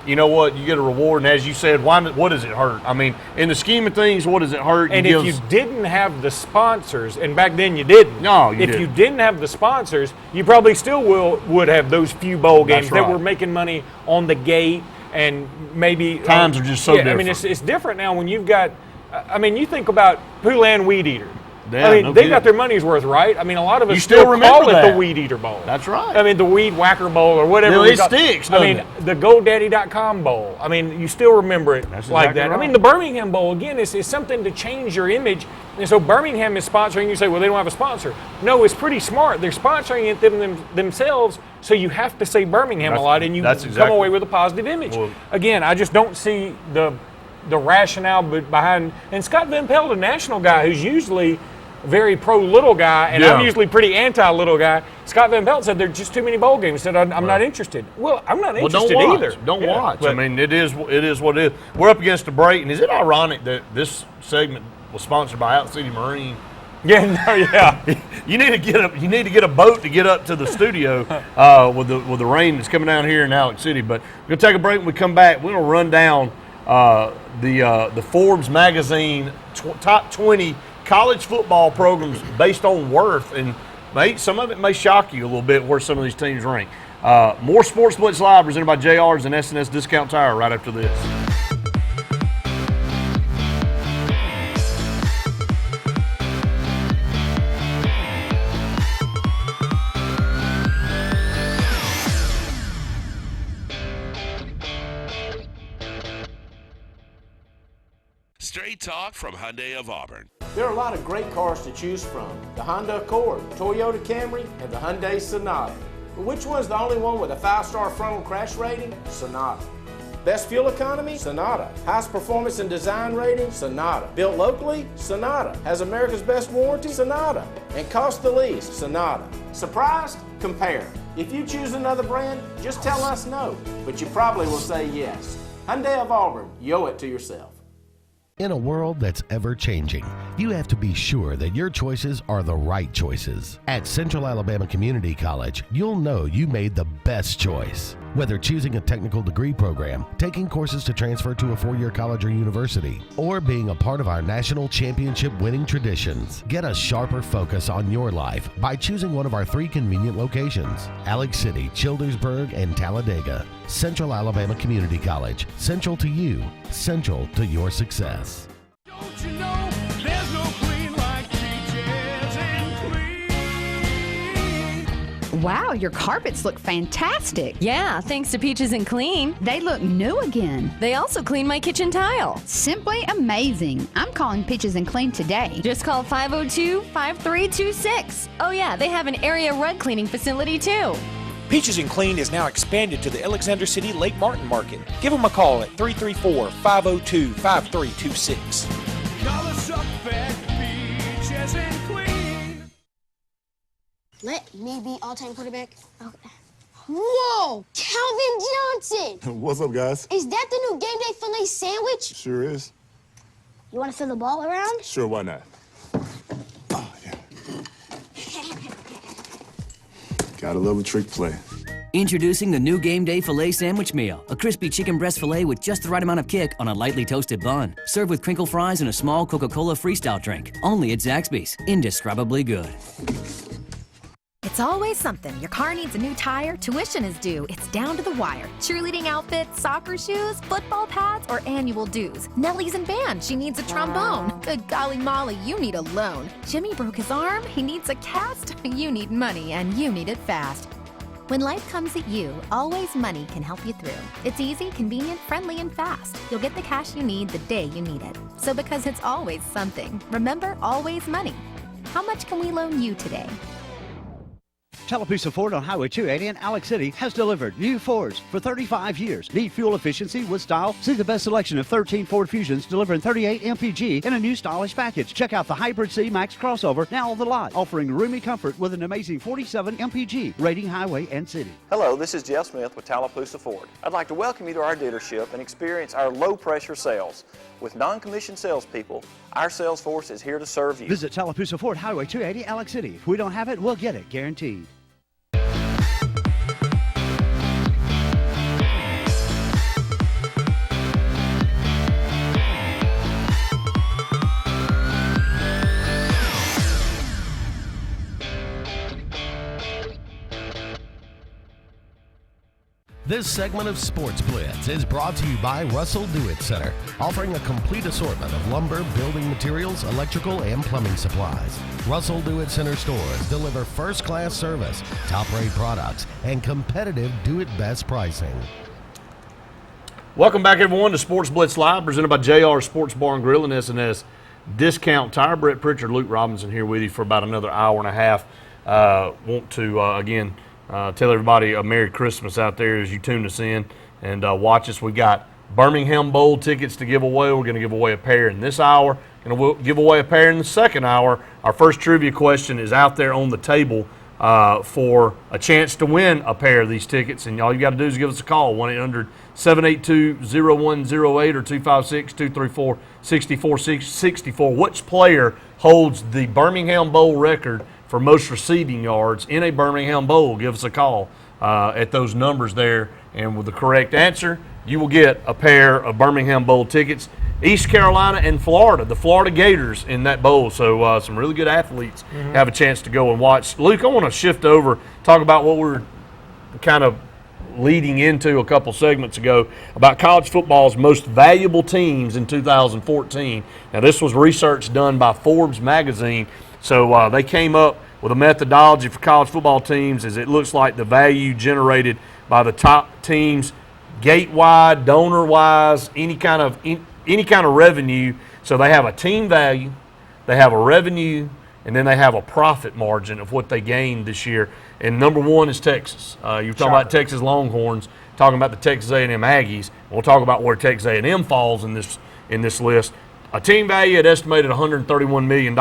you know what? You get a reward. And as you said, what does it hurt? I mean, in the scheme of things, what does it hurt? And if you didn't have the sponsors, and back then you didn't. No, you didn't. If you didn't have the sponsors, you probably still would have those few bowl games that were making money on the gate, and maybe times are just so different. I mean, it's different now when you've got. I mean, you think about Poulan Weed Eater. Yeah, I mean, they got their money's worth, right? I mean, a lot of us still call that. it the Weed Eater Bowl. That's right. I mean, the Weed Whacker Bowl or whatever. No, it sticks, I mean, the GoDaddy.com Bowl. I mean, you still remember it like that. Right. I mean, the Birmingham Bowl, again, is something to change your image. And so Birmingham is sponsoring. You say, well, they don't have a sponsor. No, it's pretty smart. They're sponsoring it themselves, so you have to say Birmingham a lot, and you come away with a positive image. Well, again, I just don't see the rationale behind. And Scott Van Pelt, a national guy who's usually very pro-little guy, and I'm usually pretty anti-little guy. Scott Van Pelt said there are just too many bowl games. He said, I'm not interested. Well, I'm not interested either. Don't watch. I mean, it is what it is. We're up against a break, and is it ironic that this segment was sponsored by Out City Marine? Yeah. You need to get a boat to get up to the studio with the rain that's coming down here in Alex City. But we're gonna take a break. When we come back, we're gonna run down the Forbes magazine top 20 college football programs based on worth, and some of it may shock you a little bit where some of these teams rank. More Sportz Blitz Live presented by JR's and S&S Discount Tire right after this. Straight talk from Hyundai of Auburn. There are a lot of great cars to choose from. The Honda Accord, Toyota Camry, and the Hyundai Sonata. But which one's the only one with a 5-star frontal crash rating? Sonata. Best fuel economy? Sonata. Highest performance and design rating? Sonata. Built locally? Sonata. Has America's best warranty? Sonata. And cost the least? Sonata. Surprised? Compare. If you choose another brand, just tell us no. But you probably will say yes. Hyundai of Auburn. You owe it to yourself. In a world that's ever-changing, you have to be sure that your choices are the right choices. At Central Alabama Community College, you'll know you made the best choice. Whether choosing a technical degree program, taking courses to transfer to a 4-year college or university, or being a part of our national championship winning traditions, get a sharper focus on your life by choosing one of our 3 convenient locations: Alex City, Childersburg, and Talladega. Central Alabama Community College. Central to you, central to your success. Don't you know there's no clean like Peaches and Clean? Wow, your carpets look fantastic. Yeah, thanks to Peaches and Clean. They look new again. They also clean my kitchen tile. Simply amazing. I'm calling Peaches and Clean today. Just call 502-5326. Oh yeah, they have an area rug cleaning facility too. Peaches and Clean is now expanded to the Alexander City Lake Martin Market. Give them a call at 334-502-5326. Call us up at Peaches and Clean. Let me be all-time quarterback. Okay. Whoa! Calvin Johnson! What's up, guys? Is that the new game day filet sandwich? Sure is. You want to throw the ball around? Sure, why not? Gotta love a trick play. Introducing the new Game Day Filet Sandwich Meal. A crispy chicken breast filet with just the right amount of kick on a lightly toasted bun. Served with crinkle fries and a small Coca-Cola Freestyle drink. Only at Zaxby's. Indescribably good. It's always something. Your car needs a new tire, tuition is due, it's down to the wire. Cheerleading outfits, soccer shoes, football pads, or annual dues. Nellie's in band, she needs a trombone. Good golly molly, you need a loan. Jimmy broke his arm, he needs a cast. You need money, and you need it fast. When life comes at you, Always Money can help you through. It's easy, convenient, friendly, and fast. You'll get the cash you need the day you need it. So because it's always something, remember Always Money. How much can we loan you today? Tallapoosa Ford on Highway 280 in Alex City has delivered new Fords for 35 years. Need fuel efficiency with style? See the best selection of 13 Ford Fusions delivering 38 MPG in a new stylish package. Check out the Hybrid C Max crossover now on the lot, offering roomy comfort with an amazing 47 MPG rating highway and city. Hello, this is Jeff Smith with Tallapoosa Ford. I'd like to welcome you to our dealership and experience our low-pressure sales. With non-commissioned salespeople, our sales force is here to serve you. Visit Tallapoosa Ford, Highway 280, Alex City. If we don't have it, we'll get it, guaranteed. This segment of Sportz Blitz is brought to you by Russell Do-It Center, offering a complete assortment of lumber, building materials, electrical, and plumbing supplies. Russell Do-It Center stores deliver first-class service, top-rate products, and competitive do-it-best pricing. Welcome back, everyone, to Sportz Blitz Live, presented by JR Sports Bar and Grill and S&S Discount Tire. Brett Pritchard, Luke Robinson here with you for about another hour and a half. Want to, again, tell everybody a Merry Christmas out there as you tune us in and watch us. We got Birmingham Bowl tickets to give away. We're going to give away a pair in this hour, and we'll give away a pair in the second hour. Our first trivia question is out there on the table for a chance to win a pair of these tickets, and all you got to do is give us a call, 1-800-782-0108 or 256-234-6464. Which player holds the Birmingham Bowl record for most receiving yards in a Birmingham Bowl? Give us a call at those numbers there, And with the correct answer, you will get a pair of Birmingham Bowl tickets. East Carolina and Florida, the Florida Gators in that bowl. So some really good athletes have a chance to go and watch. Luke, I want to shift over, talk about what we're kind of leading into a couple segments ago about college football's most valuable teams in 2014. Now, this was research done by Forbes magazine. So they came up with a methodology for college football teams as it looks like the value generated by the top teams, gate-wide, donor-wise, any kind of revenue. So they have a team value, they have a revenue, and then they have a profit margin of what they gained this year. And number one is Texas. You're talking about Texas Longhorns, talking about the Texas A&M Aggies. We'll talk about where Texas A&M falls in this list. A team value at estimated $131 million.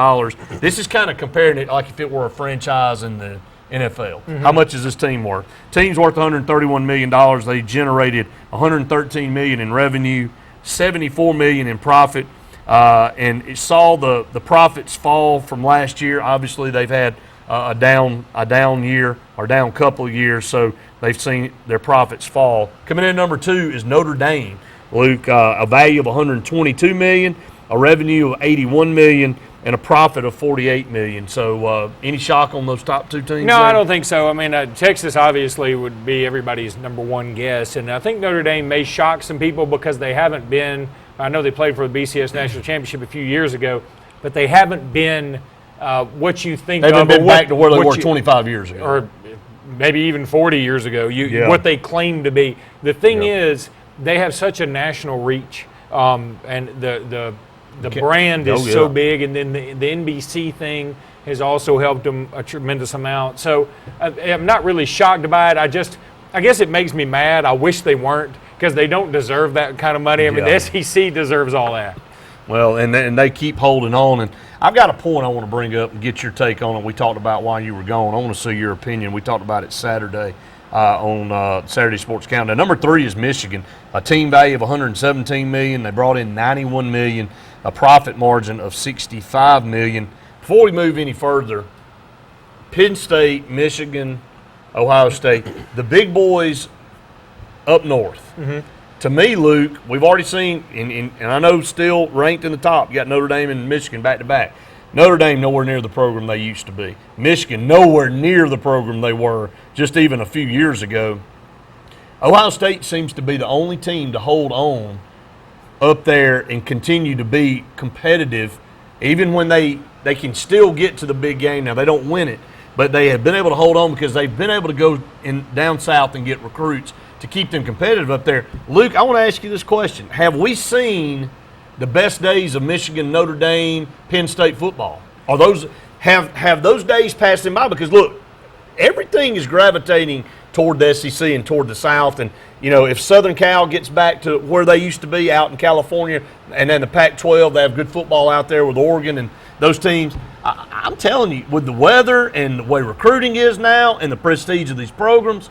This is kind of comparing it like if it were a franchise in the NFL. How much is this team worth? Team's worth $131 million. They generated $113 million in revenue, $74 million in profit, and it saw the profits fall from last year. Obviously, they've had a down year or down couple of years, so they've seen their profits fall. Coming in number two is Notre Dame. Luke, a value of $122 million, a revenue of $81 million, and a profit of $48 million. So any shock on those top two teams? No, I don't think so. I mean, Texas obviously would be everybody's number one guess, and I think Notre Dame may shock some people because they haven't been – I know they played for the BCS National Championship a few years ago, but they haven't been what you think of. They haven't been back to where they were 25 years ago. Or maybe even 40 years ago, what they claim to be. The thing is, they have such a national reach, and the brand is so big, and then the NBC thing has also helped them a tremendous amount. So I'm not really shocked by it. I guess it makes me mad. I wish they weren't, because they don't deserve that kind of money. I mean, the SEC deserves all that. Well, and they keep holding on. And I've got a point I want to bring up and get your take on it. We talked about while you were gone. I want to see your opinion. We talked about it Saturday on Saturday Sports Countdown. Number three is Michigan, a team value of $117 million. They brought in $91 million, a profit margin of $65 million. Before we move any further, Penn State, Michigan, Ohio State, the big boys up north. To me, Luke, we've already seen, and I know still ranked in the top, you got Notre Dame and Michigan back-to-back. Notre Dame nowhere near the program they used to be. Michigan nowhere near the program they were just even a few years ago. Ohio State seems to be the only team to hold on up there and continue to be competitive, even when they can still get to the big game. Now, they don't win it, but they have been able to hold on because they've been able to go down south and get recruits to keep them competitive up there. Luke, I want to ask you this question. Have we seen the best days of Michigan, Notre Dame, Penn State football? Are those have those days passed them by? Because, look, everything is gravitating toward the SEC and toward the South. And, you know, if Southern Cal gets back to where they used to be out in California, and then the Pac-12, they have good football out there with Oregon and those teams. I'm telling you, with the weather and the way recruiting is now and the prestige of these programs,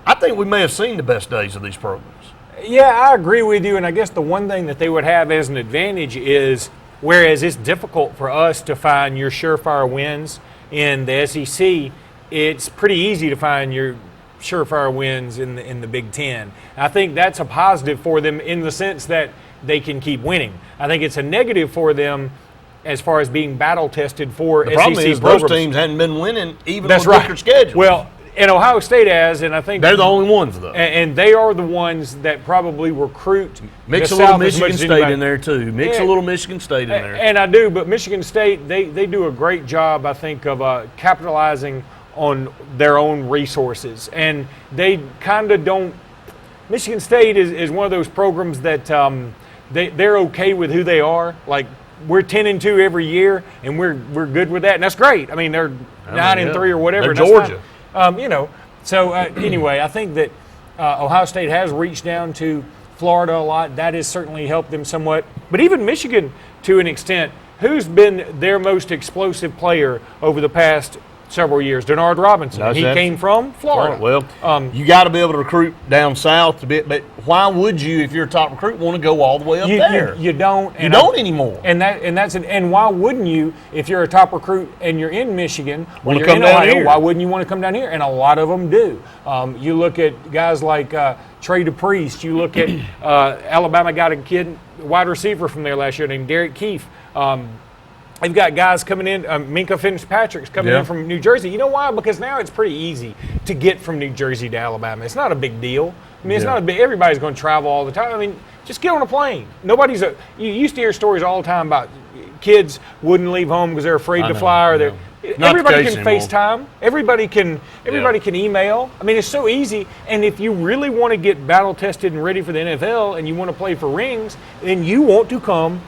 I think we may have seen the best days of these programs. Yeah, I agree with you, and I guess the one thing that they would have as an advantage is, whereas it's difficult for us to find your surefire wins in the SEC, it's pretty easy to find your surefire wins in the Big Ten. I think that's a positive for them in the sense that they can keep winning. I think it's a negative for them as far as being battle-tested for SEC programs. The problem is those teams hadn't been winning even on their schedule. Well, and Ohio State has, and I think they're the only ones, though. And they are the ones that probably recruit. Mix a little Michigan State in there, too. Mix a little Michigan State in there. And I do, but Michigan State, they do a great job, I think, of capitalizing on their own resources. And they kind of don't – Michigan State is one of those programs that they're okay with who they are. Like, we're 10-2 every year, and we're good with that. And that's great. I mean, they're 9-3 or whatever. They're Georgia. Anyway, I think that Ohio State has reached down to Florida a lot. That has certainly helped them somewhat. But even Michigan, to an extent, who's been their most explosive player over the past several years. Denard Robinson. He came from Florida. Well, you got to be able to recruit down south a bit, but why would you, if you're a top recruit, want to go all the way up there? You don't. You don't anymore. And why wouldn't you, if you're a top recruit and you're in Michigan or you're come in down Ohio, here? why wouldn't you want to come down here? And a lot of them do. You look at guys like Trey DePriest. You look at Alabama got a kid, wide receiver from there last year named Derek Keefe. They've got guys coming in, Minka Fitzpatrick's coming in from New Jersey. You know why? Because now it's pretty easy to get from New Jersey to Alabama. It's not a big deal. I mean, it's not a big. Everybody's going to travel all the time. I mean, just get on a plane. You used to hear stories all the time about kids wouldn't leave home because they're afraid to fly, or everybody can FaceTime. Everybody can email. I mean, it's so easy. And if you really want to get battle tested and ready for the NFL, and you want to play for rings, then you want to come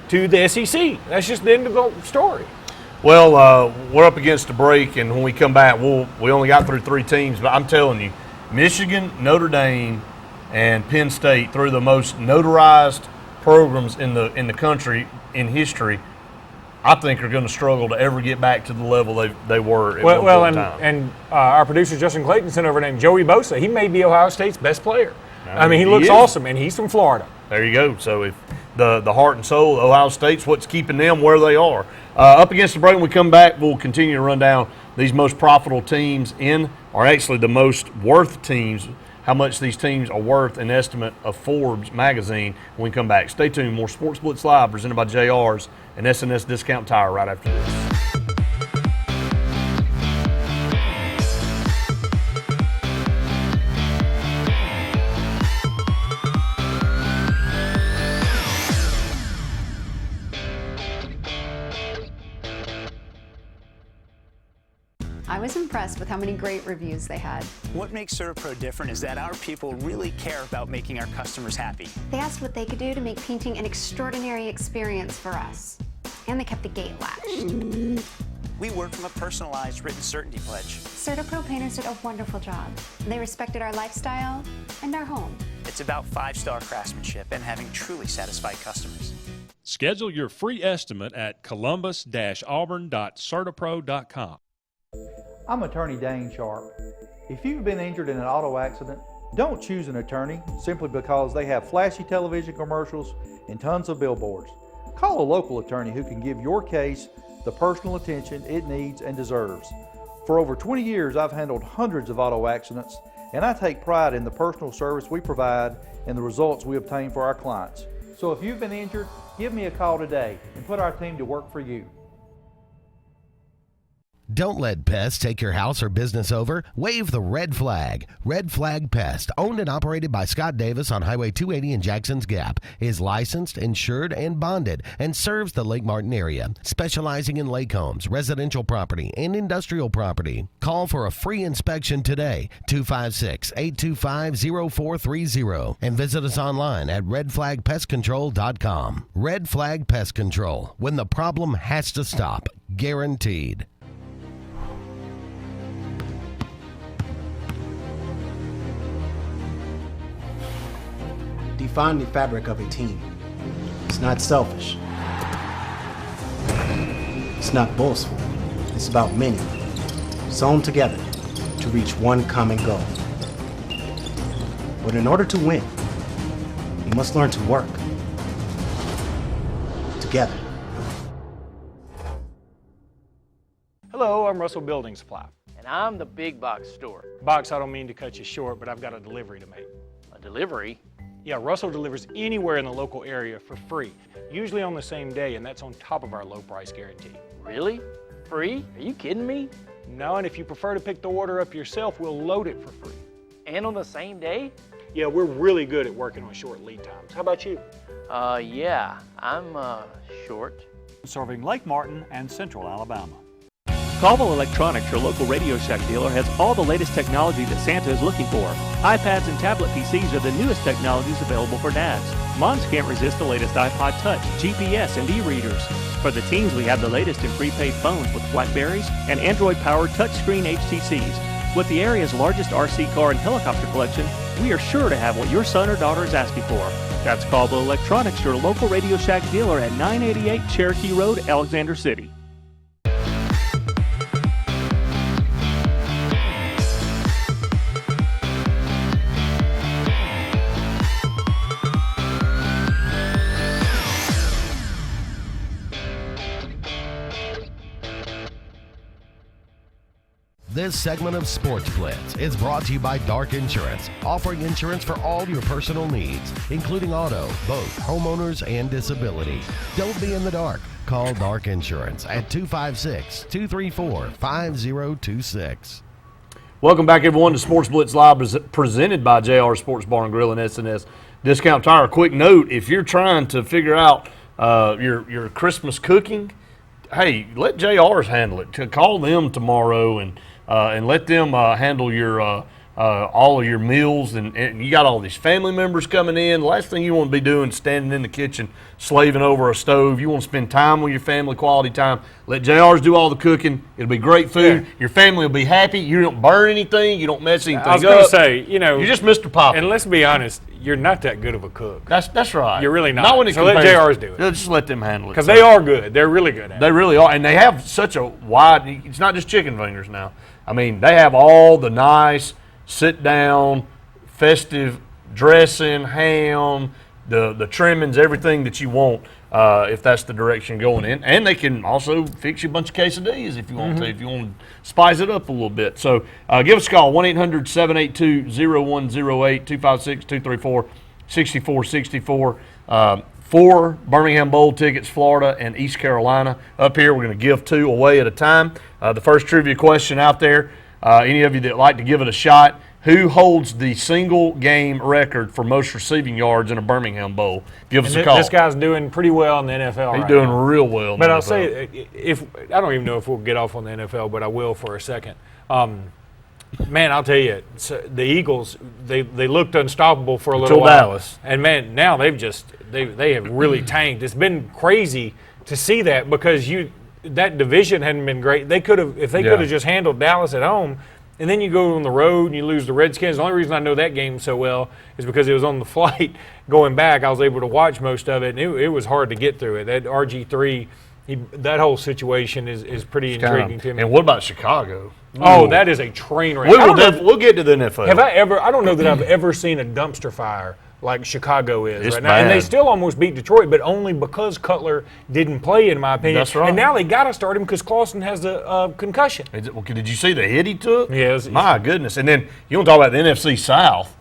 to the SEC. That's just the end of the story. Well, we're up against a break, and when we come back, we only got through 3 teams, but I'm telling you, Michigan, Notre Dame, and Penn State, through the most notarized programs in the country in history, I think are going to struggle to ever get back to the level they were at one point in time. And our producer Justin Clayton sent over named Joey Bosa. He may be Ohio State's best player. I mean, he looks awesome, and he's from Florida. There you go. So if the heart and soul of Ohio State's what's keeping them where they are. Up against the break, when we come back, we'll continue to run down these most profitable teams or actually the most worth teams, how much these teams are worth, an estimate of Forbes magazine when we come back. Stay tuned. More Sportz Blitz Live presented by JR's and SNS Discount Tire right after this. I was impressed with how many great reviews they had. What makes CertaPro different is that our people really care about making our customers happy. They asked what they could do to make painting an extraordinary experience for us. And they kept the gate latched. We work from a personalized written certainty pledge. CertaPro painters did a wonderful job. They respected our lifestyle and our home. It's about 5-star craftsmanship and having truly satisfied customers. Schedule your free estimate at columbus-auburn.certapro.com. I'm attorney Dane Sharp. If you've been injured in an auto accident, don't choose an attorney simply because they have flashy television commercials and tons of billboards. Call a local attorney who can give your case the personal attention it needs and deserves. For over 20 years, I've handled hundreds of auto accidents, and I take pride in the personal service we provide and the results we obtain for our clients. So if you've been injured, give me a call today and put our team to work for you. Don't let pests take your house or business over. Wave the red flag. Red Flag Pest, owned and operated by Scott Davis on Highway 280 in Jackson's Gap, is licensed, insured, and bonded, and serves the Lake Martin area, specializing in lake homes, residential property, and industrial property. Call for a free inspection today, 256-825-0430, and visit us online at redflagpestcontrol.com. Red Flag Pest Control, when the problem has to stop, guaranteed. Define the fabric of a team. It's not selfish. It's not boastful. It's about many, sewn together to reach one common goal. But in order to win, you must learn to work together. Hello, I'm Russell Building Supply. And I'm the big box store. Box, I don't mean to cut you short, but I've got a delivery to make. A delivery? Yeah, Russell delivers anywhere in the local area for free, usually on the same day, and that's on top of our low price guarantee. Really? Free? Are you kidding me? No, and if you prefer to pick the order up yourself, we'll load it for free. And on the same day? Yeah, we're really good at working on short lead times. How about you? Yeah, I'm short. Serving Lake Martin and Central Alabama. Colville Electronics, your local Radio Shack dealer, has all the latest technology that Santa is looking for. iPads and tablet PCs are the newest technologies available for dads. Moms can't resist the latest iPod Touch, GPS, and e-readers. For the teens, we have the latest in prepaid phones with BlackBerries and Android-powered touchscreen HTCs. With the area's largest RC car and helicopter collection, we are sure to have what your son or daughter is asking for. That's Colville Electronics, your local Radio Shack dealer at 988 Cherokee Road, Alexander City. This segment of Sports Blitz is brought to you by Dark Insurance, offering insurance for all your personal needs, including auto, both homeowners and disability. Don't be in the dark. Call Dark Insurance at 256-234-5026. Welcome back, everyone, to Sports Blitz Live, presented by JR Sports Bar and Grill and SNS Discount Tire. Quick note, if you're trying to figure out your Christmas cooking, hey, let JR's handle it. Call them tomorrow and let them handle your all of your meals. And you got all these family members coming in. The last thing you want to be doing is standing in the kitchen slaving over a stove. You want to spend time with your family, quality time. Let JR's do all the cooking. It'll be great food. Yeah. Your family will be happy. You don't burn anything. You don't mess anything up. I was going to say, you're just Mr. Pop. And let's be honest, you're not that good of a cook. That's right. You're really not. Not when it so let JR's do it. Just let them handle it. Because they are good. They're really good at it. They really are. And they have such a wide, it's not just chicken fingers now. I mean, they have all the nice, sit-down, festive dressing, ham, the trimmings, everything that you want, if that's the direction you're going in. And they can also fix you a bunch of quesadillas if you want to, if you want to spice it up a little bit. So give us a call, 1-800-782-0108, 256-234-6464. 4 Birmingham Bowl tickets, Florida and East Carolina. Up here, we're going to give 2 away at a time. The first trivia question out there, any of you that like to give it a shot, who holds the single game record for most receiving yards in a Birmingham Bowl? Give us a call. This guy's doing pretty well in the NFL. He's doing real well in but the I'll NFL. say, if I don't even know if we'll get off on the NFL, but I will for a second. Man, I'll tell you, the Eagles, they looked unstoppable for a little while. Dallas. And, man, now they have really tanked. It's been crazy to see that because that division hadn't been great. They could have, if they could have just handled Dallas at home, and then you go on the road and you lose the Redskins. The only reason I know that game so well is because it was on the flight going back. I was able to watch most of it, and it was hard to get through it. That RG3, that whole situation is pretty intriguing to me. And what about Chicago? Oh, that is a train wreck. We'll get to the NFL. I don't know that I've ever seen a dumpster fire like Chicago is right now. Bad. And they still almost beat Detroit, but only because Cutler didn't play, in my opinion. That's right. And now they got to start him because Clausen has a concussion. Did you see the hit he took? Yes. My goodness. And then you want to talk about the NFC South.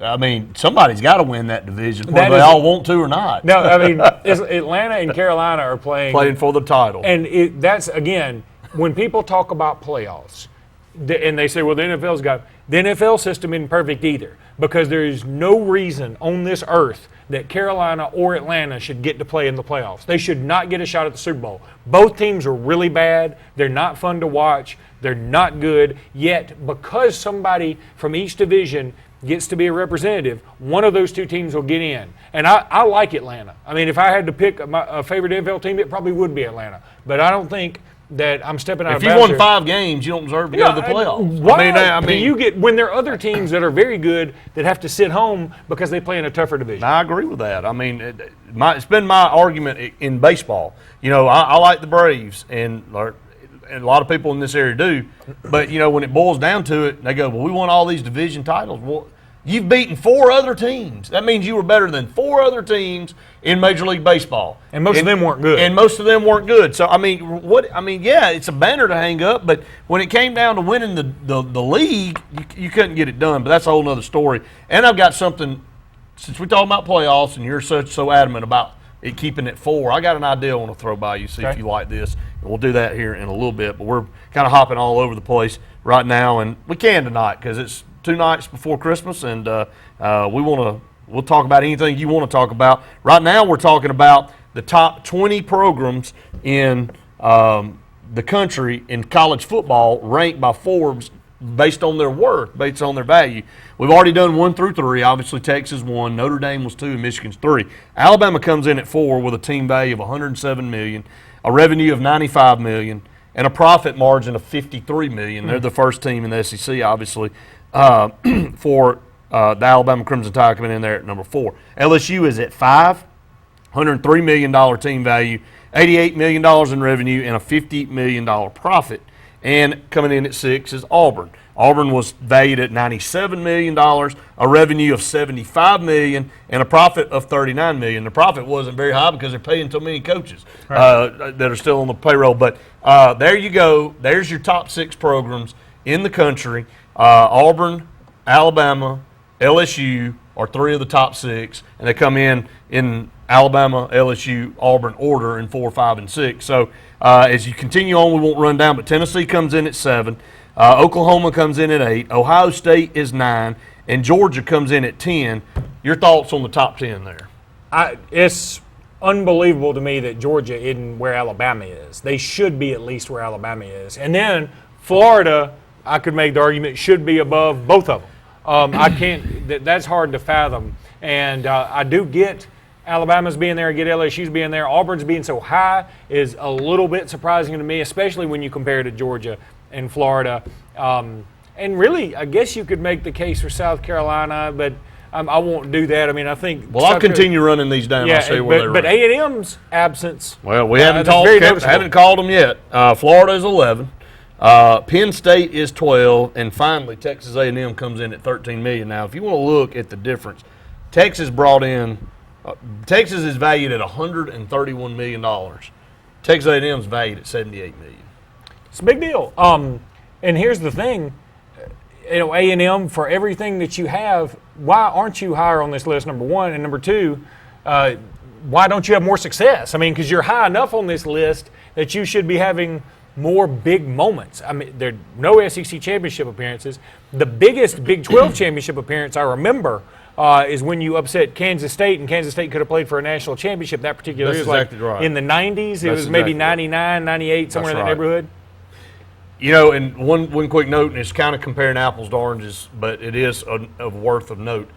I mean, somebody's got to win that division, whether they all want to or not. No, I mean, Atlanta and Carolina are playing for the title. And that's, again, when people talk about playoffs, and they say, well, the NFL system isn't perfect either, because there is no reason on this earth that Carolina or Atlanta should get to play in the playoffs. They should not get a shot at the Super Bowl. Both teams are really bad. They're not fun to watch. They're not good. Yet, because somebody from each division gets to be a representative, one of those two teams will get in. And I like Atlanta. I mean, if I had to pick a favorite NFL team, it probably would be Atlanta. But I don't think that I'm stepping out of bounds. If you won 5 games, you don't deserve to go to the playoffs. Why do you get when there are other teams that are very good that have to sit home because they play in a tougher division? I agree with that. I mean, it's been my argument in baseball. You know, I like the Braves, and a lot of people in this area do. But, you know, when it boils down to it, they go, well, we won all these division titles. Well, you've beaten 4 other teams. That means you were better than 4 other teams in Major League Baseball. And most of them weren't good. And most of them weren't good. So, yeah, it's a banner to hang up, but when it came down to winning the league, you couldn't get it done. But that's a whole other story. And I've got something, since we're talking about playoffs and you're so adamant about it keeping it 4, I got an idea I want to throw by you, see if you like this. And we'll do that here in a little bit. But we're kind of hopping all over the place right now, and we can tonight because it's 2 nights before Christmas, and we'll talk about anything you want to talk about. Right now we're talking about the top 20 programs in the country in college football ranked by Forbes based on their worth, based on their value. We've already done 1 through 3. Obviously, Texas 1, Notre Dame was 2, and Michigan's 3. Alabama comes in at 4 with a team value of $107 million, a revenue of $95 million, and a profit margin of $53 million. They're the first team in the SEC, obviously, for the Alabama Crimson Tide coming in there at number 4. LSU is at 5, $103 million team value, $88 million in revenue, and a $50 million profit. And coming in at 6 is Auburn. Auburn was valued at $97 million, a revenue of $75 million, and a profit of $39 million. The profit wasn't very high because they're paying so many coaches that are still on the payroll. But there you go. There's your top 6 programs in the country. Auburn, Alabama, LSU are 3 of the top 6, and they come in Alabama, LSU, Auburn order in 4, 5, and 6. So as you continue on, we won't run down, but Tennessee comes in at 7. Oklahoma comes in at 8. Ohio State is 9. And Georgia comes in at 10. Your thoughts on the top 10 there? It's unbelievable to me that Georgia isn't where Alabama is. They should be at least where Alabama is. And then Florida, I could make the argument, should be above both of them. I can't. That's hard to fathom. And I do get Alabama's being there, I get LSU's being there. Auburn's being so high is a little bit surprising to me, especially when you compare to Georgia and Florida. And really, I guess you could make the case for South Carolina, but I won't do that. I mean, I think. Well, I'll continue running these down. Yeah, I'll see where they're but A&M's absence. Well, we haven't called them yet. Florida is 11. Penn State is 12, and finally Texas A&M comes in at $13 million. Now, if you want to look at the difference, Texas brought in. Texas is valued at $131 million. Texas A&M is valued at $78 million. It's a big deal. And here's the thing. A&M, for everything that you have, why aren't you higher on this list, number one? And number two, why don't you have more success? I mean, because you're high enough on this list that you should be having more big moments. I mean, there are no SEC championship appearances. The biggest Big 12 championship appearance I remember is when you upset Kansas State, and Kansas State could have played for a national championship that particular year. That's exactly right. In the 90s, it was maybe 99, 98, somewhere in that neighborhood. And one quick note, and it's kind of comparing apples to oranges, but it is of worth of note.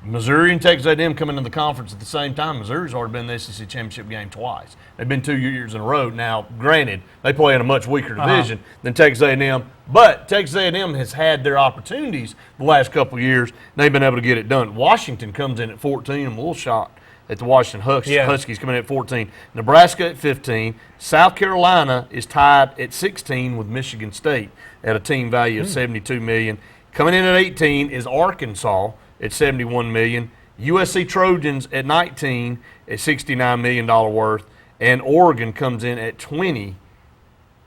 Missouri and Texas A&M coming into the conference at the same time. Missouri's already been in the SEC championship game twice. They've been 2 years in a row. Now, granted, they play in a much weaker division than Texas A&M, but Texas A&M has had their opportunities the last couple of years, and they've been able to get it done. Washington comes in at 14. I'm a little shocked at the Washington Huskies coming in at 14. Nebraska at 15. South Carolina is tied at 16 with Michigan State at a team value of $72 million. Coming in at 18 is Arkansas at $71 million. USC Trojans at 19 at $69 million worth. And Oregon comes in at 20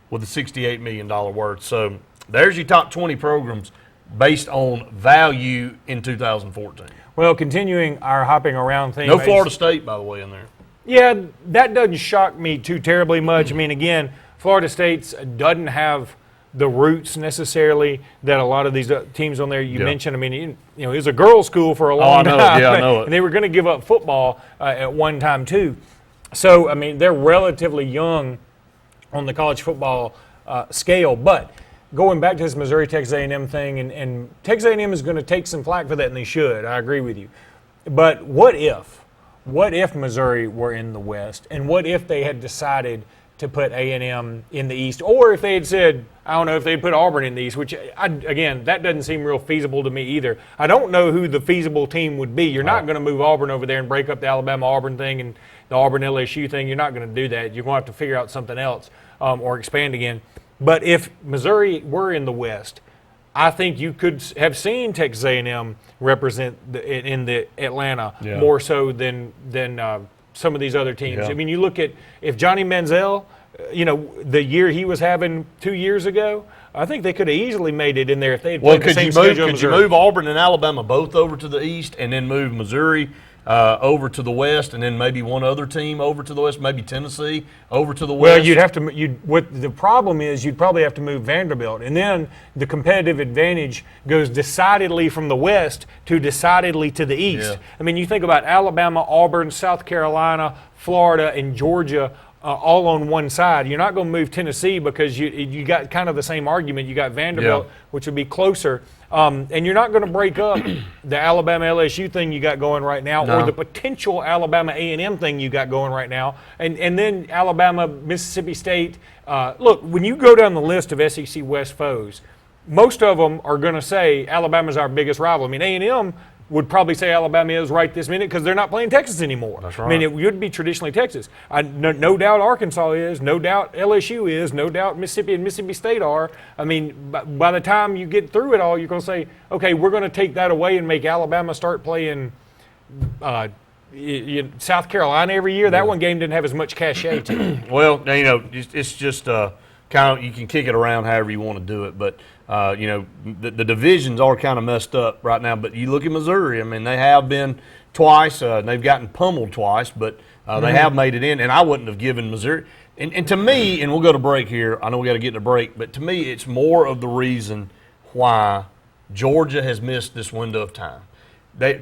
with a $68 million worth. So there's your top 20 programs based on value in 2014. Well, continuing our hopping around thing. No Florida State, by the way, in there. Yeah, that doesn't shock me too terribly much. I mean, again, Florida State doesn't have the roots necessarily that a lot of these teams on there you mentioned. I mean, it was a girls' school for a long time. Yeah, I know it. And they were going to give up football at one time too. So, I mean, they're relatively young on the college football scale. But going back to this Missouri-Texas A&M thing, and Texas A&M is going to take some flack for that, and they should. I agree with you. But what if Missouri were in the West, and what if they had decided to put A&M in the East, or if they had said, I don't know, if they'd put Auburn in the East, which, again, that doesn't seem real feasible to me either. I don't know who the feasible team would be. You're not going to move Auburn over there and break up the Alabama-Auburn thing and the Auburn-LSU thing. You're not going to do that. You're going to have to figure out something else or expand again. But if Missouri were in the West, I think you could have seen Texas A&M represent in the Atlanta more so than some of these other teams. Yeah. I mean, you look at if Johnny Manziel, the year he was having 2 years ago, I think they could have easily made it in there if they had played the same schedule. Could you move Auburn and Alabama both over to the East, and then move Missouri over to the West, and then maybe one other team over to the West, maybe Tennessee over to the West? Well, you'd have to. What the problem is, you'd probably have to move Vanderbilt, and then the competitive advantage goes decidedly from the West to decidedly to the East. Yeah. I mean, you think about Alabama, Auburn, South Carolina, Florida, and Georgia. All on one side. You're not going to move Tennessee because you got kind of the same argument. You got Vanderbilt, which would be closer. And you're not going to break up the Alabama-LSU thing you got going right now or the potential Alabama A&M thing you got going right now. And then Alabama-Mississippi State. Look, when you go down the list of SEC West foes, most of them are going to say Alabama's our biggest rival. I mean, A&M would probably say Alabama is right this minute because they're not playing Texas anymore. That's right. I mean, it would be traditionally Texas. No doubt Arkansas is. No doubt LSU is. No doubt Mississippi and Mississippi State are. I mean, by the time you get through it all, you're going to say, okay, we're going to take that away and make Alabama start playing South Carolina every year. That one game didn't have as much cachet to it. Well, it's just kind of, you can kick it around however you want to do it. But The divisions are kind of messed up right now. But you look at Missouri. I mean, they have been twice. They've gotten pummeled twice, but they have made it in. And I wouldn't have given Missouri. And to me, and we'll go to break here. I know we got to get to break, but to me, it's more of the reason why Georgia has missed this window of time.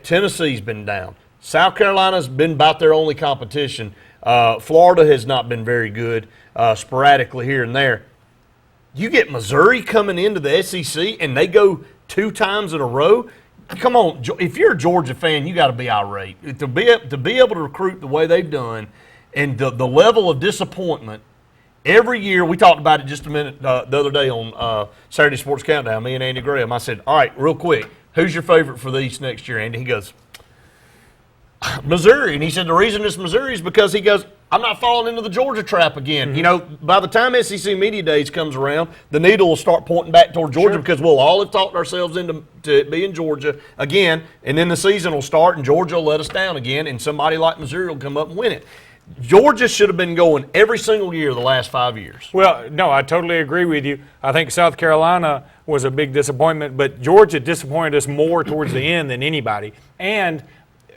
Tennessee's been down. South Carolina's been about their only competition. Florida has not been very good, sporadically here and there. You get Missouri coming into the SEC and they go 2 times in a row. Come on, if you're a Georgia fan, you got to be irate. To be able to recruit the way they've done and the level of disappointment every year. We talked about it just a minute the other day on Saturday Sports Countdown, me and Andy Graham. I said, all right, real quick, who's your favorite for the East next year, Andy? He goes, Missouri. And he said the reason it's Missouri is because he goes, I'm not falling into the Georgia trap again. Mm-hmm. By the time SEC Media Days comes around, the needle will start pointing back toward Georgia because we'll all have talked ourselves into being Georgia again, and then the season will start and Georgia will let us down again, and somebody like Missouri will come up and win it. Georgia should have been going every single year the last 5 years. Well, no, I totally agree with you. I think South Carolina was a big disappointment, but Georgia disappointed us more towards the end than anybody. And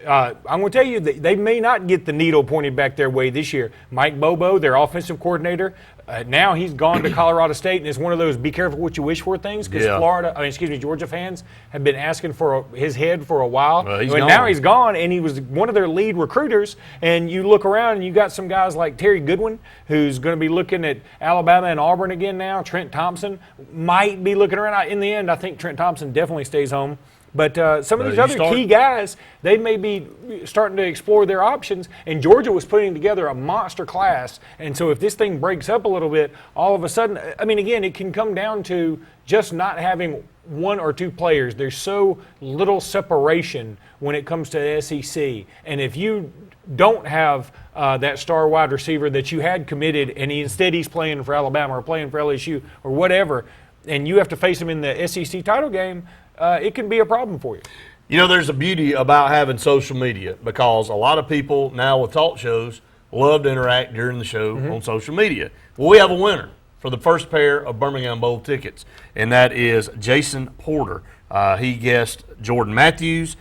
I'm going to tell you, they may not get the needle pointed back their way this year. Mike Bobo, their offensive coordinator, now he's gone to Colorado State, and it's one of those be careful what you wish for things because Georgia fans have been asking for his head for a while. Now he's gone, and he was one of their lead recruiters. And you look around, and you got some guys like Terry Goodwin, who's going to be looking at Alabama and Auburn again now. Trent Thompson might be looking around. In the end, I think Trent Thompson definitely stays home. But some of these other key guys, they may be starting to explore their options, and Georgia was putting together a monster class. And so if this thing breaks up a little bit, all of a sudden, I mean, again, it can come down to just not having 1 or 2 players. There's so little separation when it comes to the SEC. And if you don't have that star wide receiver that you had committed, and instead he's playing for Alabama or playing for LSU or whatever, and you have to face him in the SEC title game, it can be a problem for you. There's a beauty about having social media because a lot of people now with talk shows love to interact during the show on social media. Well, we have a winner for the first pair of Birmingham Bowl tickets, and that is Jason Porter. He guessed Jordan Matthews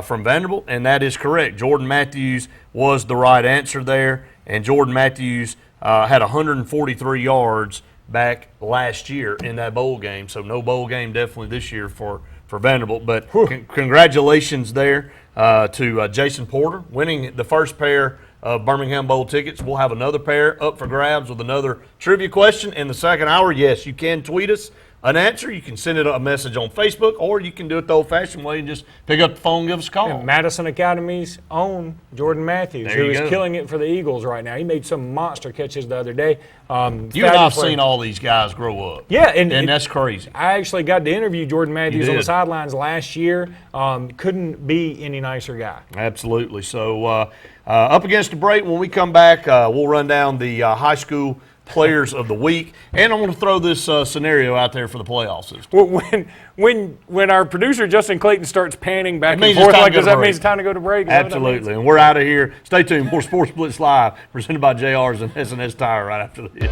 from Vanderbilt, and that is correct. Jordan Matthews was the right answer there, and Jordan Matthews had 143 yards back last year in that bowl game, so no bowl game definitely this year for Vanderbilt. But congratulations there to Jason Porter winning the first pair of Birmingham Bowl tickets. We'll have another pair up for grabs with another trivia question in the second hour. Yes, you can tweet us an answer. You can send it a message on Facebook, or you can do it the old-fashioned way and just pick up the phone and give us a call. And Madison Academy's own Jordan Matthews, who is killing it for the Eagles right now. He made some monster catches the other day. You and I have seen all these guys grow up. Yeah, and that's crazy. I actually got to interview Jordan Matthews on the sidelines last year. Couldn't be any nicer guy. Absolutely. So up against the break, when we come back, we'll run down the high school players of the week, and I'm going to throw this scenario out there for the playoffs. When our producer Justin Clayton starts panning back and forth like this, that means it's time to go to break. Absolutely, and we're out of here. Stay tuned. More Sports Blitz Live, presented by JR's and S&S Tire right after this.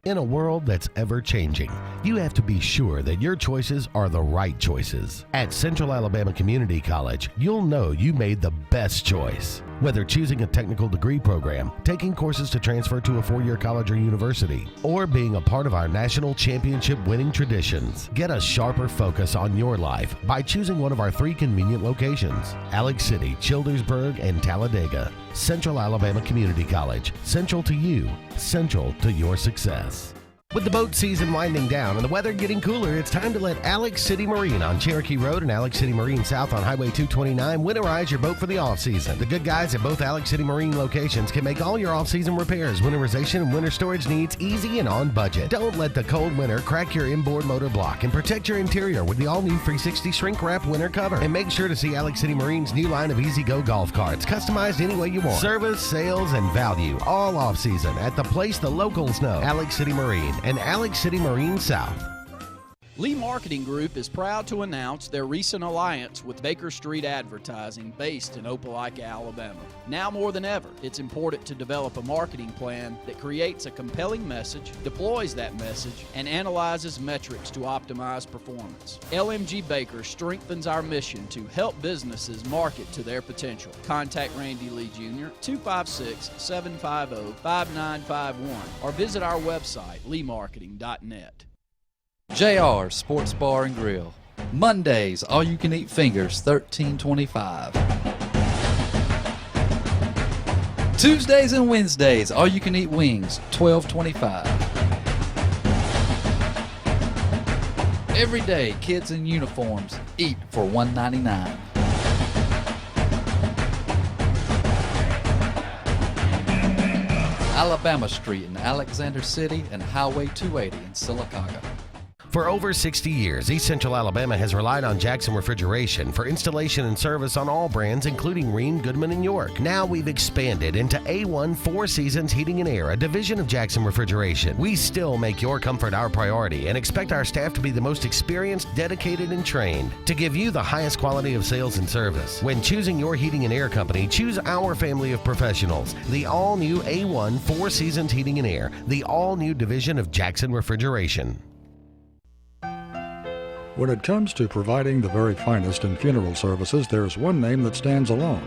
In a world that's ever-changing, you have to be sure that your choices are the right choices. At Central Alabama Community College, you'll know you made the best choice. Whether choosing a technical degree program, taking courses to transfer to a 4-year college or university, or being a part of our national championship winning traditions, get a sharper focus on your life by choosing one of our 3 convenient locations: Alex City, Childersburg, and Talladega. Central Alabama Community College. Central to you. Central to your success. With the boat season winding down and the weather getting cooler, it's time to let Alex City Marine on Cherokee Road and Alex City Marine South on Highway 229 winterize your boat for the off-season. The good guys at both Alex City Marine locations can make all your off-season repairs, winterization, and winter storage needs easy and on budget. Don't let the cold winter crack your inboard motor block, and protect your interior with the all-new 360 shrink wrap winter cover. And make sure to see Alex City Marine's new line of Easy Go golf carts, customized any way you want. Service, sales, and value all off-season at the place the locals know. Alex City Marine, and Alex City Marine South. Lee Marketing Group is proud to announce their recent alliance with Baker Street Advertising based in Opelika, Alabama. Now more than ever, it's important to develop a marketing plan that creates a compelling message, deploys that message, and analyzes metrics to optimize performance. LMG Baker strengthens our mission to help businesses market to their potential. Contact Randy Lee Jr. 256-750-5951 or visit our website, leemarketing.net. JR Sports Bar and Grill. Mondays, all you can eat fingers, $13.25. Tuesdays and Wednesdays, all you can eat wings, $12.25. Every day, kids in uniforms eat for $1.99. Alabama Street in Alexander City and Highway 280 in Sylacauga. For over 60 years, East Central Alabama has relied on Jackson Refrigeration for installation and service on all brands, including Rheem, Goodman, and York. Now we've expanded into A1 Four Seasons Heating and Air, a division of Jackson Refrigeration. We still make your comfort our priority and expect our staff to be the most experienced, dedicated, and trained to give you the highest quality of sales and service. When choosing your heating and air company, choose our family of professionals. The all-new A1 Four Seasons Heating and Air, the all-new division of Jackson Refrigeration. When it comes to providing the very finest in funeral services, there's one name that stands alone.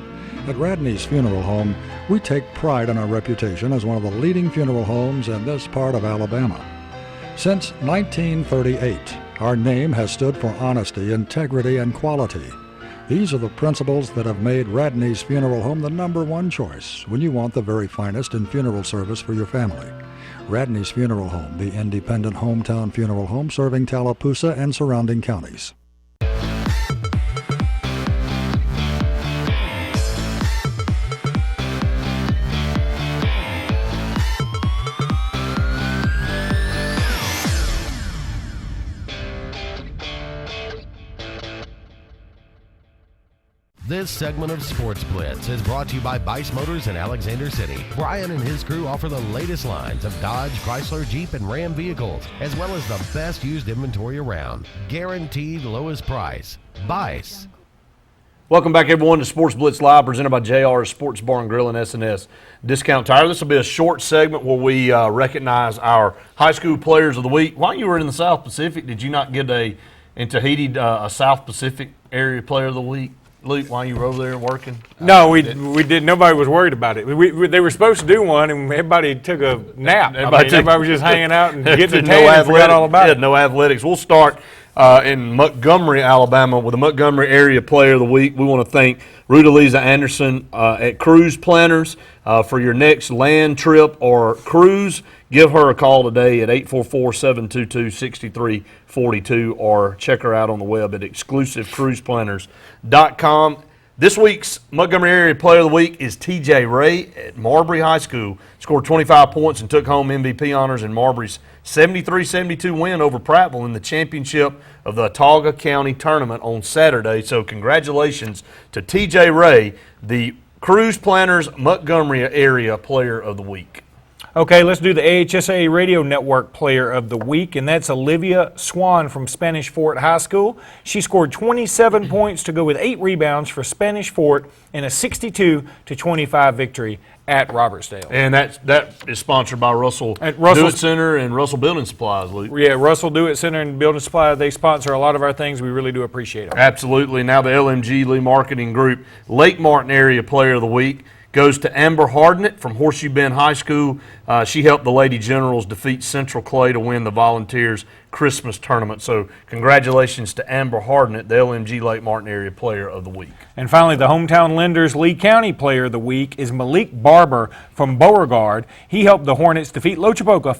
At Radney's Funeral Home, we take pride in our reputation as one of the leading funeral homes in this part of Alabama. Since 1938, our name has stood for honesty, integrity, and quality. These are the principles that have made Radney's Funeral Home the #1 choice when you want the very finest in funeral service for your family. Radney's Funeral Home, the independent hometown funeral home serving Tallapoosa and surrounding counties. This segment of Sportz Blitz is brought to you by Bice Motors in Alexander City. Brian and his crew offer the latest lines of Dodge, Chrysler, Jeep, and Ram vehicles, as well as the best used inventory around. Guaranteed lowest price. Bice. Welcome back, everyone, to Sports Blitz Live, presented by JR Sports Bar and Grill and S&S Discount Tire. This will be a short segment where we recognize our high school players of the week. While you were in the South Pacific, did you not get in Tahiti a South Pacific area player of the week? Luke, while you were over there working? No, we did. Nobody was worried about it. They were supposed to do one, and everybody took a nap. Everybody was just hanging out and getting the tan and forgot all about it. No athletics. We'll start in Montgomery, Alabama, with the Montgomery Area Player of the Week. We want to thank Rudalisa Anderson at Cruise Planners for your next land trip or cruise. Give her a call today at 844-722-6342 or check her out on the web at exclusivecruiseplanners.com. This week's Montgomery Area Player of the Week is TJ Ray at Marbury High School. Scored 25 points and took home MVP honors in Marbury's 73-72 win over Prattville in the championship of the Autelga County Tournament on Saturday. So congratulations to TJ Ray, the Cruise Planners Montgomery Area Player of the Week. Okay, let's do the AHSA Radio Network Player of the Week, and that's Olivia Swan from Spanish Fort High School. She scored 27 points to go with 8 rebounds for Spanish Fort in a 62-25 victory at Robertsdale. And that is sponsored by Russell Do-It Center and Russell Building Supplies, Luke. Yeah, Russell Do-It Center and Building Supply, they sponsor a lot of our things. We really do appreciate it. Absolutely. Now the LMG Lee Marketing Group Lake Martin Area Player of the Week goes to Amber Hardnett from Horseshoe Bend High School. She helped the Lady Generals defeat Central Clay to win the Volunteers Christmas Tournament. So congratulations to Amber Hardnett, the LMG Lake Martin Area Player of the Week. And finally, the Hometown Lenders Lee County Player of the Week is Malik Barber from Beauregard. He helped the Hornets defeat Lochapoka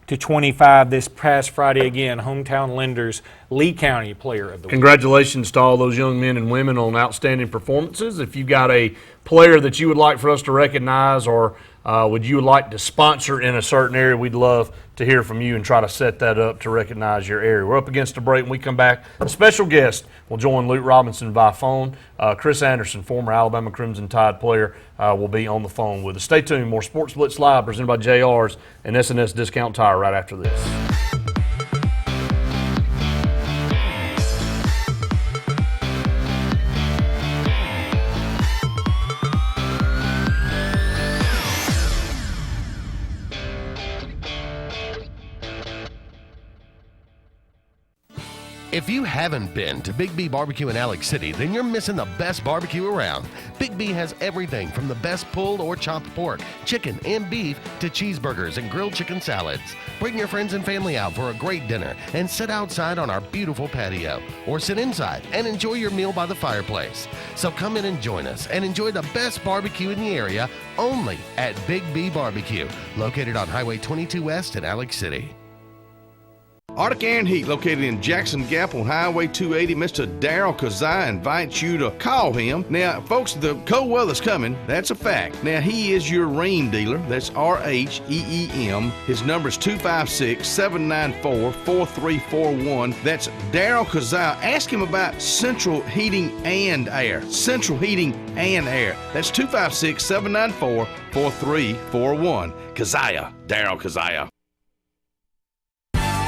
59-25 this past Friday. Again, Hometown Lenders Lee County Player of the Week. Congratulations to all those young men and women on outstanding performances. If you've got a player that you would like for us to recognize or would you like to sponsor in a certain area? We'd love to hear from you and try to set that up to recognize your area. We're up against a break. When we come back, a special guest will join Luke Robinson by phone. Chris Anderson, former Alabama Crimson Tide player, will be on the phone with us. Stay tuned. More Sports Blitz Live presented by JR's and S&S Discount Tire right after this. If you haven't been to Big B Barbecue in Alex City, then you're missing the best barbecue around. Big B has everything from the best pulled or chopped pork, chicken, and beef to cheeseburgers and grilled chicken salads. Bring your friends and family out for a great dinner and sit outside on our beautiful patio, or sit inside and enjoy your meal by the fireplace. So come in and join us and enjoy the best barbecue in the area only at Big B Barbecue, located on Highway 22 West in Alex City. Arctic Air and Heat, located in Jackson Gap on Highway 280. Mr. Darryl Kazai invites you to call him. Now, folks, the cold weather's coming. That's a fact. Now, he is your rain dealer. That's RHEEM. His number is 256-794-4341. That's Darryl Kazai. Ask him about central heating and air. Central heating and air. That's 256-794-4341. Kazaya, Darryl Kazaya.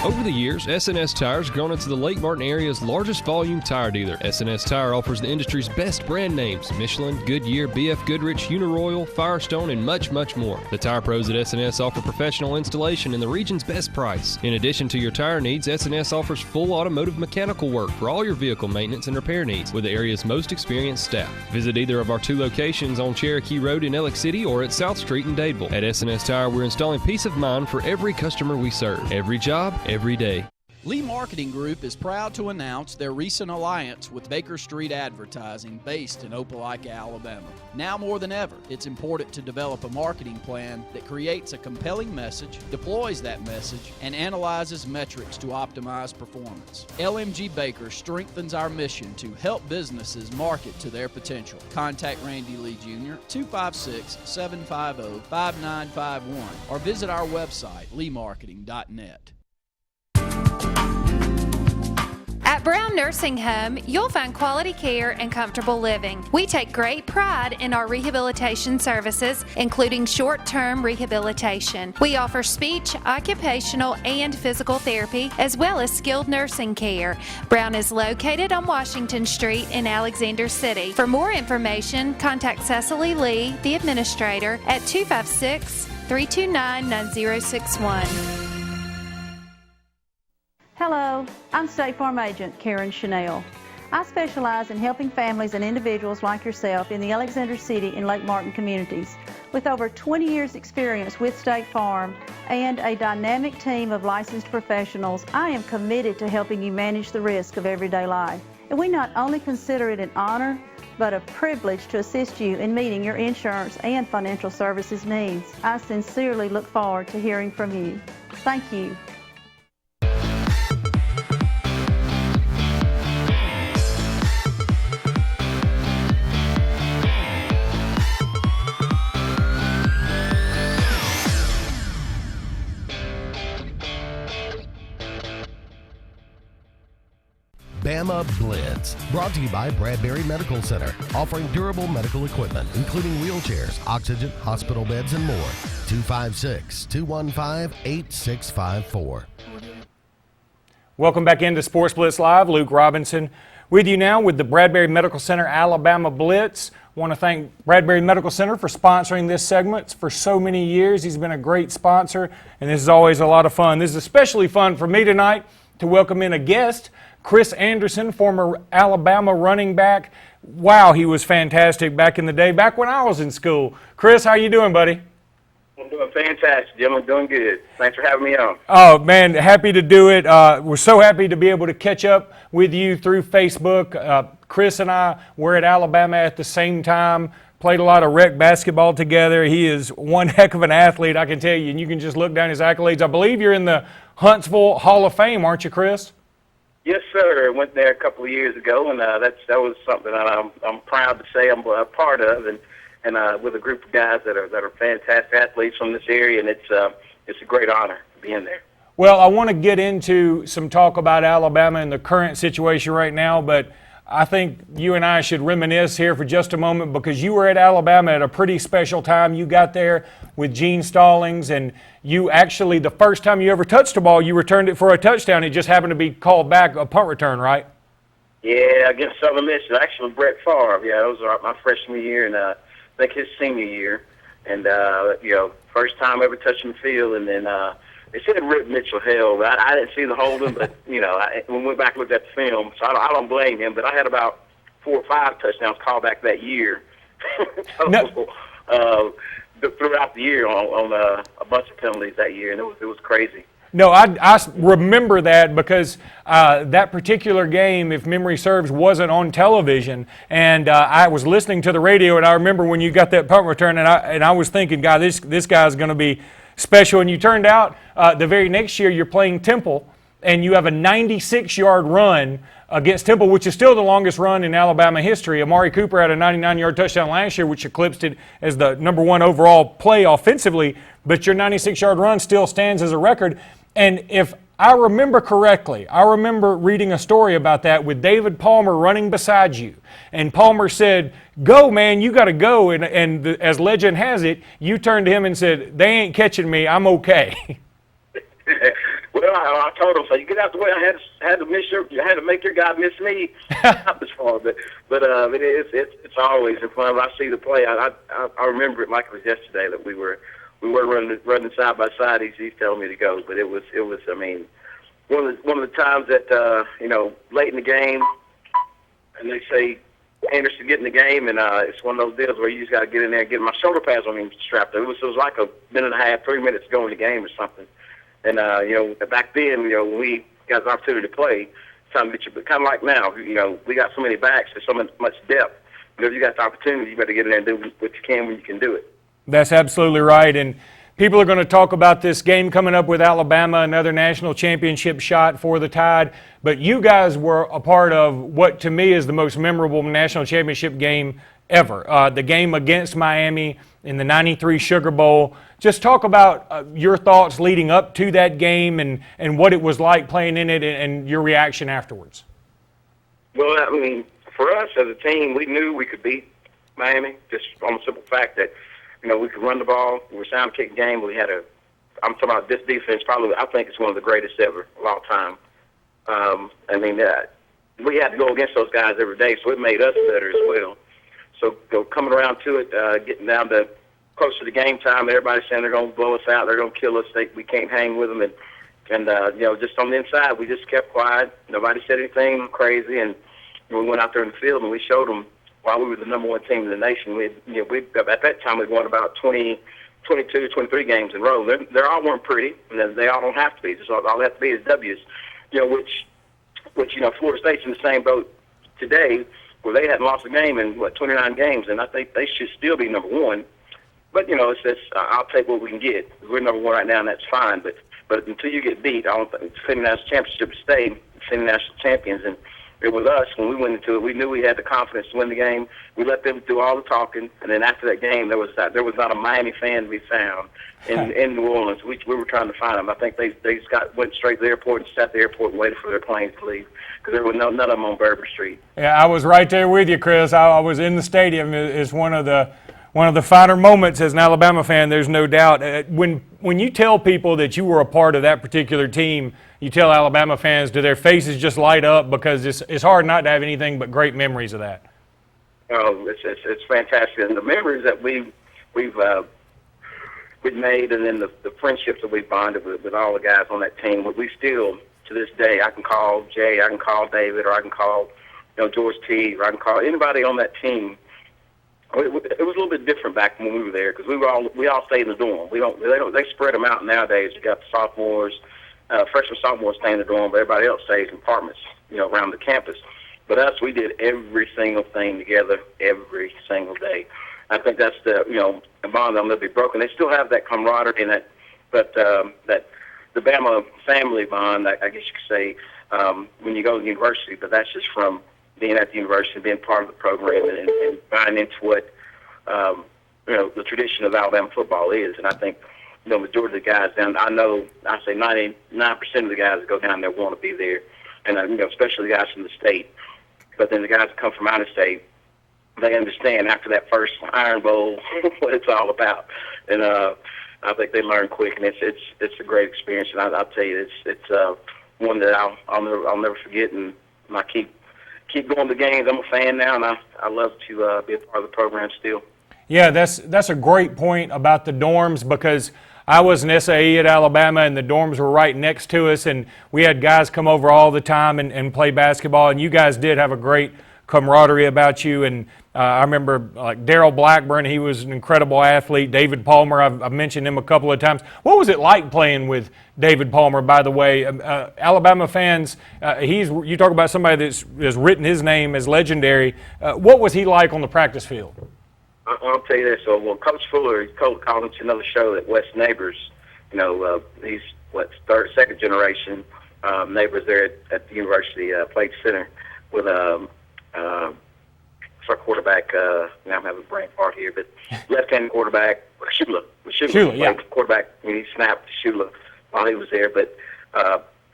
Over the years, S&S Tire has grown into the Lake Martin area's largest volume tire dealer. S&S Tire offers the industry's best brand names: Michelin, Goodyear, BF Goodrich, Uniroyal, Firestone, and much, much more. The tire pros at S&S offer professional installation and the region's best price. In addition to your tire needs, S&S offers full automotive mechanical work for all your vehicle maintenance and repair needs with the area's most experienced staff. Visit either of our 2 locations on Cherokee Road in Alex City or at South Street in Dadeville. At S&S Tire, we're installing peace of mind for every customer we serve. Every job, every day. Lee Marketing Group is proud to announce their recent alliance with Baker Street Advertising, based in Opelika, Alabama. Now more than ever, it's important to develop a marketing plan that creates a compelling message, deploys that message, and analyzes metrics to optimize performance. LMG Baker strengthens our mission to help businesses market to their potential. Contact Randy Lee Jr. 256-750-5951 or visit our website, leemarketing.net. At Brown Nursing Home, you'll find quality care and comfortable living. We take great pride in our rehabilitation services, including short-term rehabilitation. We offer speech, occupational, and physical therapy, as well as skilled nursing care. Brown is located on Washington Street in Alexander City. For more information, contact Cecily Lee, the administrator, at 256-329-9061. Hello, I'm State Farm Agent Karen Chanel. I specialize in helping families and individuals like yourself in the Alexander City and Lake Martin communities. With over 20 years experience with State Farm and a dynamic team of licensed professionals, I am committed to helping you manage the risk of everyday life. And we not only consider it an honor, but a privilege to assist you in meeting your insurance and financial services needs. I sincerely look forward to hearing from you. Thank you. Bama Blitz, brought to you by Bradbury Medical Center, offering durable medical equipment, including wheelchairs, oxygen, hospital beds, and more. 256-215-8654. Welcome back into Sports Blitz Live. Luke Robinson with you now with the Bradbury Medical Center Alabama Blitz. I want to thank Bradbury Medical Center for sponsoring this segment for so many years. He's been a great sponsor, and this is always a lot of fun. This is especially fun for me tonight to welcome in a guest, Chris Anderson, former Alabama running back. Wow, he was fantastic back in the day, back when I was in school. Chris, how you doing, buddy? I'm doing fantastic, Jim. I'm doing good. Thanks for having me on. Oh, man, happy to do it. We're so happy to be able to catch up with you through Facebook. Chris and I were at Alabama at the same time, played a lot of rec basketball together. He is one heck of an athlete, I can tell you, and you can just look down his accolades. I believe you're in the Huntsville Hall of Fame, aren't you, Chris? Yes, sir. I went there a couple of years ago, and that was something that I'm proud to say I'm a part of. And and with a group of guys that are fantastic athletes from this area, and it's a great honor to be in there. Well, I want to get into some talk about Alabama and the current situation right now, but I think you and I should reminisce here for just a moment, because you were at Alabama at a pretty special time. You got there with Gene Stallings, and you actually, the first time you ever touched a ball, you returned it for a touchdown. It just happened to be called back a punt return, right? Yeah, against Southern Miss. Actually, Brett Pritchard. Yeah, it was my freshman year, and I think his senior year. And, first time ever touching the field, and then they said Rip Mitchell held. I didn't see the holding, but, when we went back and looked at the film, so I don't blame him. But I had about 4 or 5 touchdowns called back that year. Throughout the year on a bunch of penalties that year, and it was crazy. No, I remember that because that particular game, if memory serves, wasn't on television, and I was listening to the radio, and I remember when you got that punt return, and I was thinking, God, this guy's going to be special. And you turned out the very next year you're playing Temple, and you have a 96-yard run against Temple, which is still the longest run in Alabama history. Amari Cooper had a 99-yard touchdown last year, which eclipsed it as the #1 overall play offensively, but your 96-yard run still stands as a record. And if I remember correctly, I remember reading a story about that with David Palmer running beside you. And Palmer said, "Go, man, you got to go." And as legend has it, you turned to him and said, "They ain't catching me, I'm okay." Well, I told him, so you get out the way. I had to make your guy miss me. Not this far, but it's always fun. When I see the play, I remember it like it was yesterday that we were running side by side. He's telling me to go, but it was. I mean, one of the times that late in the game, and they say Anderson get in the game, and it's one of those deals where you just got to get in there and get my shoulder pads on him strapped. It was like a minute and a half, 3 minutes to go in the game or something. And back then, when we got the opportunity to play, kind of like now, we got so many backs, there's so much depth. If you got the opportunity, you better get in there and do what you can when you can do it. That's absolutely right. And people are going to talk about this game coming up with Alabama, another national championship shot for the Tide. But you guys were a part of what to me is the most memorable national championship game ever. The game against Miami in the '93 Sugar Bowl. Just talk about your thoughts leading up to that game and what it was like playing in it and your reaction afterwards. Well, I mean, for us as a team, we knew we could beat Miami just on the simple fact that, we could run the ball. We were a sound kick game. I'm talking about this defense, probably, I think it's one of the greatest ever of all time. We had to go against those guys every day, so it made us better as well. So coming around to it, getting down to close to the game time, everybody's saying they're going to blow us out, they're going to kill us, we can't hang with them. And just on the inside, we just kept quiet. Nobody said anything crazy, and we went out there in the field and we showed them why we were the #1 team in the nation. We at that time we'd won about 22, 23 games in a row. They all weren't pretty, and they all don't have to be. Just all they have to be is W's. Which Florida State's in the same boat today, where they hadn't lost a game in 29 games, and I think they should still be #1. But it's just I'll take what we can get. We're #1 right now, and that's fine. But until you get beat, I don't think defending national championship stay defending national champions. And it was us when we went into it. We knew we had the confidence to win the game. We let them do all the talking, and then after that game, there was not a Miami fan to be found in New Orleans. We were trying to find them. I think they went straight to the airport and sat at the airport and waited for their planes to leave because there were none of them on Bourbon Street. Yeah, I was right there with you, Chris. I was in the stadium. It's one of the finer moments as an Alabama fan, there's no doubt. When you tell people that you were a part of that particular team, you tell Alabama fans, do their faces just light up? Because it's hard not to have anything but great memories of that. Oh, it's fantastic. And the memories that we've made, and then the friendships that we've bonded with all the guys on that team, we still, to this day, I can call Jay, I can call David, or I can call George T, or I can call anybody on that team. It was a little bit different back when we were there because we all stayed in the dorm. They spread them out nowadays. You got the sophomores, freshmen, sophomores stay in the dorm, but everybody else stays in apartments, around the campus. But us, we did every single thing together every single day. I think that's the bond that'll never be broken. They still have that camaraderie and that the Bama family bond, I guess you could say, when you go to the university. But that's just from being at the university, being part of the program, and buying into what the tradition of Alabama football is. And I think, majority of the guys down, I say 99% of the guys that go down there want to be there. And, especially the guys from the state. But then the guys that come from out of state, they understand after that first Iron Bowl what it's all about. And I think they learn quick, and it's a great experience. And I'll tell you, it's one that I'll never forget. And I keep going to games. I'm a fan now, and I love to be a part of the program still. Yeah, that's a great point about the dorms, because I was an SAE at Alabama, and the dorms were right next to us, and we had guys come over all the time and play basketball, and you guys did have a great camaraderie about you. And I remember like Daryl Blackburn, he was an incredible athlete. David Palmer, I've mentioned him a couple of times. What was it like playing with David Palmer, by the way? Alabama fans, you talk about somebody that's written his name as legendary. What was he like on the practice field? I'll tell you this. So, Coach Fuller, called into another show at West Neighbors. He's second generation neighbors there at the University Plate Center with our quarterback. Now I'm having a brain fart here, but left-handed quarterback, Shula, yeah. Quarterback, he snapped Shula while he was there. But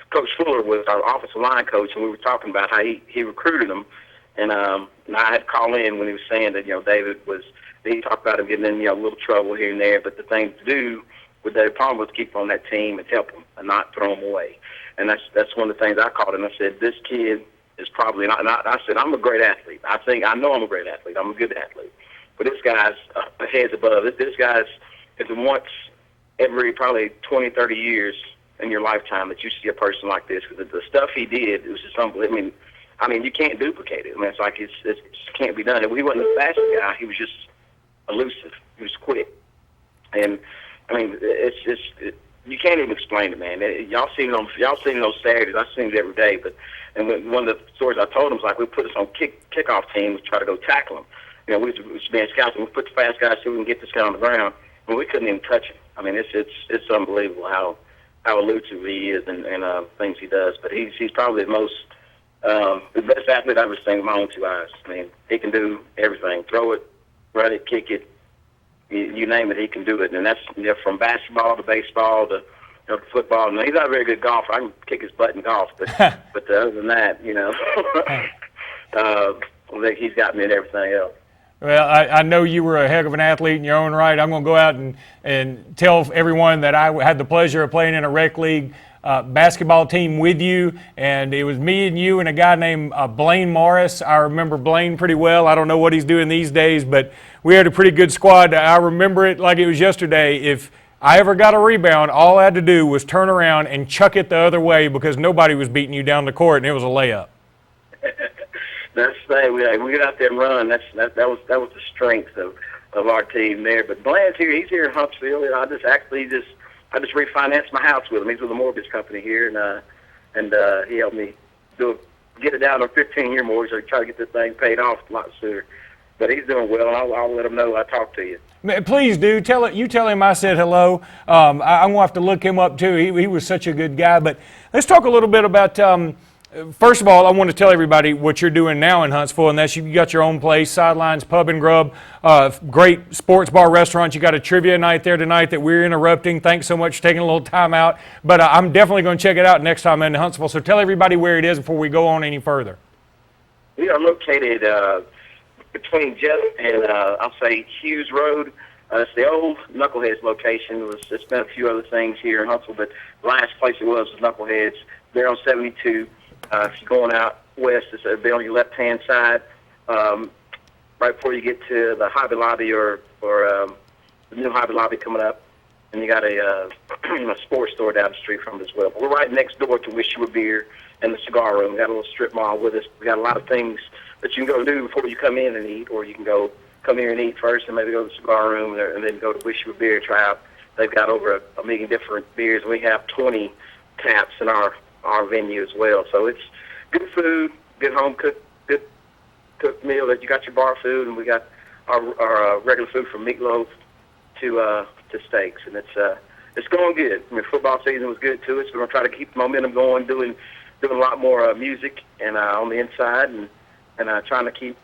Coach Fuller was our offensive line coach, and we were talking about how he recruited him. And I had to call in when he was saying that, David he talked about him getting in, a little trouble here and there, but the thing to do with David Palmer was keep on that team and help him and not throw him away. And that's one of the things I called him. I said, this kid is probably not, and I said, I'm a great athlete. I know I'm a great athlete. I'm a good athlete. But this guy's heads above. This guy's is once every probably 20, 30 years in your lifetime that you see a person like this. Because the stuff he did, it was just unbelievable. I mean, you can't duplicate it. It's like it just can't be done. He wasn't the fastest guy. He was just elusive. He was quick. And you can't even explain it, man. Y'all seen those Saturdays. I've seen it every day. And one of the stories I told him was like we put us on kickoff teams to try to go tackle him. We was being scouts and we put the fast guys so we can get this guy on the ground, and we couldn't even touch him. I mean, it's unbelievable how elusive he is and things he does. But he's probably the best athlete I've ever seen with my own two eyes. I mean, he can do everything: throw it, run it, kick it, you name it, he can do it. And that's from basketball to baseball to football. And he's not a very good golfer. I can kick his butt in golf, but other than that, he's got me in everything else. Well, I know you were a heck of an athlete in your own right. I'm going to go out and tell everyone that I had the pleasure of playing in a rec league basketball team with you, and it was me and you and a guy named Blaine Morris. I remember Blaine pretty well. I don't know what he's doing these days, but we had a pretty good squad. I remember it like it was yesterday. If I ever got a rebound, all I had to do was turn around and chuck it the other way because nobody was beating you down the court, and it was a layup. That's the thing. We get out there and run. That was the strength of our team there. But Blaine's here. He's here in Huntsville. I just refinanced my house with him. He's with a mortgage company here, and he helped me get it down to a 15-year mortgage. So try to get this thing paid off a lot sooner. But he's doing well, and I'll let him know I talked to you. Please do. You tell him I said hello. I'm going to have to look him up, too. He was such a good guy. But let's talk a little bit about, first of all, I want to tell everybody what you're doing now in Huntsville, and that's you got your own place, Sidelines Pub and Grub, great sports bar restaurant. You got a trivia night there tonight that we're interrupting. Thanks so much for taking a little time out. But I'm definitely going to check it out next time in Huntsville. So tell everybody where it is before we go on any further. We are located between Jeff and I'll say Hughes Road. It's the old Knuckleheads location. It's been a few other things here in Huntsville, but the last place it was Knuckleheads. They're on 72. If you're going out west, it'll be on your left-hand side, right before you get to the Hobby Lobby or the new Hobby Lobby coming up. And you got a sports store down the street from it as well. But we're right next door to Wish You Were Beer and the cigar room. We got a little strip mall with us. We got a lot of things that you can go do before you come in and eat, or you can come here and eat first and maybe go to the cigar room and then go to Wish You Were Beer and try out. They've got over a million different beers. We have 20 taps in our venue as well. So it's good food, good home cooked meal. That you got your bar food, and we got our regular food from meatloaf to steaks, and it's going good. I mean, football season was good too. So we're gonna try to keep the momentum going, doing a lot more music and on the inside, and trying to keep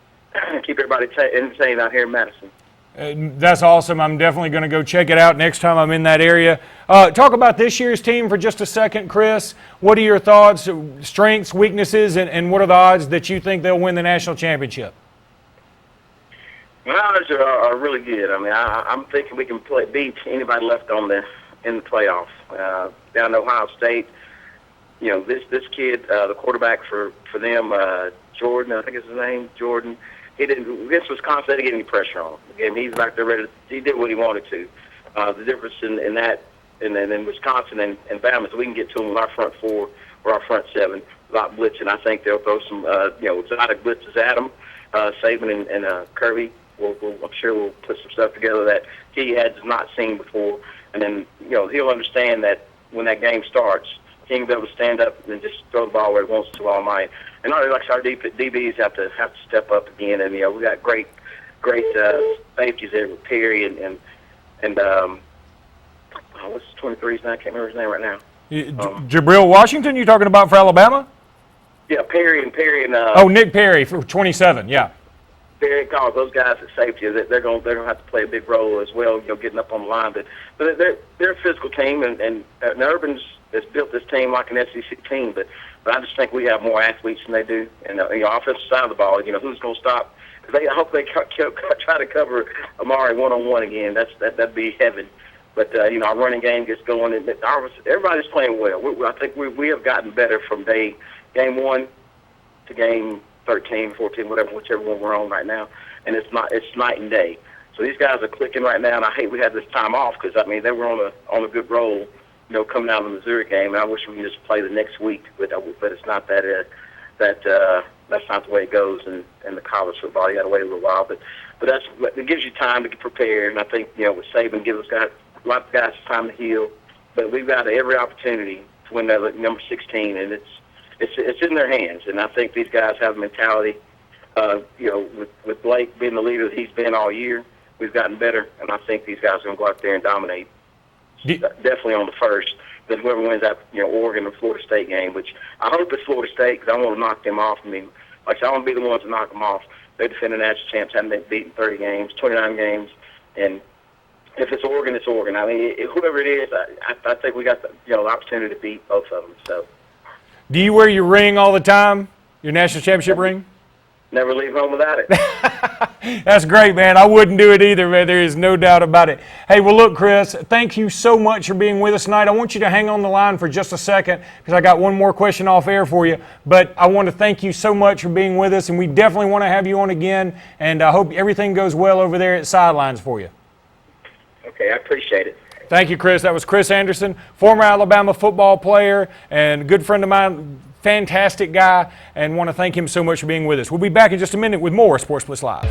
everybody entertained out here in Madison. That's awesome. I'm definitely going to go check it out next time I'm in that area. Talk about this year's team for just a second, Chris. What are your thoughts, strengths, weaknesses, and what are the odds that you think they'll win the national championship? My odds are really good. I mean, I'm thinking we can beat anybody left in the playoffs. Down at Ohio State, you know, this kid, the quarterback for them, Jordan, I think is his name, Jordan. He didn't. Against Wisconsin, they didn't get any pressure on him. Again, he's back there ready. He did what he wanted to. The difference in that, and then in Wisconsin and Bama, so we can get to them with our front four or our front seven without blitzing. I think they'll throw some, exotic blitzes at them. Saban and Kirby, I'm sure we'll put some stuff together that he has not seen before. And then, he'll understand that when that game starts, he can be able to stand up and just throw the ball where he wants to all night. And not only like our DBs have to step up again. And we got great safeties there with Perry and what's 23's name? I can't remember his name right now. Jabril Washington, you talking about for Alabama? Yeah, Perry and Nick Perry for 27. Yeah. Perry calls those guys at safety. They're going to have to play a big role as well. Getting up on the line, but they're a physical team, and Urban's has built this team like an SEC team, but I just think we have more athletes than they do. And the offensive side of the ball, who's going to stop? I hope they try to cover Amari one-on-one again. That'd be heaven. But our running game gets going, and everybody's playing well. I think we have gotten better from game 1 to game 13, 14, whichever one we're on right now, and it's night and day. So these guys are clicking right now, and I hate we had this time off because they were on a good roll. Coming out of the Missouri game, and I wish we could just play the next week, but it's not that that's not the way it goes in the college football. You got to wait a little while, but it gives you time to get prepared, and I think with Saban gives us a lot of guys time to heal, but we've got every opportunity to win that number 16, and it's in their hands, and I think these guys have a mentality. With Blake being the leader that he's been all year, we've gotten better, and I think these guys are going to go out there and dominate. Definitely on the first. Then whoever wins that, Oregon or Florida State game, which I hope it's Florida State because I want to knock them off. I mean, I want to be the ones to knock them off. They defend the national champs, haven't been beaten 30 games, 29 games, and if it's Oregon, it's Oregon. I mean, whoever it is, I think we got the opportunity to beat both of them. So, do you wear your ring all the time? Your national championship ring? Never leave home without it. That's great, man. I wouldn't do it either, man. There is no doubt about it. Hey, well, look, Chris, thank you so much for being with us tonight. I want you to hang on the line for just a second because I got one more question off air for you. But I want to thank you so much for being with us, and we definitely want to have you on again. And I hope everything goes well over there at Sidelines for you. Okay, I appreciate it. Thank you, Chris. That was Chris Anderson, former Alabama football player and a good friend of mine. Fantastic guy, and want to thank him so much for being with us. We'll be back in just a minute with more Sportz Blitz Live.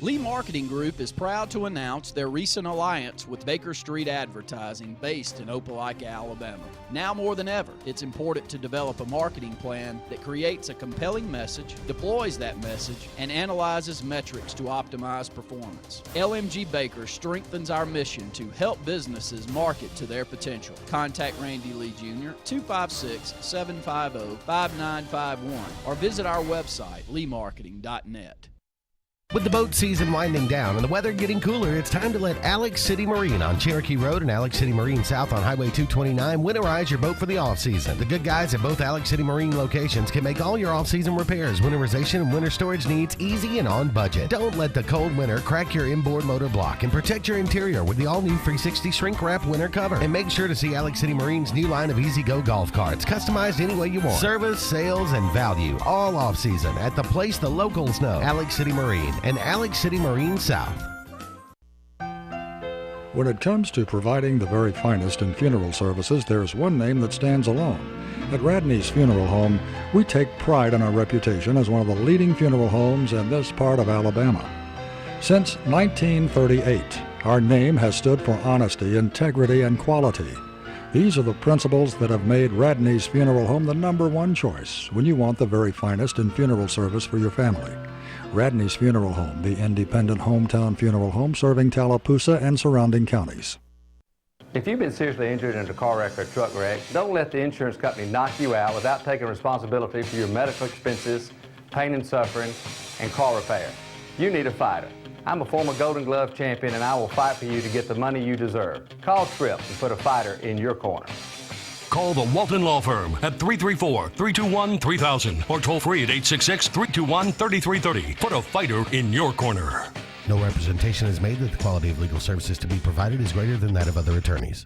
Lee Marketing Group is proud to announce their recent alliance with Baker Street Advertising based in Opelika, Alabama. Now more than ever, it's important to develop a marketing plan that creates a compelling message, deploys that message, and analyzes metrics to optimize performance. LMG Baker strengthens our mission to help businesses market to their potential. Contact Randy Lee Jr. 256-750-5951 or visit our website, leemarketing.net. With the boat season winding down and the weather getting cooler, it's time to let Alex City Marine on Cherokee Road and Alex City Marine South on Highway 229 winterize your boat for the off-season. The good guys at both Alex City Marine locations can make all your off-season repairs, winterization, and winter storage needs easy and on budget. Don't let the cold winter crack your inboard motor block and protect your interior with the all-new 360 shrink wrap winter cover. And make sure to see Alex City Marine's new line of Easy Go golf carts, customized any way you want. Service, sales, and value all off-season at the place the locals know. Alex City Marine and Alex City Marine South. When it comes to providing the very finest in funeral services, there's one name that stands alone. At Radney's Funeral Home, we take pride in our reputation as one of the leading funeral homes in this part of Alabama. Since 1938, our name has stood for honesty, integrity, and quality. These are the principles that have made Radney's Funeral Home the #1 choice when you want the very finest in funeral service for your family. Radney's Funeral Home, the independent hometown funeral home serving Tallapoosa and surrounding counties. If you've been seriously injured in a car wreck or a truck wreck, don't let the insurance company knock you out without taking responsibility for your medical expenses, pain and suffering, and car repair. You need a fighter. I'm a former Golden Glove champion, and I will fight for you to get the money you deserve. Call Tripp and put a fighter in your corner. Call the Walton Law Firm at 334-321-3000 or toll free at 866-321-3330. Put a fighter in your corner. No representation is made that the quality of legal services to be provided is greater than that of other attorneys.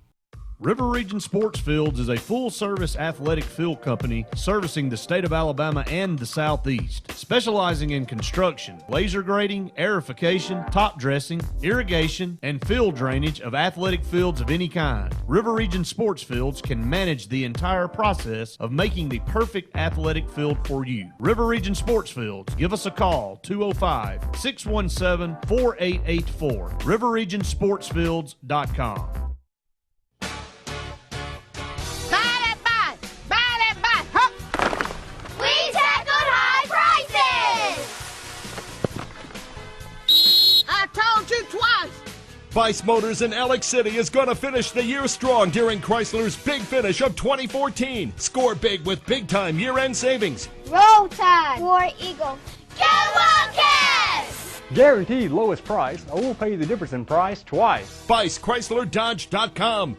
River Region Sports Fields is a full-service athletic field company servicing the state of Alabama and the Southeast, specializing in construction, laser grading, aerification, top dressing, irrigation, and field drainage of athletic fields of any kind. River Region Sports Fields can manage the entire process of making the perfect athletic field for you. River Region Sports Fields. Give us a call, 205-617-4884, riverregionsportsfields.com. Vice Motors in Alex City is going to finish the year strong during Chrysler's Big Finish of 2014. Score big with big-time year-end savings. Roll Tide, War Eagle. Go Wildcats! Guaranteed lowest price, or we'll pay you the difference in price twice. ViceChryslerDodge.com.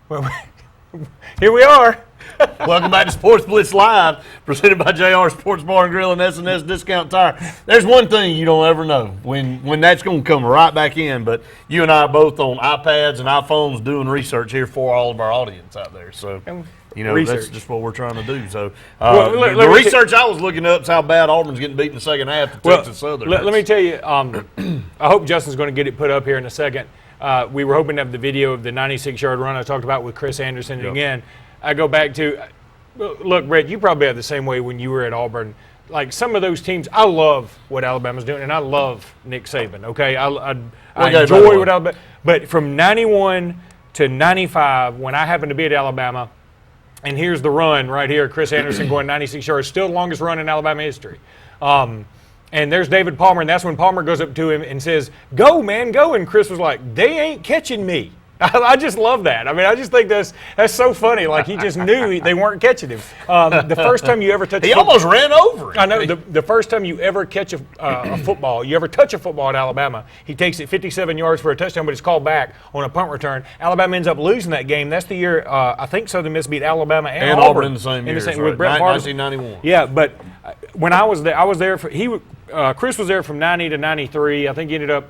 Well, here we are. Welcome back to Sportz Blitz Live, presented by JR Sports Bar and Grill and S&S Discount Tire. There's one thing you don't ever know when that's going to come right back in, but you and I are both on iPads and iPhones doing research here for all of our audience out there. So, you know, that's just what we're trying to do. So, the research I was looking up is how bad Auburn's getting beat in the second half to Texas Southern. Let me tell you, I hope Justin's going to get it put up here in a second. We were hoping to have the video of the 96-yard run I talked about with Chris Anderson. And again, I go back to, look, Brett, you probably have the same way when you were at Auburn. Like some of those teams, I love what Alabama's doing, and I love Nick Saban, okay? I enjoy what Alabama – but from 91 to 95, when I happened to be at Alabama, and here's the run right here, Chris Anderson going 96 yards, still the longest run in Alabama history. And there's David Palmer, and that's when Palmer goes up to him and says, "Go, man, go." And Chris was like, "They ain't catching me." I just love that. I mean, I just think that's so funny. Like, he just knew they weren't catching him. The first time you ever touch he almost ran over him. I know. The first time you ever catch a football, you ever touch a football at Alabama, he takes it 57 yards for a touchdown, but it's called back on a punt return. Alabama ends up losing that game. That's the year I think Southern Miss beat Alabama and Auburn in the same year. With Brett Pritchard. 1991. Yeah, but when I was there for Chris was there from 90 to 93. I think he ended up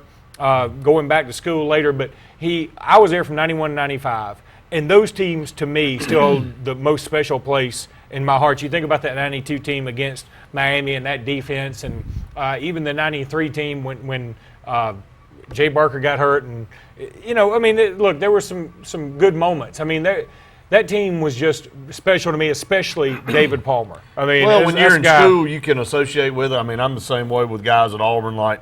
going back to school later, but I was there from 91 to 95. And those teams, to me, still hold the most special place in my heart. You think about that 92 team against Miami and that defense, and even the 93 team when Jay Barker got hurt. And, you know, I mean, look, there were some good moments. I mean, that team was just special to me, especially David Palmer. I mean, well, when you're in school, you can associate with it. I mean, I'm the same way with guys at Auburn, like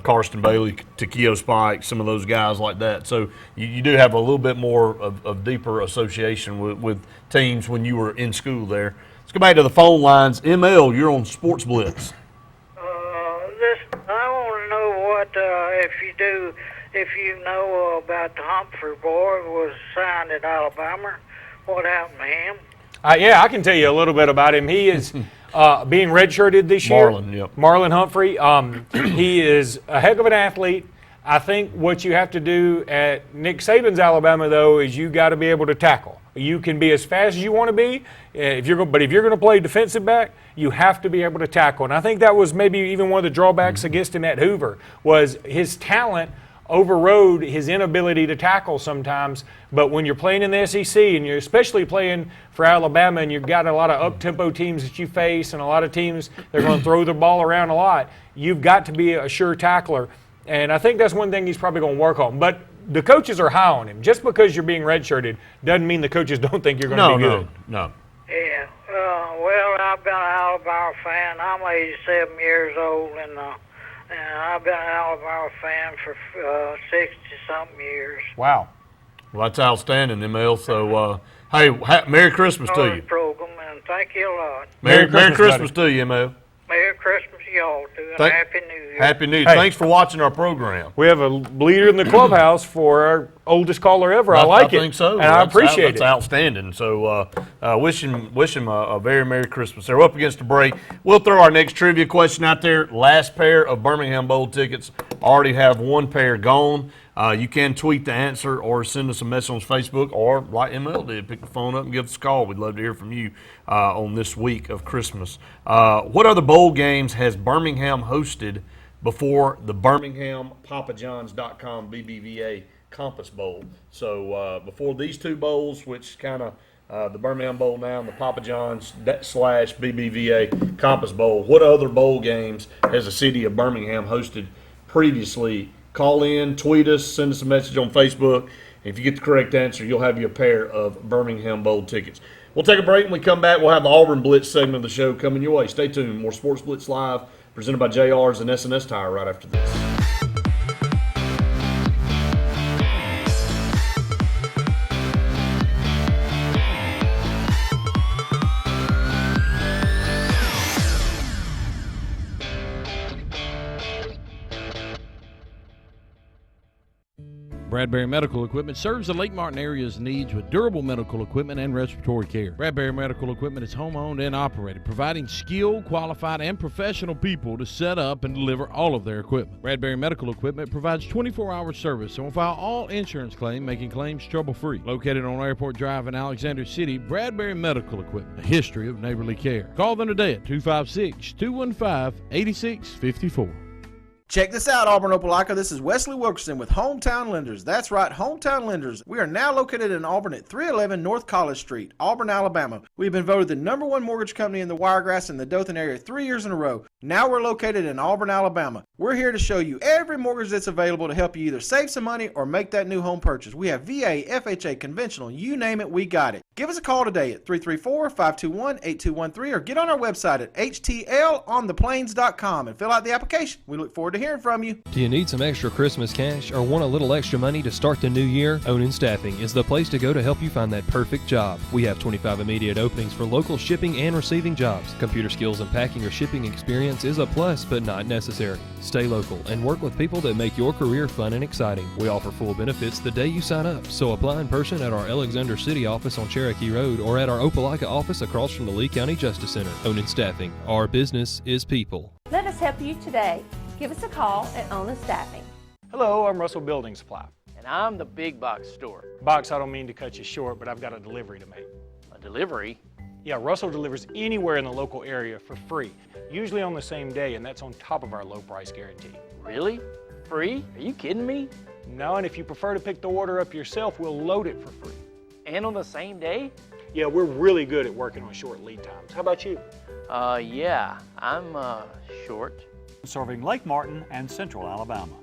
Karsten Bailey, Takeo Spike, some of those guys like that. So you do have a little bit more of deeper association with teams when you were in school there. Let's go back to the phone lines. ML, you're on Sportz Blitz. I want to know what if you know about the Humphrey boy who was signed at Alabama. What happened to him? Yeah, I can tell you a little bit about him. He is being redshirted this year. Marlon Humphrey. He is a heck of an athlete. I think what you have to do at Nick Saban's Alabama, though, is you got to be able to tackle. You can be as fast as you want to be, but if you're going to play defensive back, you have to be able to tackle. And I think that was maybe even one of the drawbacks against him at Hoover, was his talent overrode his inability to tackle sometimes. But when you're playing in the SEC, and you're especially playing for Alabama, and you've got a lot of up-tempo teams that you face and a lot of teams that are going to throw the ball around a lot, you've got to be a sure tackler. And I think that's one thing he's probably going to work on. But the coaches are high on him. Just because you're being redshirted doesn't mean the coaches don't think you're going to be good. No. Yeah. Well, I've been an Alabama fan. I'm 87 years old, and I've been an Alabama fan for 60-something years. Wow. Well, that's outstanding, ML. So, hey, Merry Christmas to you. Program, and thank you a lot. Merry Christmas to you, ML. Merry Christmas to y'all, too, and Happy New Year. Happy New Year. Hey. Thanks for watching our program. We have a leader in the clubhouse for our oldest caller ever. I like it. I think so. And I appreciate it. That's outstanding. So wish him a very Merry Christmas. They're up against the break. We'll throw our next trivia question out there. Last pair of Birmingham Bowl tickets. Already have one pair gone. You can tweet the answer or send us a message on Facebook, or like ML did, pick the phone up and give us a call. We'd love to hear from you on this week of Christmas. What other bowl games has Birmingham hosted before the Birmingham PapaJohns.com BBVA Compass Bowl? So before these two bowls, which kind of the Birmingham Bowl now and the Papa John's / BBVA Compass Bowl, what other bowl games has the city of Birmingham hosted previously? Call in, tweet us, send us a message on Facebook. If you get the correct answer, you'll have your pair of Birmingham Bowl tickets. We'll take a break. When we come back, we'll have the Auburn Blitz segment of the show coming your way. Stay tuned. More Sportz Blitz Live, presented by JR's and SNS Tire right after this. Bradbury Medical Equipment serves the Lake Martin area's needs with durable medical equipment and respiratory care. Bradbury Medical Equipment is home-owned and operated, providing skilled, qualified, and professional people to set up and deliver all of their equipment. Bradbury Medical Equipment provides 24-hour service and will file all insurance claims, making claims trouble-free. Located on Airport Drive in Alexander City, Bradbury Medical Equipment, a history of neighborly care. Call them today at 256-215-8654. Check this out, Auburn Opelika. This is Wesley Wilkerson with Hometown Lenders. That's right, Hometown Lenders. We are now located in Auburn at 311 North College Street, Auburn, Alabama. We've been voted the #1 mortgage company in the Wiregrass and the Dothan area 3 years in a row. Now we're located in Auburn, Alabama. We're here to show you every mortgage that's available to help you either save some money or make that new home purchase. We have VA, FHA, conventional, you name it, we got it. Give us a call today at 334-521-8213 or get on our website at htlontheplains.com and fill out the application. We look forward to hearing from you. Do you need some extra Christmas cash or want a little extra money to start the new year? Onin Staffing is the place to go to help you find that perfect job. We have 25 immediate openings for local shipping and receiving jobs. Computer skills and packing or shipping experience is a plus, but not necessary. Stay local and work with people that make your career fun and exciting. We offer full benefits the day you sign up, so apply in person at our Alexander City office on Cherokee Road or at our Opelika office across from the Lee County Justice Center. Onin Staffing. Our business is people. Let us help you today. Give us a call at Onin Staffing. Hello, I'm Russell Building Supply. And I'm the big box store. Box, I don't mean to cut you short, but I've got a delivery to make. A delivery? Yeah, Russell delivers anywhere in the local area for free, usually on the same day, and that's on top of our low price guarantee. Really? Free? Are you kidding me? No, and if you prefer to pick the order up yourself, we'll load it for free. And on the same day? Yeah, we're really good at working on short lead times. How about you? Yeah, I'm short. Serving Lake Martin and Central Alabama.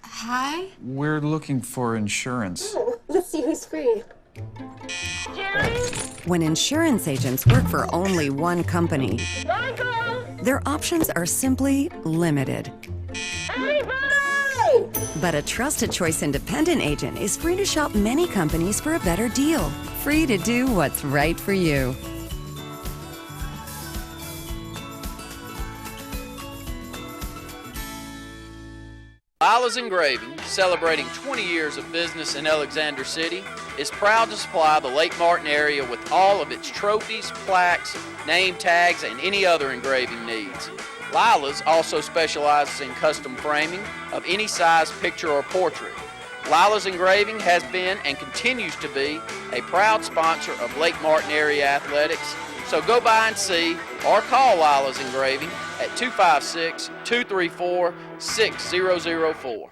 Hi. We're looking for insurance. Oh, let's see who's free. When insurance agents work for only one company, their options are simply limited. But a Trusted Choice independent agent is free to shop many companies for a better deal. Free to do what's right for you. Lila's Engraving, celebrating 20 years of business in Alexander City, is proud to supply the Lake Martin area with all of its trophies, plaques, name tags, and any other engraving needs. Lila's also specializes in custom framing of any size picture or portrait. Lila's Engraving has been and continues to be a proud sponsor of Lake Martin area athletics, so go by and see or call Lila's Engraving at 256-234-6004.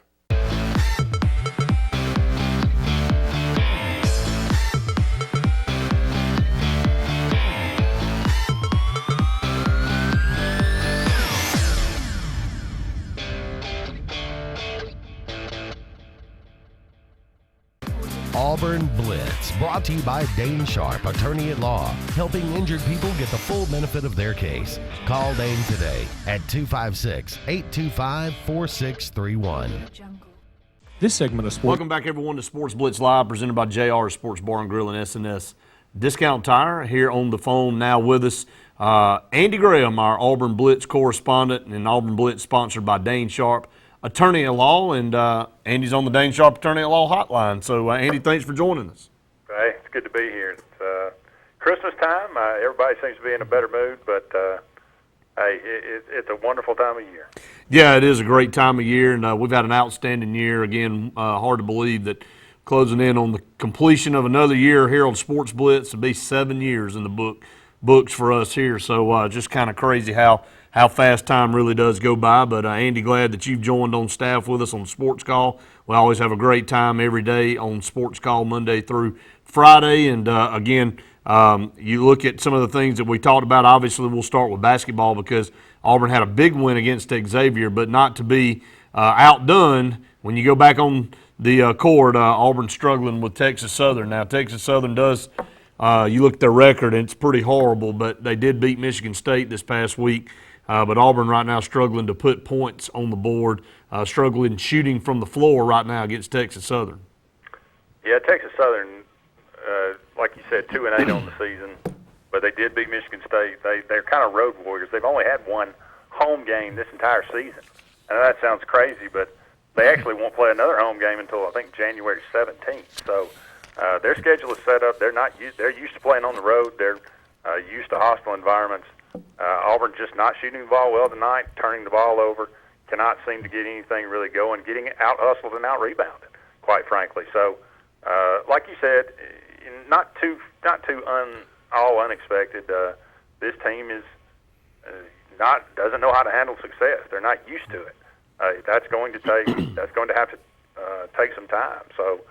Auburn Auburn Blitz, brought to you by Dane Sharp, attorney at law, helping injured people get the full benefit of their case. Call Dane today at 256-825-4631. This segment of sports. Welcome back, everyone, to Sportz Blitz Live, presented by JR Sports Bar and Grill and SNS Discount Tire. Here on the phone now with us, Andy Graham, our Auburn Blitz correspondent, and Auburn Blitz sponsored by Dane Sharp, attorney at law, and Andy's on the Dane Sharp attorney at law hotline. So, Andy, thanks for joining us. Hey, it's good to be here. It's Christmas time. Everybody seems to be in a better mood, but hey, it's a wonderful time of year. Yeah, it is a great time of year, and we've had an outstanding year. Again, hard to believe that closing in on the completion of another year here on Sportz Blitz. It'll be 7 years in the books for us here. So just kind of crazy how fast time really does go by. But Andy, glad that you've joined on staff with us on Sports Call. We always have a great time every day on Sports Call, Monday through Friday. And again, you look at some of the things that we talked about. Obviously, we'll start with basketball because Auburn had a big win against Xavier, but not to be outdone. When you go back on the court, Auburn struggling with Texas Southern. Now, Texas Southern does, you look at their record, and it's pretty horrible, but they did beat Michigan State this past week. But Auburn right now struggling to put points on the board, struggling shooting from the floor right now against Texas Southern. Yeah, Texas Southern, like you said, 2-8 on the season, but they did beat Michigan State. They're kind of road warriors. They've only had one home game this entire season. I know that sounds crazy, but they actually won't play another home game until I think January 17th. So their schedule is set up. They're used to playing on the road. They're used to hostile environments. Auburn just not shooting the ball well tonight, turning the ball over, cannot seem to get anything really going, getting out hustled and out rebounded, quite frankly. So, like you said, not too all unexpected. This team is doesn't know how to handle success. They're not used to it. That's going to have to take some time. So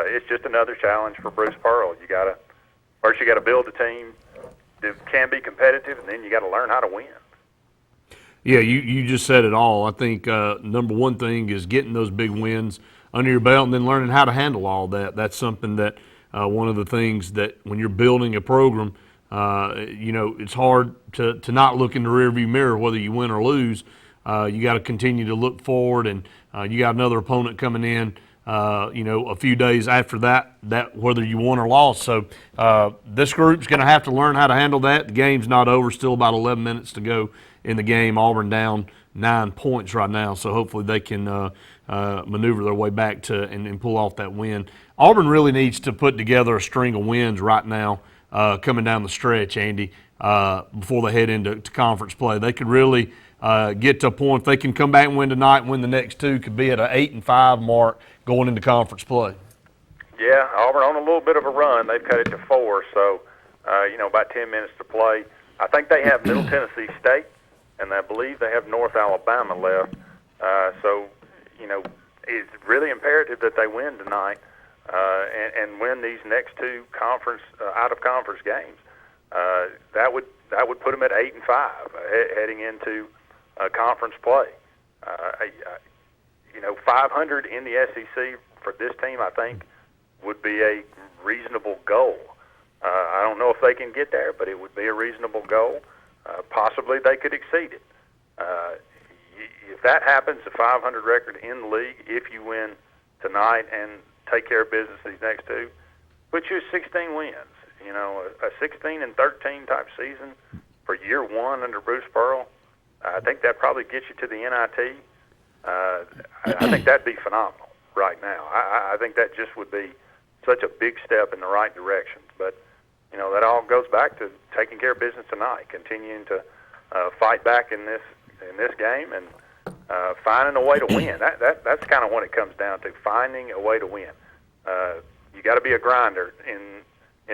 it's just another challenge for Bruce Pearl. You got to build a team that can be competitive, and then you got to learn how to win. Yeah, you just said it all. I think number one thing is getting those big wins under your belt, and then learning how to handle all that. That's something that one of the things that when you're building a program, it's hard to not look in the rearview mirror whether you win or lose. You got to continue to look forward, and you got another opponent coming in, a few days after that whether you won or lost. So this group's going to have to learn how to handle that. The game's not over. Still about 11 minutes to go in the game. Auburn down 9 points right now, so hopefully they can maneuver their way back to and pull off that win. Auburn really needs to put together a string of wins right now coming down the stretch, Andy, before they head into conference play. They could really get to a point, if they can come back and win tonight and win the next two, could be at an 8-5 mark going into conference play. Yeah, Auburn on a little bit of a run. They've cut it to 4, so, about 10 minutes to play. I think they have Middle Tennessee State, and I believe they have North Alabama left. So, it's really imperative that they win tonight and win these next two out-of-conference games. That would put them at 8-5 heading into conference play. 500 in the SEC for this team, I think, would be a reasonable goal. I don't know if they can get there, but it would be a reasonable goal. Possibly they could exceed it. If that happens, a 500 record in the league, if you win tonight and take care of business these next two, puts you at 16 wins. A 16-13 type season for year one under Bruce Pearl. I think that probably gets you to the NIT. I think that'd be phenomenal right now. I think that just would be such a big step in the right direction. But, that all goes back to taking care of business tonight, continuing to fight back in this game and finding a way to win. That's kind of what it comes down to, finding a way to win. You got to be a grinder in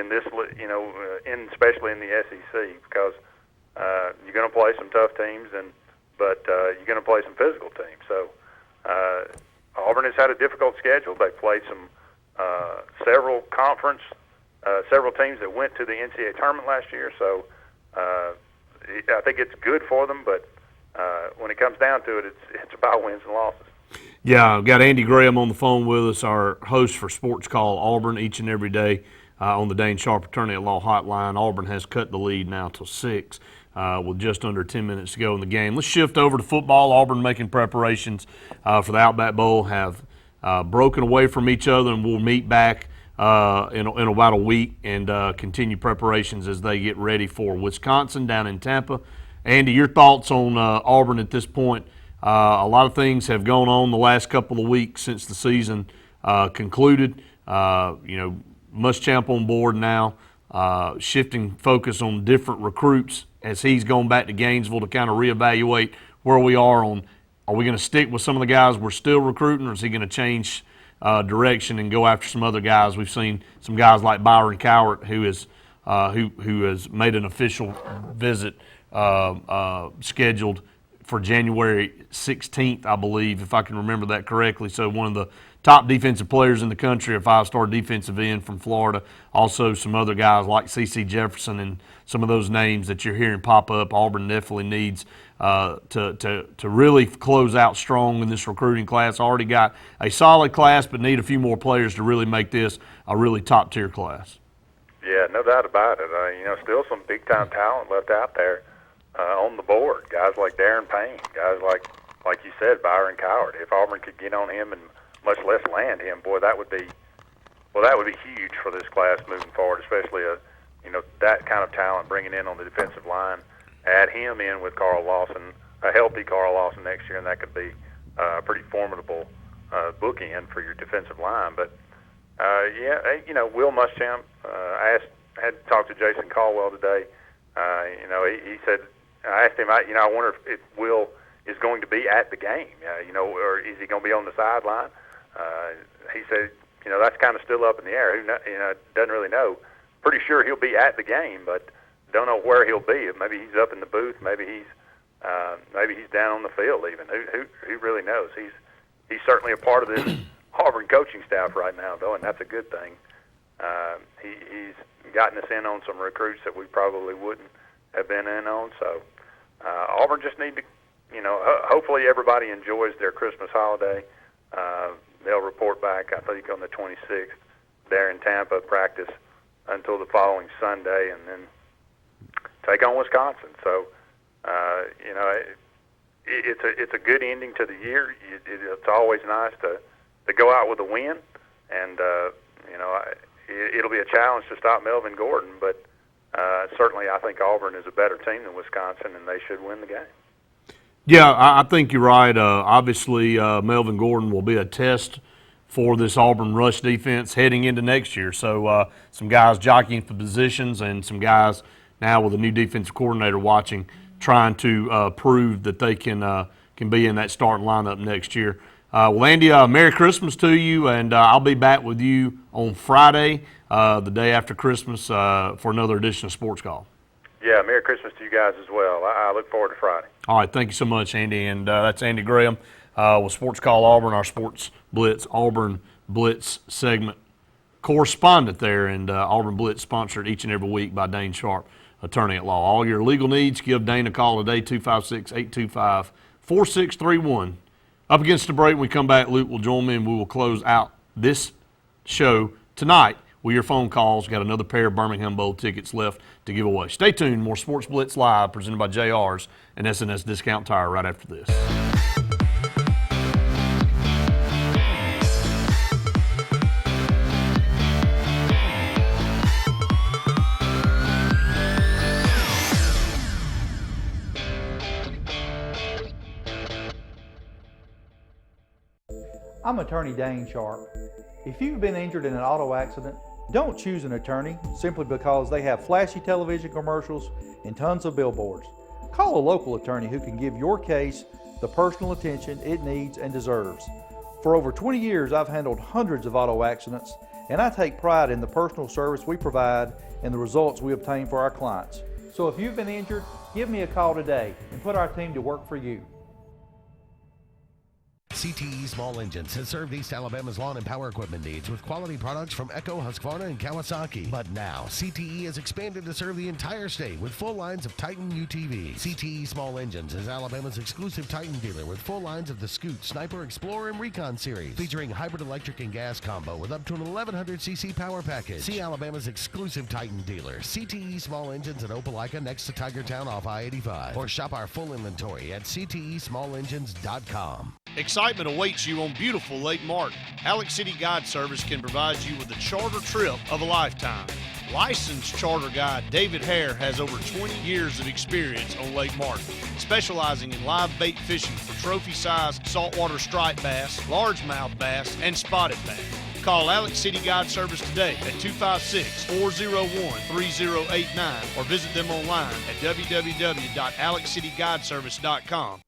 this, especially in the SEC, because you're going to play some tough teams, but you're going to play some physical teams. So Auburn has had a difficult schedule. They played several teams that went to the NCAA tournament last year. So I think it's good for them, but when it comes down to it, it's about wins and losses. Yeah, I've got Andy Graham on the phone with us, our host for Sports Call Auburn each and every day on the Dane Sharp Attorney at Law Hotline. Auburn has cut the lead now to 6 with just under 10 minutes to go in the game. Let's shift over to football. Auburn making preparations for the Outback Bowl have broken away from each other, and we'll meet back in about a week and continue preparations as they get ready for Wisconsin down in Tampa. Andy, your thoughts on Auburn at this point? A lot of things have gone on the last couple of weeks since the season concluded. Muschamp on board now, shifting focus on different recruits as he's gone back to Gainesville to kind of reevaluate where we are on, are we going to stick with some of the guys we're still recruiting, or is he going to change direction and go after some other guys? We've seen some guys like Byron Cowart who has made an official visit scheduled for January 16th, I believe, if I can remember that correctly. So one of the top defensive players in the country, a 5-star defensive end from Florida. Also some other guys like C.C. Jefferson and some of those names that you're hearing pop up. Auburn definitely needs to really close out strong in this recruiting class. Already got a solid class, but need a few more players to really make this a really top-tier class. Yeah, no doubt about it. Still some big-time talent left out there on the board. Guys like Darren Payne, guys like you said, Byron Cowart. If Auburn could get on him and much less land him, boy, that would be huge for this class moving forward, especially that kind of talent bringing in on the defensive line. Add him in with Carl Lawson, a healthy Carl Lawson next year, and that could be a pretty formidable bookend for your defensive line. But Will Muschamp, I had talked to Jason Caldwell today. He said, I asked him, I wonder if Will is going to be at the game, or is he going to be on the sideline? He said, that's kind of still up in the air. Doesn't really know. Pretty sure he'll be at the game, but don't know where he'll be. Maybe he's up in the booth. Maybe he's down on the field. Even who really knows? He's certainly a part of this Auburn coaching staff right now, though, and that's a good thing. He's gotten us in on some recruits that we probably wouldn't have been in on. So Auburn just need to, hopefully everybody enjoys their Christmas holiday. They'll report back, I think, on the 26th there in Tampa, practice until the following Sunday, and then take on Wisconsin. So, it's a good ending to the year. It's always nice to go out with a win, and it'll be a challenge to stop Melvin Gordon, but certainly I think Auburn is a better team than Wisconsin, and they should win the game. Yeah, I think you're right. Obviously, Melvin Gordon will be a test for this Auburn rush defense heading into next year. So some guys jockeying for positions and some guys now with a new defensive coordinator watching, trying to prove that they can be in that starting lineup next year. Well, Andy, Merry Christmas to you, and I'll be back with you on Friday, the day after Christmas, for another edition of Sports Call. Yeah, Merry Christmas to you guys as well. I look forward to Friday. All right, thank you so much, Andy. And that's Andy Graham with Sports Call Auburn, our Sports Blitz, Auburn Blitz segment correspondent there. And Auburn Blitz sponsored each and every week by Dane Sharp, attorney at law. All your legal needs, give Dane a call today, 256-825-4631. Up against the break, when we come back, Luke will join me, and we will close out this show tonight with your phone calls. Got another pair of Birmingham Bowl tickets left to give away. Stay tuned. More Sports Blitz Live presented by JR's and SNS Discount Tire right after this. I'm attorney Dane Sharp. If you've been injured in an auto accident, don't choose an attorney simply because they have flashy television commercials and tons of billboards. Call a local attorney who can give your case the personal attention it needs and deserves. For over 20 years, I've handled hundreds of auto accidents, and I take pride in the personal service we provide and the results we obtain for our clients. So if you've been injured, give me a call today and put our team to work for you. CTE Small Engines has served East Alabama's lawn and power equipment needs with quality products from Echo, Husqvarna, and Kawasaki. But now, CTE has expanded to serve the entire state with full lines of Titan UTVs. CTE Small Engines is Alabama's exclusive Titan dealer with full lines of the Scoot, Sniper, Explorer, and Recon series, featuring hybrid electric and gas combo with up to an 1100cc power package. See Alabama's exclusive Titan dealer, CTE Small Engines at Opelika next to Tigertown off I-85. Or shop our full inventory at ctesmallengine's.com. Excitement awaits you on beautiful Lake Martin. Alex City Guide Service can provide you with the charter trip of a lifetime. Licensed charter guide David Hare has over 20 years of experience on Lake Martin, specializing in live bait fishing for trophy-sized saltwater striped bass, largemouth bass, and spotted bass. Call Alex City Guide Service today at 256-401-3089 or visit them online at www.alexcityguideservice.com.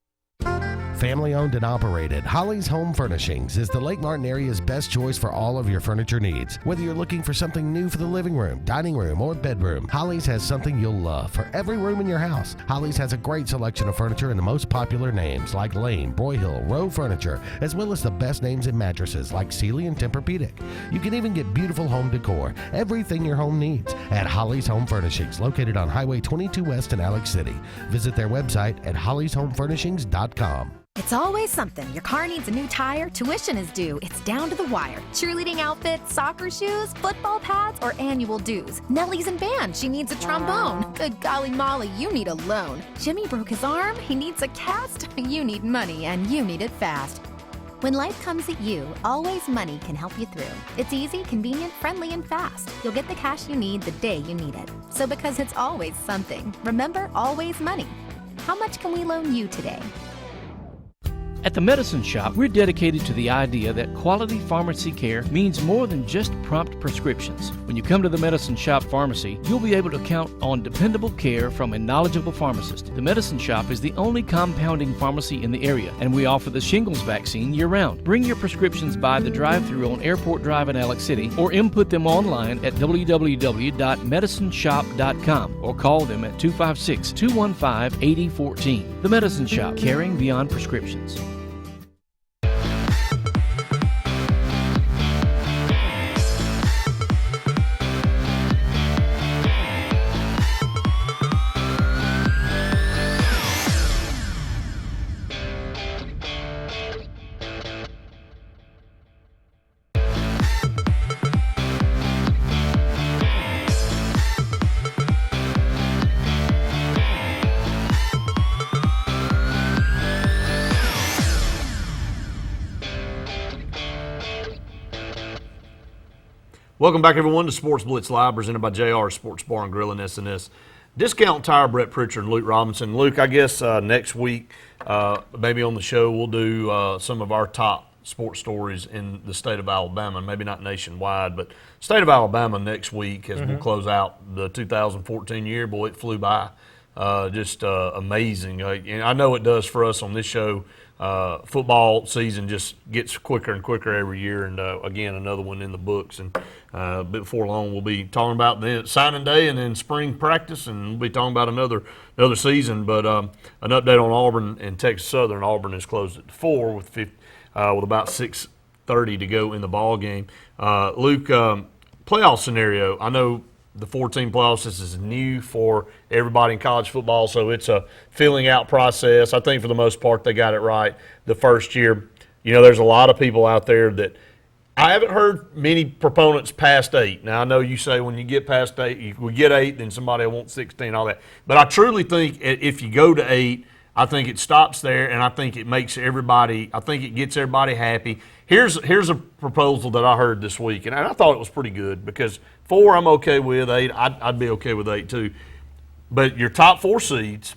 Family owned and operated, Holly's Home Furnishings is the Lake Martin area's best choice for all of your furniture needs. Whether you're looking for something new for the living room, dining room, or bedroom, Holly's has something you'll love for every room in your house. Holly's has a great selection of furniture in the most popular names like Lane, Broyhill, Rowe Furniture, as well as the best names in mattresses like Sealy and Tempur-Pedic. You can even get beautiful home decor, everything your home needs, at Holly's Home Furnishings, located on Highway 22 West in Alex City. Visit their website at hollyshomefurnishings.com. It's always something. Your car needs a new tire, tuition is due, it's down to the wire. Cheerleading outfits, soccer shoes, football pads, or annual dues. Nellie's in band, she needs a trombone. Good golly molly, you need a loan. Jimmy broke his arm, he needs a cast. You need money, and you need it fast. When life comes at you, Always Money can help you through. It's easy, convenient, friendly, and fast. You'll get the cash you need the day you need it. So because it's always something, remember Always Money. How much can we loan you today? At the Medicine Shop, we're dedicated to the idea that quality pharmacy care means more than just prompt prescriptions. When you come to the Medicine Shop Pharmacy, you'll be able to count on dependable care from a knowledgeable pharmacist. The Medicine Shop is the only compounding pharmacy in the area, and we offer the shingles vaccine year-round. Bring your prescriptions by the drive-thru on Airport Drive in Alex City, or input them online at www.medicineshop.com, or call them at 256-215-8014. The Medicine Shop, caring beyond prescriptions. Welcome back, everyone, to Sportz Blitz Live, presented by JR Sports Bar and Grill and S&S. Discount Tire, Brett Pritchard and Luke Robinson. Luke, I guess next week, maybe on the show, we'll do some of our top sports stories in the state of Alabama, maybe not nationwide, but state of Alabama next week as we'll close out the 2014 year. Boy, it flew by. Just amazing. And I know it does for us on this show. Football season just gets quicker and quicker every year, and again, another one in the books. And before long, we'll be talking about the signing day and then spring practice, and we'll be talking about another season. But an update on Auburn and Texas Southern. Auburn is closed at 4 with about 6:30 to go in the ball game. Luke, playoff scenario. I know the 4-team playoffs, this is new for everybody in college football, so it's a filling out process. I think for the most part they got it right the first year. You know, there's a lot of people out there that I haven't heard many proponents past 8. Now, I know you say when you get past 8, we get 8, then somebody will want 16, all that. But I truly think if you go to 8, I think it stops there, and I think it makes everybody – I think it gets everybody happy. Here's a proposal that I heard this week, and I thought it was pretty good because 4 I'm okay with, 8 I'd be okay with 8 too. But your top 4 seeds,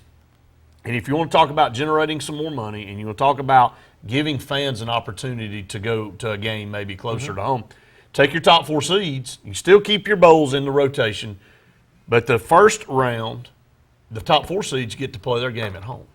and if you want to talk about generating some more money and you want to talk about giving fans an opportunity to go to a game maybe closer to home, take your top 4 seeds. You still keep your bowls in the rotation, but the first round, the top 4 seeds get to play their game at home.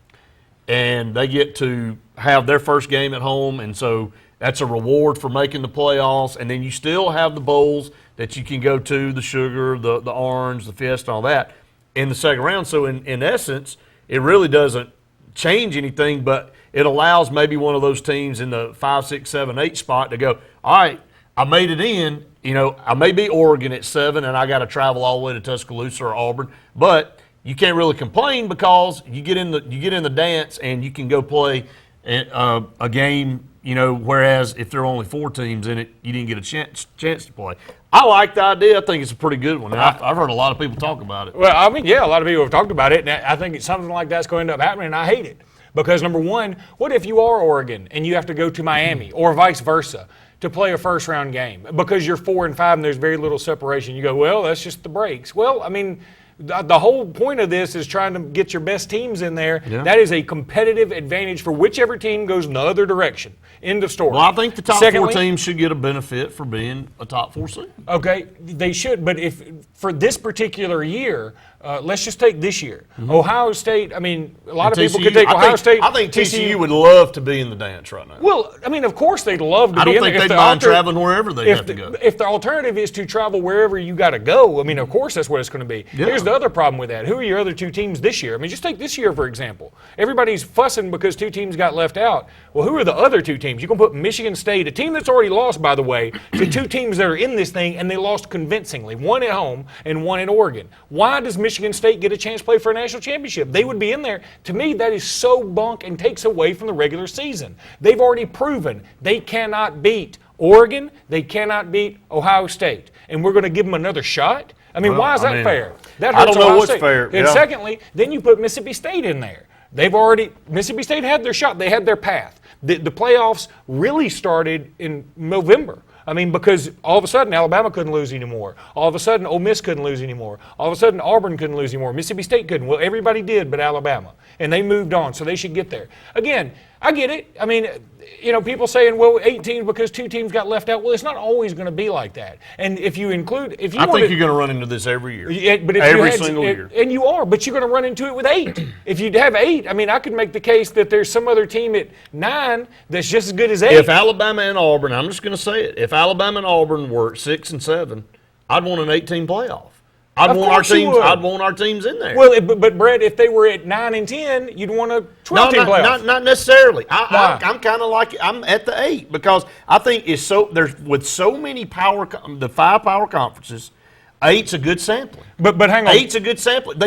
And they get to have their first game at home, and so that's a reward for making the playoffs. And then you still have the bowls that you can go to, the Sugar, the Orange, the Fiesta, all that, in the second round. So in essence, it really doesn't change anything, but it allows maybe one of those teams in the 5, 6, 7, 8 spot to go, all right, I made it in. I may be Oregon at 7, and I got to travel all the way to Tuscaloosa or Auburn, but you can't really complain because you get in the dance and you can go play a game. Whereas if there are only 4 teams in it, you didn't get a chance to play. I like the idea. I think it's a pretty good one. I've heard a lot of people talk about it. Well, I mean, yeah, a lot of people have talked about it, and I think it's something like that's going to end up happening, and I hate it. Because, number one, what if you are Oregon and you have to go to Miami or vice versa to play a first-round game? Because you're 4 and 5 and there's very little separation. You go, well, that's just the breaks. Well, I mean, the whole point of this is trying to get your best teams in there. Yeah. That is a competitive advantage for whichever team goes in the other direction. End of story. Well, I think the top 4 teams should get a benefit for being a top 4 seed. Okay, they should. But if for this particular year, let's just take this year. Mm-hmm. Ohio State, I mean, a lot of people could take Ohio State. I think TCU would love to be in the dance right now. Well, I mean, of course they'd love to be in there. I don't think they'd mind traveling wherever they have to go. If the alternative is to travel wherever you got to go, I mean, of course that's what it's going to be. Yeah. Here's the other problem with that. Who are your other 2 teams this year? I mean, just take this year, for example. Everybody's fussing because 2 teams got left out. Well, who are the other 2 teams? You can put Michigan State, a team that's already lost, by the way, to 2 teams that are in this thing, and they lost convincingly, 1 at home and 1 in Oregon. Why does Michigan State get a chance to play for a national championship? They would be in there. To me, that is so bunk and takes away from the regular season. They've already proven they cannot beat Oregon. They cannot beat Ohio State. And we're going to give them another shot? I mean, why is that fair? That hurts I don't know Ohio what's State. fair. And secondly, then you put Mississippi State in there. Mississippi State had their shot. They had their path. The playoffs really started in November. I mean, because all of a sudden Alabama couldn't lose anymore. All of a sudden Ole Miss couldn't lose anymore. All of a sudden Auburn couldn't lose anymore. Mississippi State couldn't. Well, everybody did but Alabama. And they moved on, so they should get there. Again, I get it. I mean, people saying, well, 8 teams because 2 teams got left out. Well, it's not always going to be like that. And if you include, I think you're going to run into this every year. But if every single year. And you are, but you're going to run into it with 8. If you have 8, I mean, I could make the case that there's some other team at 9 that's just as good as 8. If Alabama and Auburn, I'm just going to say it, if Alabama and Auburn were 6 and 7, I'd want an 18 playoff. I'd want our teams in there. Well, but Brett, if they were at 9 and 10, you'd want a 12-team playoff. Not necessarily. I'm kind of like I'm at the 8 because I think it's so there's with so many the 5 power conferences. 8's a good sampling. But hang on. 8's a good sampling.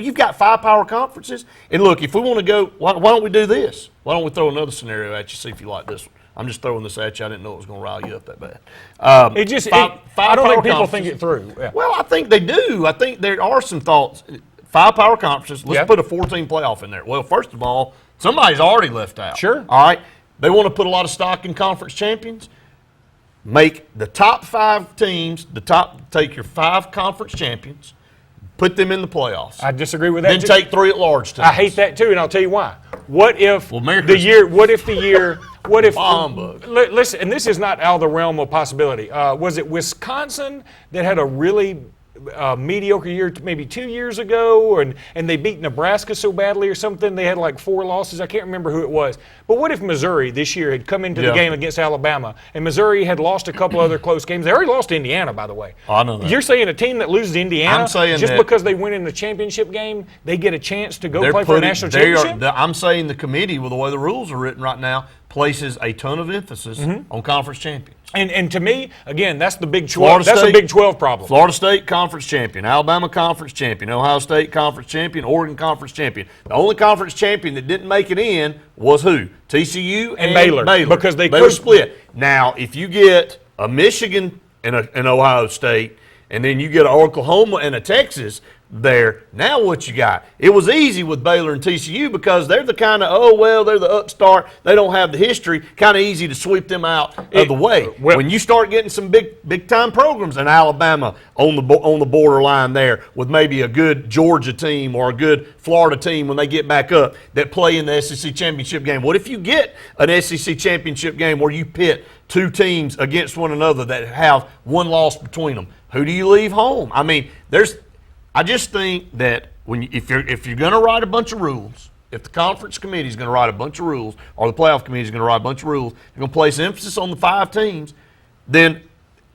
You've got 5 power conferences, and look, if we want to go, why don't we do this? Why don't we throw another scenario at you, see if you like this one? I'm just throwing this at you. I didn't know it was going to rile you up that bad. I don't think people think it through. Yeah. Well, I think they do. I think there are some thoughts. 5 power conferences. Let's put a 4-team playoff in there. Well, first of all, somebody's already left out. Sure. All right. They want to put a lot of stock in conference champions. Make the top 5 teams, take your 5 conference champions, put them in the playoffs. I disagree with that. Then take 3 at-large teams. I hate that too, and I'll tell you why. What if listen, and this is not out of the realm of possibility. Was it Wisconsin that had a really mediocre year maybe 2 years ago, and they beat Nebraska so badly or something? They had like 4 losses. I can't remember who it was. But what if Missouri this year had come into the game against Alabama, and Missouri had lost a couple other close games? They already lost to Indiana, by the way. I know that. You're saying a team that loses to Indiana, because they win in the championship game, they get a chance to go play for a national championship? I'm saying the committee, with the way the rules are written right now, places a ton of emphasis on conference champions. And to me, again, that's the Big 12. That's a Big 12 problem. Florida State conference champion, Alabama conference champion, Ohio State conference champion, Oregon conference champion. The only conference champion that didn't make it in was who? TCU and Baylor. Because they were split. Now, if you get a Michigan and an Ohio State, and then you get an Oklahoma and a Texas there, now what you got? It was easy with Baylor and TCU because they're the kind of, they're the upstart, they don't have the history, kind of easy to sweep them out of the way. When you start getting some big time programs in Alabama on the borderline there with maybe a good Georgia team or a good Florida team when they get back up that play in the SEC championship game. What if you get an SEC championship game where you pit 2 teams against one another that have 1 loss between them? Who do you leave home? I mean, I just think that if you're going to write a bunch of rules, if the conference committee is going to write a bunch of rules, or the playoff committee is going to write a bunch of rules, they're going to place emphasis on the 5 teams, and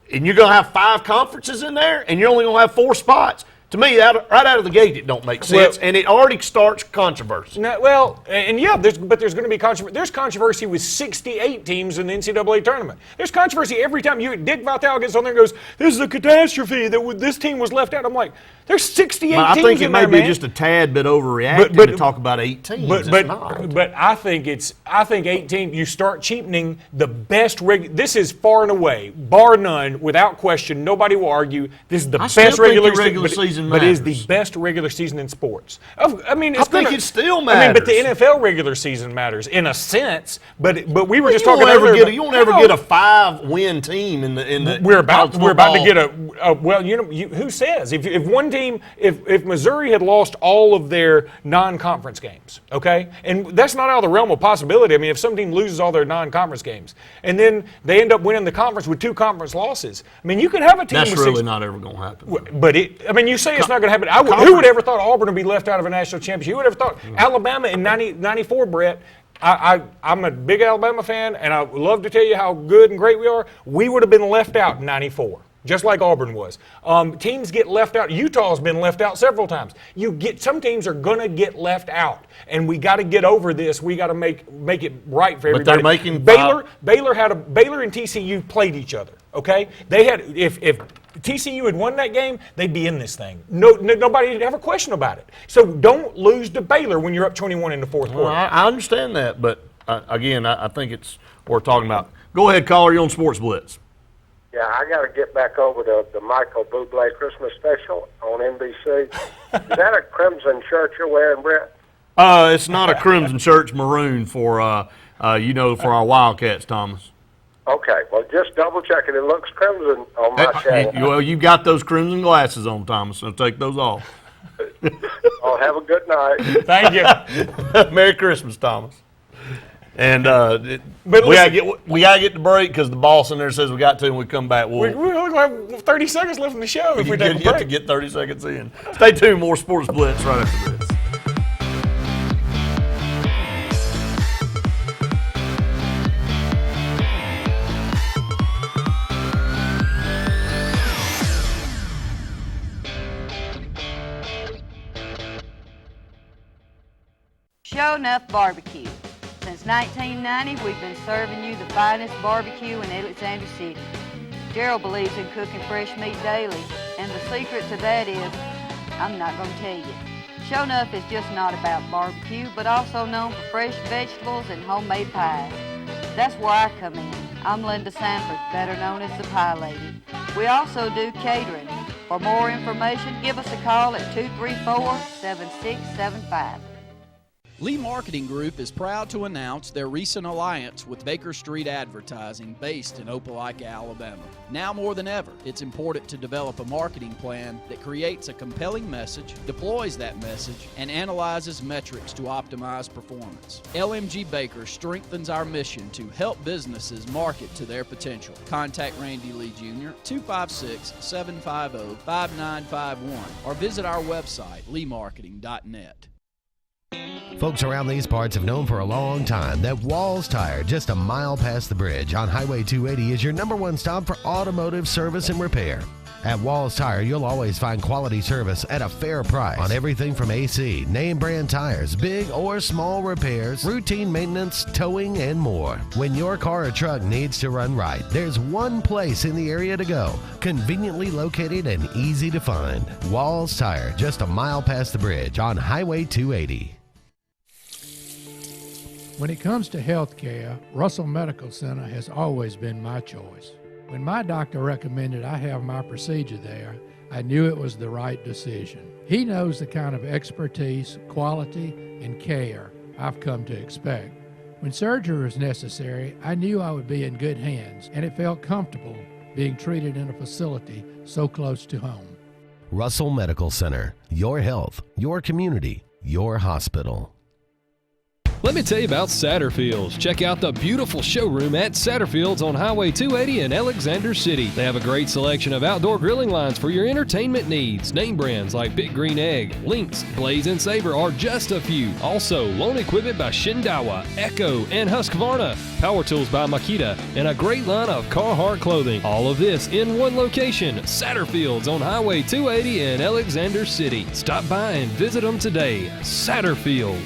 you're going to have 5 conferences in there, and you're only going to have 4 spots. To me, right out of the gate, it don't make sense, and it already starts controversy. No, well, and yeah, there's going to be controversy. There's controversy with 68 teams in the NCAA tournament. There's controversy every time Dick Vitale gets on there and goes, "This is a catastrophe that this team was left out." I'm like, there's 68 teams in there, I think it may be just a tad bit overreacting to talk about 8 teams. But I think 8 teams. You start cheapening the best. This is far and away, bar none, without question. Nobody will argue. This is the best regular season. But it is the best regular season in sports. I mean, I think it still matters. But the NFL regular season matters in a sense. But we were just talking earlier. You won't ever get a 5-win team in the. We're about to get a well. Who says if one team if Missouri had lost all of their non-conference games, okay, and that's not out of the realm of possibility. I mean, if some team loses all their non-conference games and then they end up winning the conference with 2 conference losses, I mean, you could have a team. That's really not ever going to happen. But you say it's not going to happen. Who would ever thought Auburn would be left out of a national championship? Who would ever thought Alabama in 94, Brett? I'm a big Alabama fan, and I would love to tell you how good and great we are. We would have been left out in 94. Just like Auburn was. Teams get left out. Utah's been left out several times. Some teams are going to get left out, and we got to get over this. We got to make it right for everybody. But they're making Baylor and TCU played each other. Okay, they had if TCU had won that game, they'd be in this thing. Nobody would have a question about it. So don't lose to Baylor when you're up 21 in the fourth quarter. I understand that, but again, I think it's worth talking about. Go ahead, caller. You're on Sportz Blitz. Yeah, I got to get back over to the Michael Bublé Christmas special on NBC. Is that a crimson shirt you're wearing, Brett? It's not a crimson shirt. It's maroon for for our Wildcats, Thomas. Okay, well, just double checking. It looks crimson on my channel. Well, you got those crimson glasses on, Thomas, so take those off. Oh, have a good night. Thank you. Merry Christmas, Thomas. And we gotta get the break because the boss in there says we got to, and we come back. We only have 30 seconds left in the show if we take a break. You have to get 30 seconds in. Stay tuned. More Sportz Blitz right after this. Show Enough Barbecue. Since 1990, we've been serving you the finest barbecue in Alexander City. Gerald believes in cooking fresh meat daily, and the secret to that is, I'm not going to tell you. Show Enough is just not about barbecue, but also known for fresh vegetables and homemade pies. That's where I come in. I'm Linda Sanford, better known as the Pie Lady. We also do catering. For more information, give us a call at 234-7675. Lee Marketing Group is proud to announce their recent alliance with Baker Street Advertising based in Opelika, Alabama. Now more than ever, it's important to develop a marketing plan that creates a compelling message, deploys that message, and analyzes metrics to optimize performance. LMG Baker strengthens our mission to help businesses market to their potential. Contact Randy Lee Jr. 256-750-5951 or visit our website, leemarketing.net. Folks around these parts have known for a long time that Walls Tire, just a mile past the bridge on Highway 280, is your #1 stop for automotive service and repair. At Walls Tire, you'll always find quality service at a fair price on everything from AC, name brand tires, big or small repairs, routine maintenance, towing, and more. When your car or truck needs to run right, there's one place in the area to go, conveniently located and easy to find. Walls Tire, just a mile past the bridge on Highway 280. When it comes to health care, Russell Medical Center has always been my choice. When my doctor recommended I have my procedure there, I knew it was the right decision. He knows the kind of expertise, quality, and care I've come to expect. When surgery was necessary, I knew I would be in good hands, and it felt comfortable being treated in a facility so close to home. Russell Medical Center, your health, your community, your hospital. Let me tell you about Satterfields. Check out the beautiful showroom at Satterfields on Highway 280 in Alexander City. They have a great selection of outdoor grilling lines for your entertainment needs. Name brands like Big Green Egg, Lynx, Blaze and Sabre are just a few. Also, lawn equipment by Shindawa, Echo, and Husqvarna. Power tools by Makita, and a great line of Carhartt clothing. All of this in one location, Satterfields on Highway 280 in Alexander City. Stop by and visit them today. Satterfield.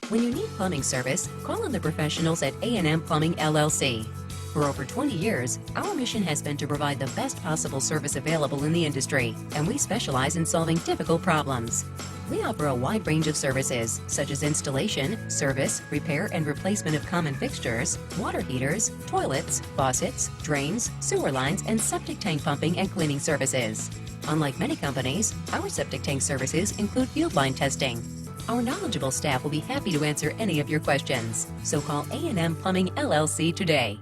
When you need plumbing service, call on the professionals at A&M Plumbing LLC. For over 20 years, our mission has been to provide the best possible service available in the industry, and we specialize in solving difficult problems. We offer a wide range of services, such as installation, service, repair, and replacement of common fixtures, water heaters, toilets, faucets, drains, sewer lines, and septic tank pumping and cleaning services. Unlike many companies, our septic tank services include field line testing. Our knowledgeable staff will be happy to answer any of your questions. So call A&M Plumbing LLC today.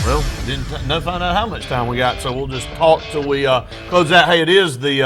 Well, didn't find out how much time we got, so we'll just talk till we close out. Hey, it is the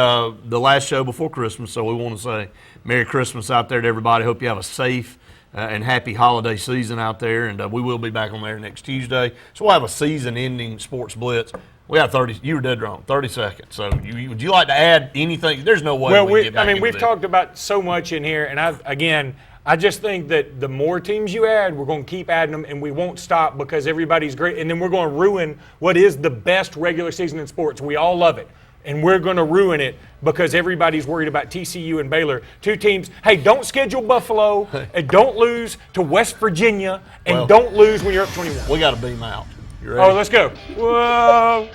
last show before Christmas, so we want to say Merry Christmas out there to everybody. Hope you have a safe and happy holiday season out there, and we will be back on there next Tuesday. So we'll have a season-ending Sportz Blitz. We have 30. You were dead wrong. 30 seconds. So would you like to add anything? There's no way. Well, we can get back into we've this. talked about so much in here, and I just think that the more teams you add, we're going to keep adding them, and we won't stop because everybody's great, and then we're going to ruin what is the best regular season in sports. We all love it. And we're going to ruin it because everybody's worried about TCU and Baylor. Two teams, hey, don't schedule Buffalo, and don't lose to West Virginia, and don't lose when you're up 21. We got to beam out. You ready? Oh, let's go. Whoa.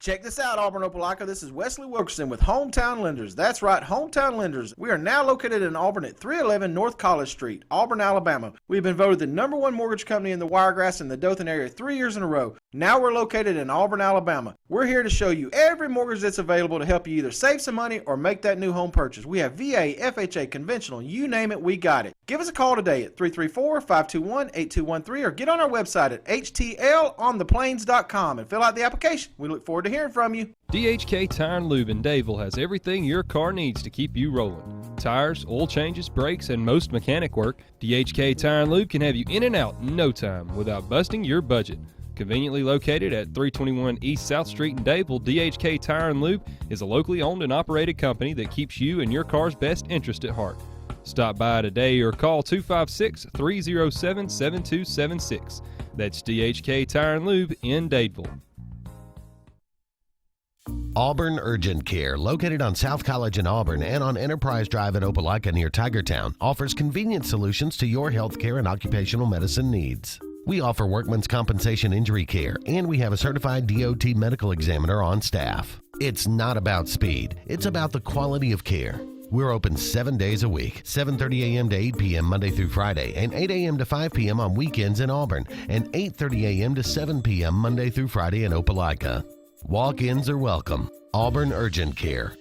Check this out, Auburn, Opelika. This is Wesley Wilkerson with Hometown Lenders. That's right, Hometown Lenders. We are now located in Auburn at 311 North College Street, Auburn, Alabama. We've been voted the #1 mortgage company in the Wiregrass and the Dothan area 3 years in a row. Now we're located in Auburn, Alabama. We're here to show you every mortgage that's available to help you either save some money or make that new home purchase. We have VA, FHA, conventional, you name it, we got it. Give us a call today at 334-521-8213 or get on our website at htlontheplains.com and fill out the application. We look forward to hearing from you. DHK Tire and Lube in Dadeville has everything your car needs to keep you rolling. Tires, oil changes, brakes, and most mechanic work. DHK Tire and Lube can have you in and out in no time without busting your budget. Conveniently located at 321 East South Street in Dadeville, DHK Tire and Lube is a locally owned and operated company that keeps you and your car's best interest at heart. Stop by today or call 256-307-7276. That's DHK Tire and Lube in Dadeville. Auburn Urgent Care, located on South College in Auburn and on Enterprise Drive in Opelika near Tigertown, offers convenient solutions to your health care and occupational medicine needs. We offer workman's compensation injury care, and we have a certified DOT medical examiner on staff. It's not about speed, it's about the quality of care. We're open 7 days a week, 7:30 a.m. to 8 p.m. Monday through Friday, and 8 a.m. to 5 p.m. on weekends in Auburn, and 8:30 a.m. to 7 p.m. Monday through Friday in Opelika. Walk-ins are welcome. Auburn Urgent Care.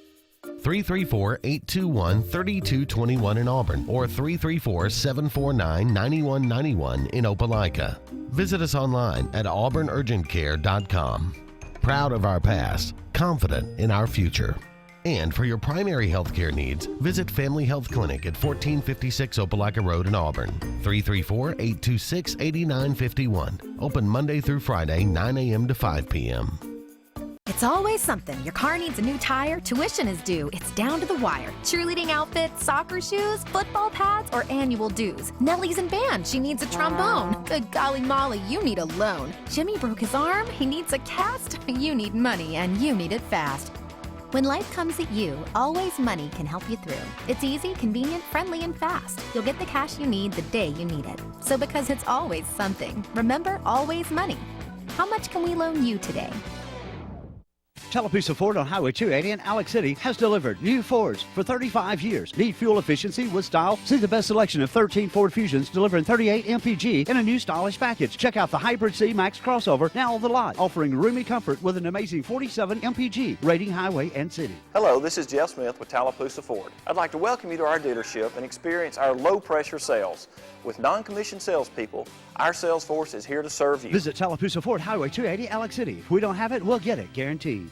334-821-3221 in Auburn or 334-749-9191 in Opelika. Visit us online at auburnurgentcare.com. Proud of our past, confident in our future. And for your primary health care needs, visit Family Health Clinic at 1456 Opelika Road in Auburn. 334-826-8951. Open Monday through Friday, 9 a.m. to 5 p.m. It's always something. Your car needs a new tire, tuition is due, it's down to the wire. Cheerleading outfits, soccer shoes, football pads, or annual dues. Nellie's in band, she needs a trombone. Good golly Molly, you need a loan. Jimmy broke his arm, he needs a cast. You need money, and you need it fast. When life comes at you, Always Money can help you through. It's easy, convenient, friendly, and fast. You'll get the cash you need the day you need it. So because it's always something, remember Always Money. How much can we loan you today? Tallapoosa Ford on Highway 280 in Alex City has delivered new Fords for 35 years. Need fuel efficiency with style? See the best selection of 13 Ford Fusions delivering 38 MPG in a new stylish package. Check out the Hybrid C Max crossover now on the lot, offering roomy comfort with an amazing 47 MPG rating highway and city. Hello, this is Jeff Smith with Tallapoosa Ford. I'd like to welcome you to our dealership and experience our low-pressure sales. With non-commissioned salespeople, our sales force is here to serve you. Visit Tallapoosa Ford, Highway 280, Alex City. If we don't have it, we'll get it, guaranteed.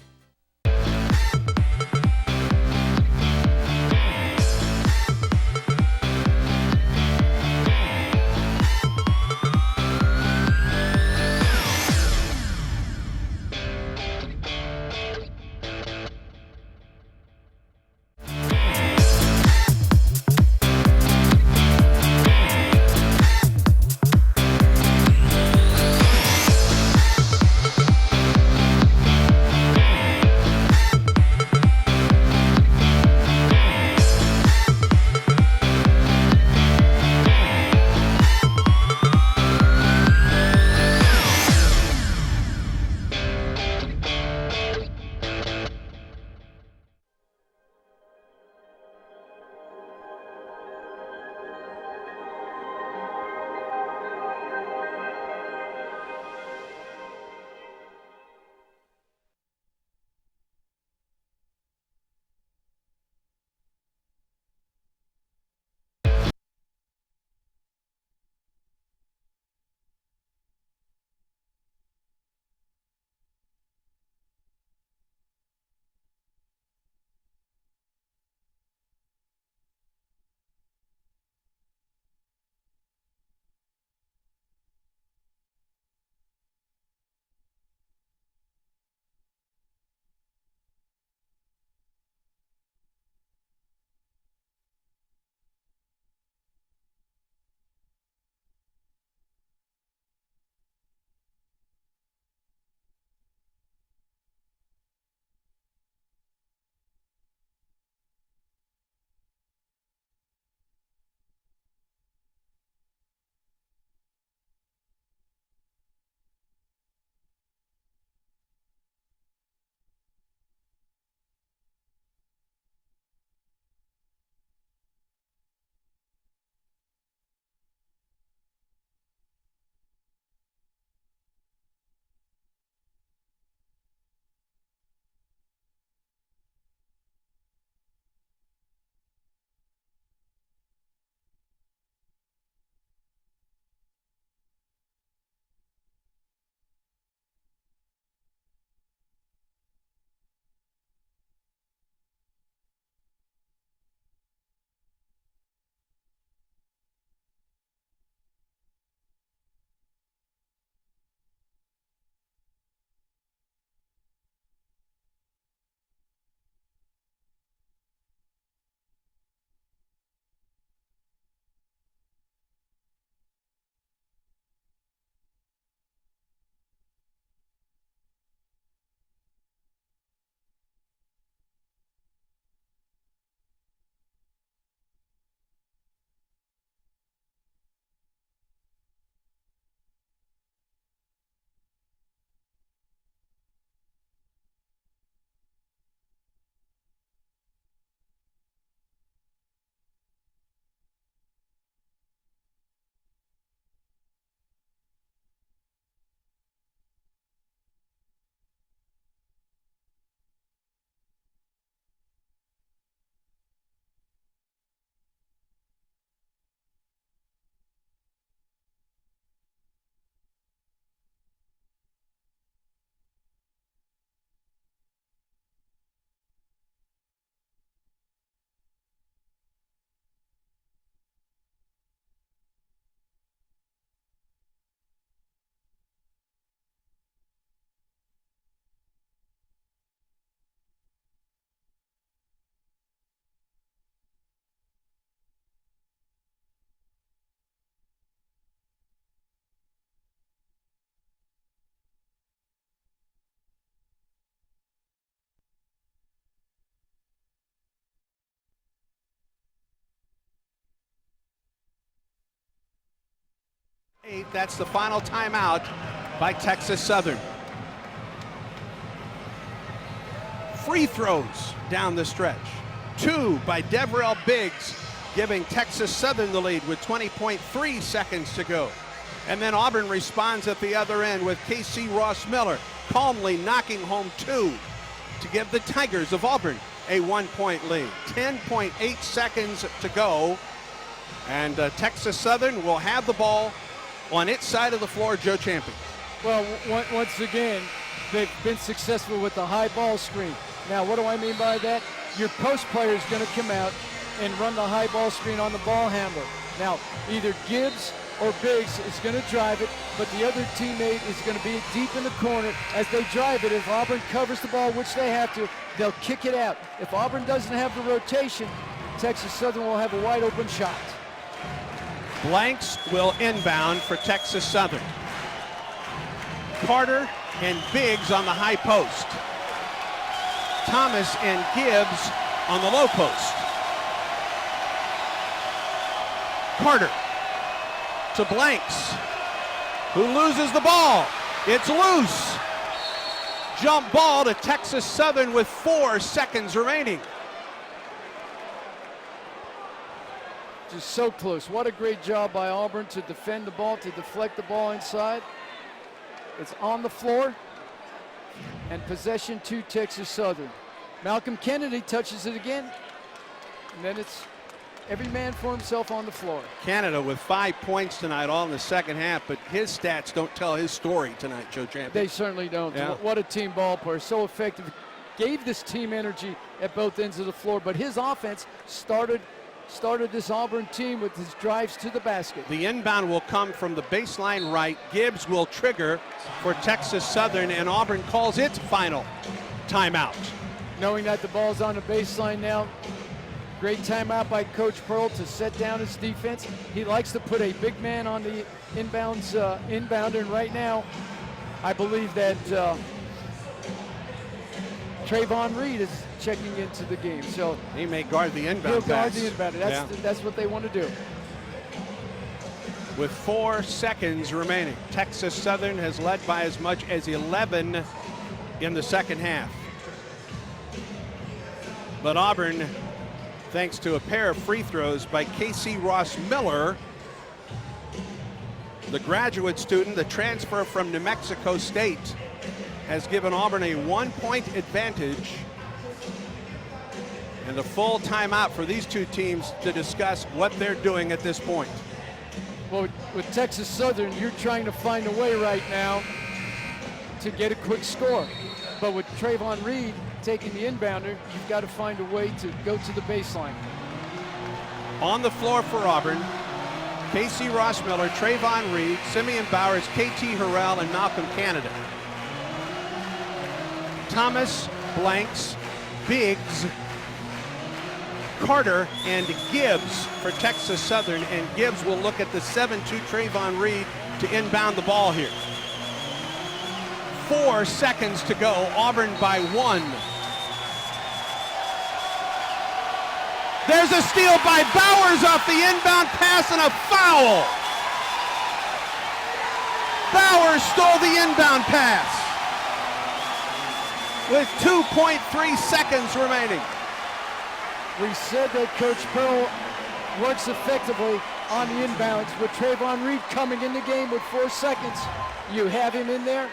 That's the final timeout by Texas Southern. free throws down the stretch. 2 by Deverell Biggs, giving Texas Southern the lead with 20.3 seconds to go. And then Auburn responds at the other end with K.C. Ross Miller calmly knocking home 2 to give the Tigers of Auburn a 1-point lead. 10.8 seconds to go. And Texas Southern will have the ball on its side of the floor. Joe Champion. Well, once again, they've been successful with the high ball screen. Now, what do I mean by that? Your post player is going to come out and run the high ball screen on the ball handler. Now, either Gibbs or Biggs is going to drive it, but the other teammate is going to be deep in the corner. As they drive it, if Auburn covers the ball, which they have to, they'll kick it out. If Auburn doesn't have the rotation, Texas Southern will have a wide open shot. Blanks will inbound for Texas Southern. Carter and Biggs on the high post. Thomas and Gibbs on the low post. Carter to Blanks, who loses the ball. It's loose. Jump ball to Texas Southern with 4 seconds remaining. Just so close. What a great job by Auburn to defend the ball, to deflect the ball inside. It's on the floor, and possession to Texas Southern. Malcolm Kennedy touches it again, and then it's every man for himself on the floor. Canada with 5 points tonight, all in the second half, but his stats don't tell his story tonight, Joe Champion. They certainly don't. Yeah. What a team ball player, so effective. Gave this team energy at both ends of the floor, but his offense started this Auburn team with his drives to the basket. The inbound will come from the baseline right. Gibbs will trigger for Texas Southern, and Auburn calls its final timeout. Knowing that the ball's on the baseline now, great timeout by Coach Pearl to set down his defense. He likes to put a big man on the inbounder, and right now, I believe that Trayvon Reed is checking into the game. So he may guard the inbound. He'll guard pass. the inbounder. That's what they want to do. With 4 seconds remaining, Texas Southern has led by as much as 11 in the second half. But Auburn, thanks to a pair of free throws by K.C. Ross Miller, the graduate student, the transfer from New Mexico State, has given Auburn a 1-point advantage. And a full timeout for these two teams to discuss what they're doing at this point. Well, with Texas Southern, you're trying to find a way right now to get a quick score. But with Trayvon Reed taking the inbounder, you've got to find a way to go to the baseline. On the floor for Auburn, K.C. Ross Miller, Trayvon Reed, Simeon Bowers, K.T. Harrell, and Malcolm Canada. Thomas, Blanks, Biggs, Carter, and Gibbs for Texas Southern, and Gibbs will look at the 7-2 Trayvon Reed to inbound the ball here. 4 seconds to go, Auburn by 1. There's a steal by Bowers off the inbound pass and a foul. Bowers stole the inbound pass with 2.3 seconds remaining. We said that Coach Pearl works effectively on the inbounds. With Trayvon Reed coming in the game with 4 seconds, you have him in there,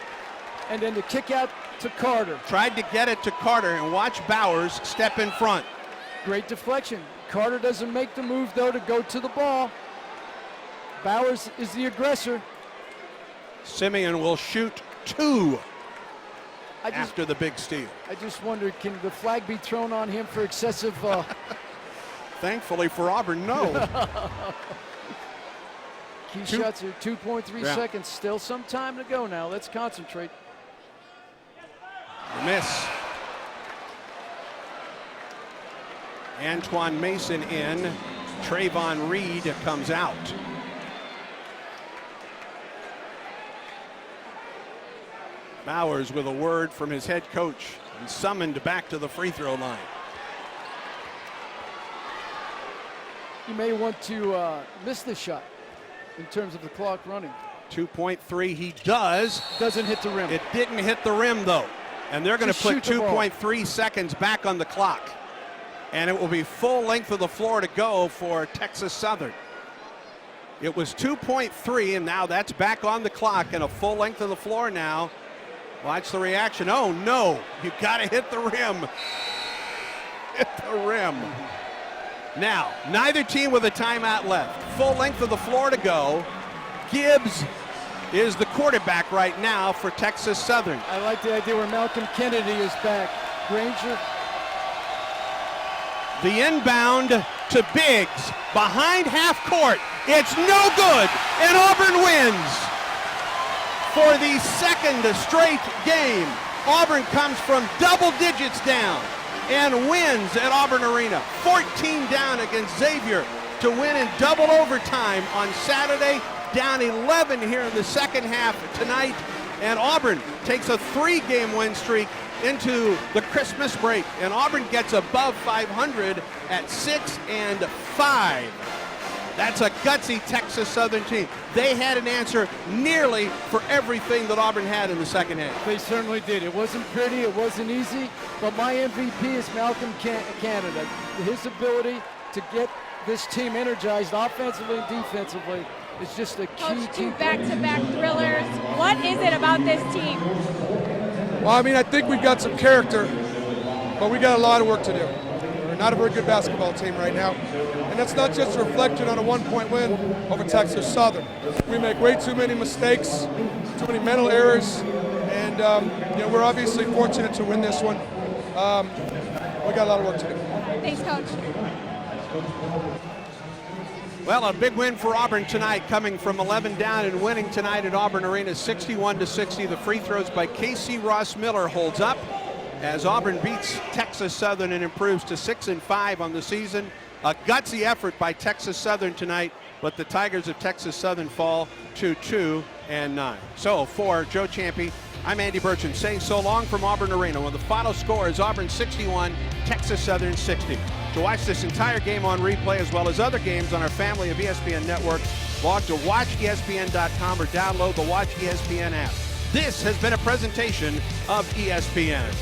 and then the kick out to Carter. Tried to get it to Carter, and watch Bowers step in front. Great deflection. Carter doesn't make the move, though, to go to the ball. Bowers is the aggressor. Simeon will shoot 2 after the big steal. I just wonder, can the flag be thrown on him for excessive... Thankfully for Auburn, no. Key shots are 2.3 seconds. Still some time to go now. Let's concentrate. Miss. Antoine Mason in. Trayvon Reed comes out. Bowers with a word from his head coach and summoned back to the free throw line. You may want to miss this shot in terms of the clock running. 2.3, he does. Doesn't hit the rim. It didn't hit the rim, though. And they're going to Just put shoot the ball. 2.3 seconds back on the clock. And it will be full length of the floor to go for Texas Southern. It was 2.3, and now that's back on the clock and a full length of the floor now. Watch the reaction. Oh, no. You got to hit the rim. Hit the rim. Now, neither team with a timeout left. Full length of the floor to go. Gibbs is the quarterback right now for Texas Southern. I like the idea where Malcolm Kennedy is back. Granger. The inbound to Biggs. Behind half court. It's no good, and Auburn wins. For the second straight game, Auburn comes from double digits down and wins at Auburn Arena. 14 down against Xavier to win in double overtime on Saturday. Down 11 here in the second half tonight. And Auburn takes a 3-game win streak into the Christmas break. And Auburn gets above 500 at 6-5. That's a gutsy Texas Southern team. They had an answer nearly for everything that Auburn had in the second half. They certainly did. It wasn't pretty, it wasn't easy, but my MVP is Malcolm Canada. His ability to get this team energized offensively and defensively is just a key. Coach, two back-to-back thrillers. What is it about this team? Well, I mean, I think we've got some character, but we got a lot of work to do. We're not a very good basketball team right now, and that's not just reflected on a 1-point win over Texas Southern. We make way too many mistakes, too many mental errors, and we're obviously fortunate to win this one. We got a lot of work to do. Thanks, Coach. Well, a big win for Auburn tonight, coming from 11 down and winning tonight at Auburn Arena 61-60. The free throws by Casey Ross Miller holds up as Auburn beats Texas Southern and improves to 6-5 on the season. A gutsy effort by Texas Southern tonight, but the Tigers of Texas Southern fall to 2-9. So for Joe Ciampi, I'm Andy Burchett saying so long from Auburn Arena, when the final score is Auburn 61, Texas Southern 60. To watch this entire game on replay, as well as other games on our family of ESPN networks, log to watchespn.com or download the Watch ESPN app. This has been a presentation of ESPN.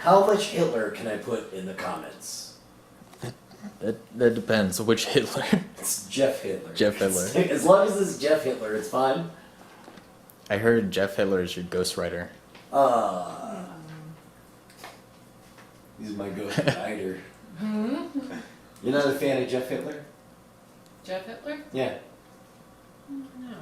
How much Hitler can I put in the comments? That depends. Which Hitler? It's Jeff Hitler. Jeff Hitler. As long as it's Jeff Hitler, it's fine. I heard Jeff Hitler is your ghostwriter. He's my ghostwriter. You're not a fan of Jeff Hitler? Jeff Hitler? Yeah. No.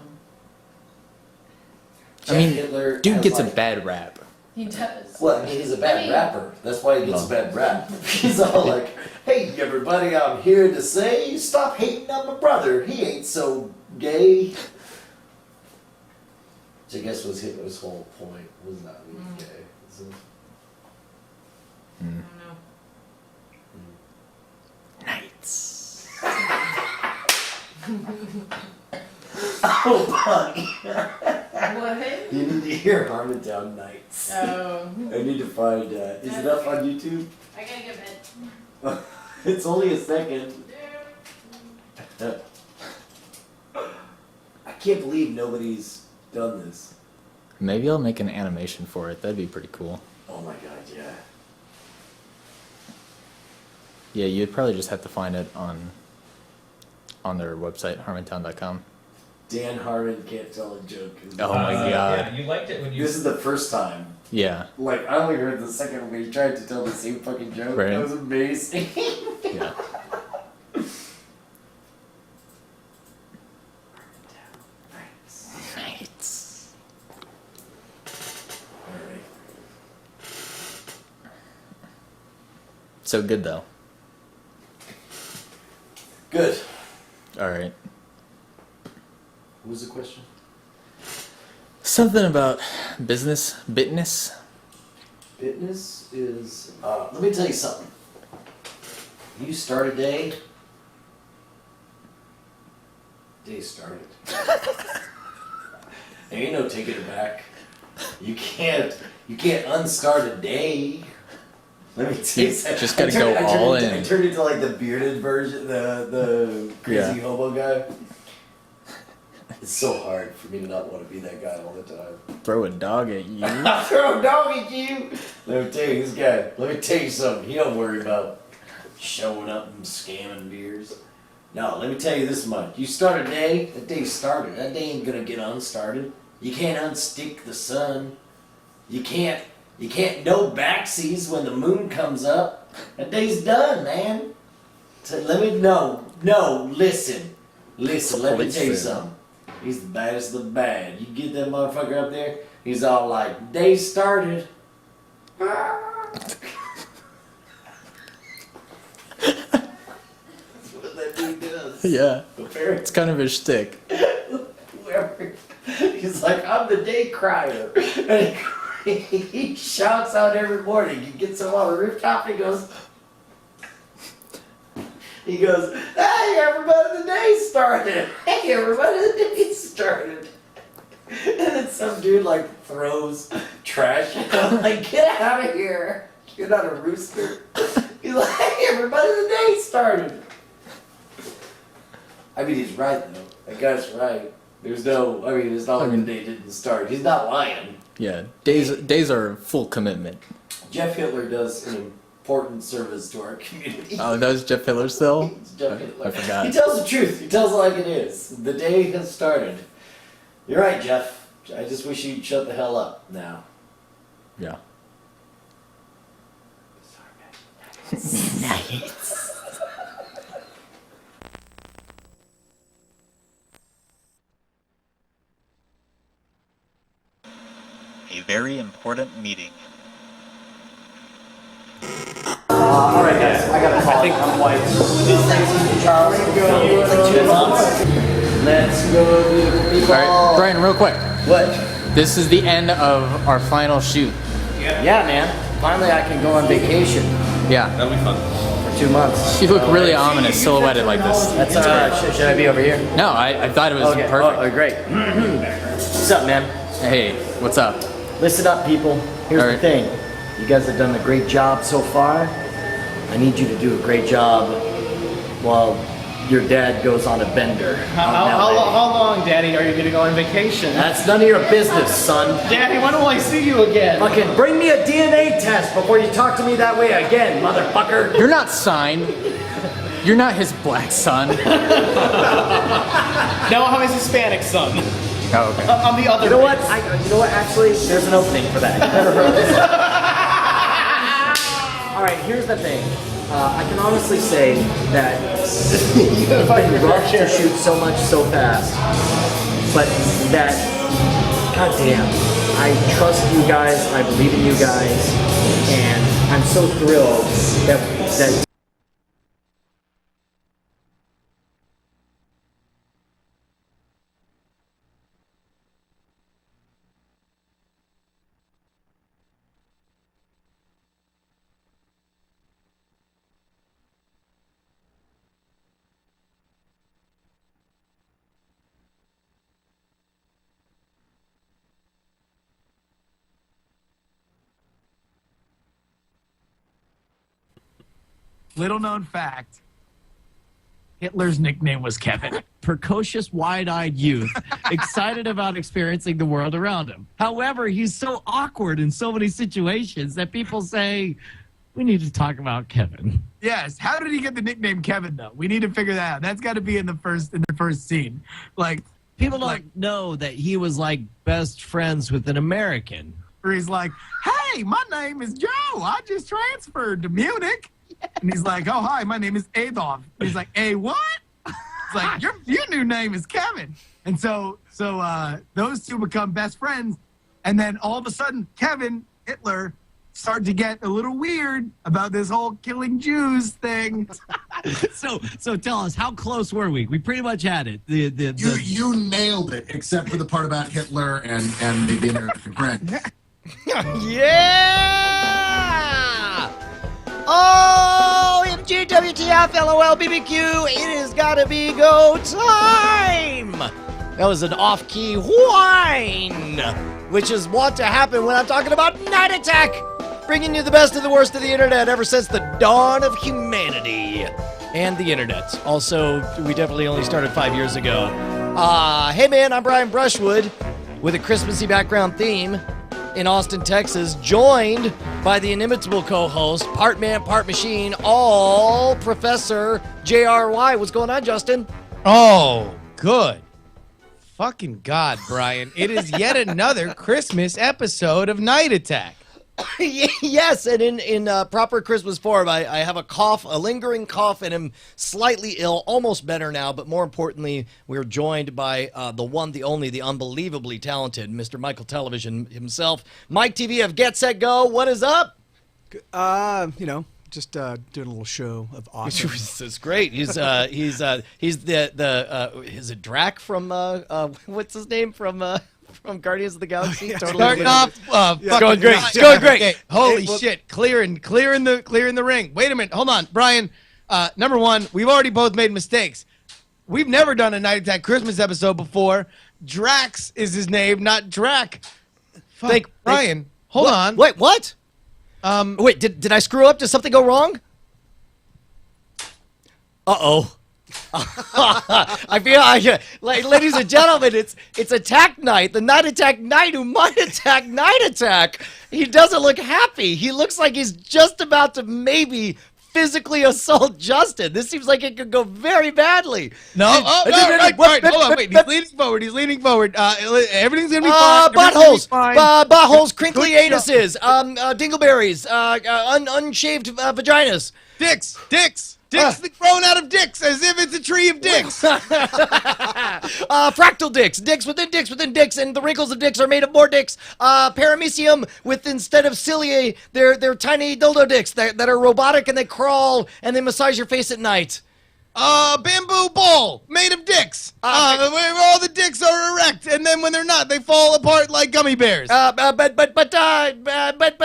I mean, Hitler dude gets has, a bad rap. He does. Well, he's a bad rapper. That's why he gets a bad rap. He's all like, "Hey, everybody, I'm here to say, stop hating on my brother. He ain't so gay." Which I guess was Hitler's whole point, was not being gay. So, I don't know. Nights. Oh, buddy. What? You need to hear Harmontown Nights. Oh. I need to find, is it up on YouTube? I gotta get it. It's only a second. I can't believe nobody's done this. Maybe I'll make an animation for it. That'd be pretty cool. Oh my god, yeah. Yeah, you'd probably just have to find it on their website, harmontown.com. Dan Harmon can't tell a joke. Oh my god. Yeah, you liked it when you... This is the first time. Yeah. Like, I only heard the second when he tried to tell the same fucking joke. Right. That was amazing. Yeah. Nights. Alright. So good though. Good. Alright. What was the question? Something about business, bitness. Fitness is, let me tell you something. You start a day, day started. There ain't no taking it back. You can't unstart a day. Let me tell you something. Just gotta go all in. I turned into like the bearded version, the crazy hobo guy. It's so hard for me to not want to be that guy all the time. Throw a dog at you. I'll throw a dog at you. Let me tell you, this guy. Let me tell you something. He don't worry about showing up and scamming beers. No, let me tell you this much. You start a day, that day's started. That day ain't gonna get unstarted. You can't unstick the sun. You can't no backsies when the moon comes up. That day's done, man. So listen, let me tell you something. He's the baddest of the bad. You get that motherfucker up there, he's all like, day started. That's what that dude does. Yeah. Apparently. It's kind of his shtick. Whoever. He's like, I'm the day crier. And he shouts out every morning. He gets him on the rooftop and he goes, hey everybody, the day started. Hey everybody, the day started. And then some dude like throws trash at him, like, get out of here. You're not a rooster. He's like, hey everybody, the day started. I mean, he's right though. That guy's right. It's not like the day didn't start. He's not lying. Yeah, days are full commitment. Jeff Hitler does an important service to our community. Oh, that was Jeff Hitler still? It's Jeff Hitler. I forgot. He tells the truth. He tells it like it is. The day has started. You're right, Jeff. I just wish you'd shut the hell up now. Yeah. Nice. A very important meeting. Alright guys, I got a call. I think I'm white. Charlie, go like 2 months. Let's go do the Alright, Brian, real quick. What? This is the end of our final shoot. Yeah, man. Finally I can go on vacation. Yeah. That'll be fun. For 2 months. You look really ominous, silhouetted like this. That's alright. Should I be over here? No, I thought it was okay. perfect. Oh, great. What's up, man? Hey, what's up? Listen up, people. Here's the thing. You guys have done a great job so far. I need you to do a great job while your dad goes on a bender. How long, Daddy, are you going to go on vacation? That's none of your business, son. Daddy, when will I see you again? Fucking bring me a DNA test before you talk to me that way again, motherfucker. You're not signed. You're not his black son. No, I'm his Hispanic son. Oh, okay. I'm the other. You know what? You know what? Actually, there's an opening for that. All right, here's the thing. I can honestly say that it's been rough to shoot so much so fast, but that, goddamn, I trust you guys, I believe in you guys, and I'm so thrilled that Little known fact, Hitler's nickname was Kevin. Precocious, wide-eyed youth, excited about experiencing the world around him. However, he's so awkward in so many situations that people say, we need to talk about Kevin. Yes. How did he get the nickname Kevin, though? We need to figure that out. That's got to be in the first scene. Like, people don't know that he was like best friends with an American. Where he's like, hey, my name is Joe. I just transferred to Munich. And he's like, oh, hi, my name is Adolf. And he's like, hey, what? It's like, your new name is Kevin. And so those two become best friends. And then all of a sudden, Kevin, Hitler, start to get a little weird about this whole killing Jews thing. So tell us, how close were we? We pretty much had it. You nailed it, except for the part about Hitler and the American friend. Yeah! Oh, MGWTF, LOL, BBQ, it has got to be go time! That was an off-key whine, which is wont to happen when I'm talking about Night Attack, bringing you the best of the worst of the internet ever since the dawn of humanity and the internet. Also, we definitely only started 5 years ago. Hey man, I'm Brian Brushwood with a Christmassy background theme in Austin, Texas, joined by the inimitable co-host, part man, part machine, all Professor JRY. What's going on, Justin? Oh, good. Fucking God, Brian. It is yet another Christmas episode of Night Attack. Yes, and in proper Christmas form, I have a cough, a lingering cough, and am slightly ill, almost better now, but more importantly, we're joined by the one, the only, the unbelievably talented Mr. Michael Television himself. Mike TV of Get, Set, Go, what is up? Just doing a little show of awesome. It's great. He's the is it Drac from what's his name from Guardians of the Galaxy? Totally Starting off, it's going great. It's going great. Okay. Holy shit! Clearing the ring. Wait a minute. Hold on, Brian. Number one, we've already both made mistakes. We've never done a Night Attack Christmas episode before. Drax is his name, not Drac. Brian, hold on. Wait, what? Wait, did I screw up? Did something go wrong? Uh-oh. I feel like, ladies and gentlemen, it's attack night, the Night Attack Knight who might attack Night Attack. He doesn't look happy. He looks like he's just about to maybe physically assault Justin. This seems like it could go very badly. No, right, hold on, wait. He's leaning forward. Everything's gonna be fine. Buttholes, crinkly anuses, dingleberries, unshaved vaginas. Dicks grown out of dicks, as if it's a tree of dicks. Fractal dicks, dicks within dicks, and the wrinkles of dicks are made of more dicks. Paramecium with, instead of cilia, they're tiny dildo dicks that are robotic and they crawl and they massage your face at night. Bamboo ball made of dicks. Where all the dicks are erect, and then when they're not, they fall apart like gummy bears. But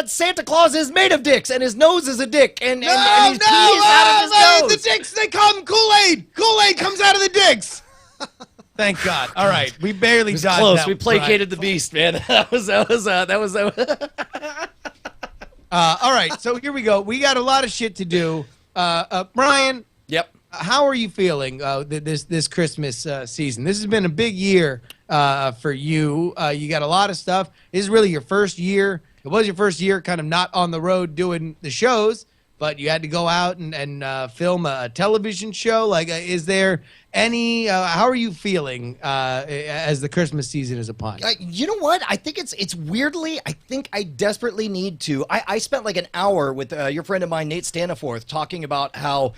Santa Claus is made of dicks, and his nose is a dick, and his peas out of his nose. The dicks, they come Kool-Aid. Kool-Aid comes out of the dicks. Thank God. All right, we barely dodged close. that. We placated the beast, man. That was. All right, so here we go. We got a lot of shit to do. Brian. Yep. how are you feeling this Christmas season? This has been a big year for you. You got a lot of stuff. This is really your first year. It was your first year kind of not on the road doing the shows, but you had to go out and film a television show. Like, is there any how are you feeling as the Christmas season is upon you? You know what? I think it's weirdly, I think I desperately need to. I spent like an hour with your friend of mine, Nate Staniforth, talking about how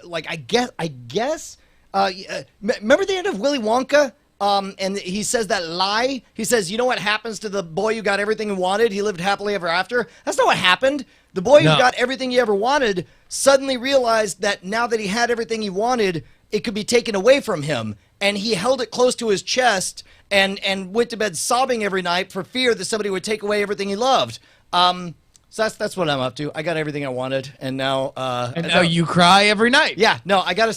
like I guess remember the end of Willy Wonka? And he says that lie. He says, you know what happens to the boy who got everything he wanted? He lived happily ever after. That's not what happened. The boy who got everything he ever wanted suddenly realized that now that he had everything he wanted, it could be taken away from him. And he held it close to his chest and went to bed sobbing every night for fear that somebody would take away everything he loved. So that's what I'm up to. I got everything I wanted, and now now you cry every night. Yeah, no, I gotta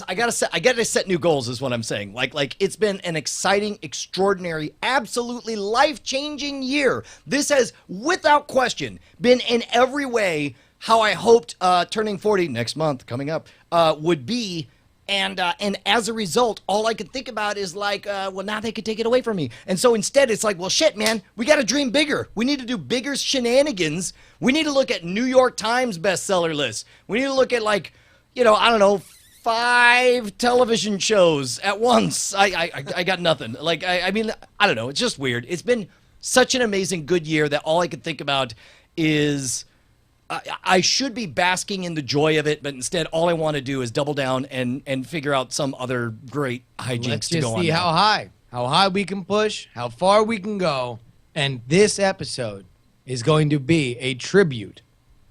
set new goals. Is what I'm saying. Like it's been an exciting, extraordinary, absolutely life-changing year. This has, without question, been in every way how I hoped turning 40 next month coming up would be. And as a result, all I could think about is like, well, now they could take it away from me. And so instead, it's like, well, shit, man, we got to dream bigger. We need to do bigger shenanigans. We need to look at New York Times bestseller lists. We need to look at, like, I don't know, 5 television shows at once. I got nothing. Like, I mean, I don't know. It's just weird. It's been such an amazing good year that all I could think about is I should be basking in the joy of it, but instead all I want to do is double down and figure out some other great hijinks to go on. Let's just see how high we can push, how far we can go. And this episode is going to be a tribute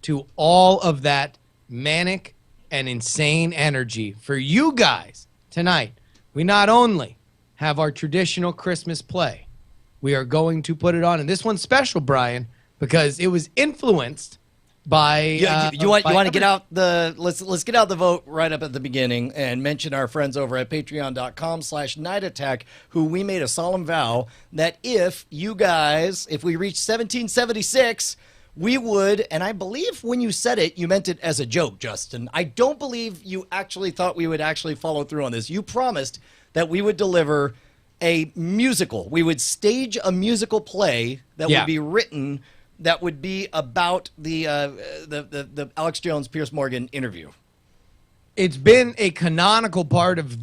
to all of that manic and insane energy for you guys tonight. We not only have our traditional Christmas play, we are going to put it on. And this one's special, Brian, because it was influenced by you want to get out the let's get out the vote right up at the beginning and mention our friends over at patreon.com/nightattack, who we made a solemn vow that if we reach 1776, we would, and I believe when you said it, you meant it as a joke, Justin. I don't believe you actually thought we would actually follow through on this. You promised that we would deliver a musical. We would stage a musical play that would be written that would be about the Alex Jones, Piers Morgan interview. It's been a canonical part of this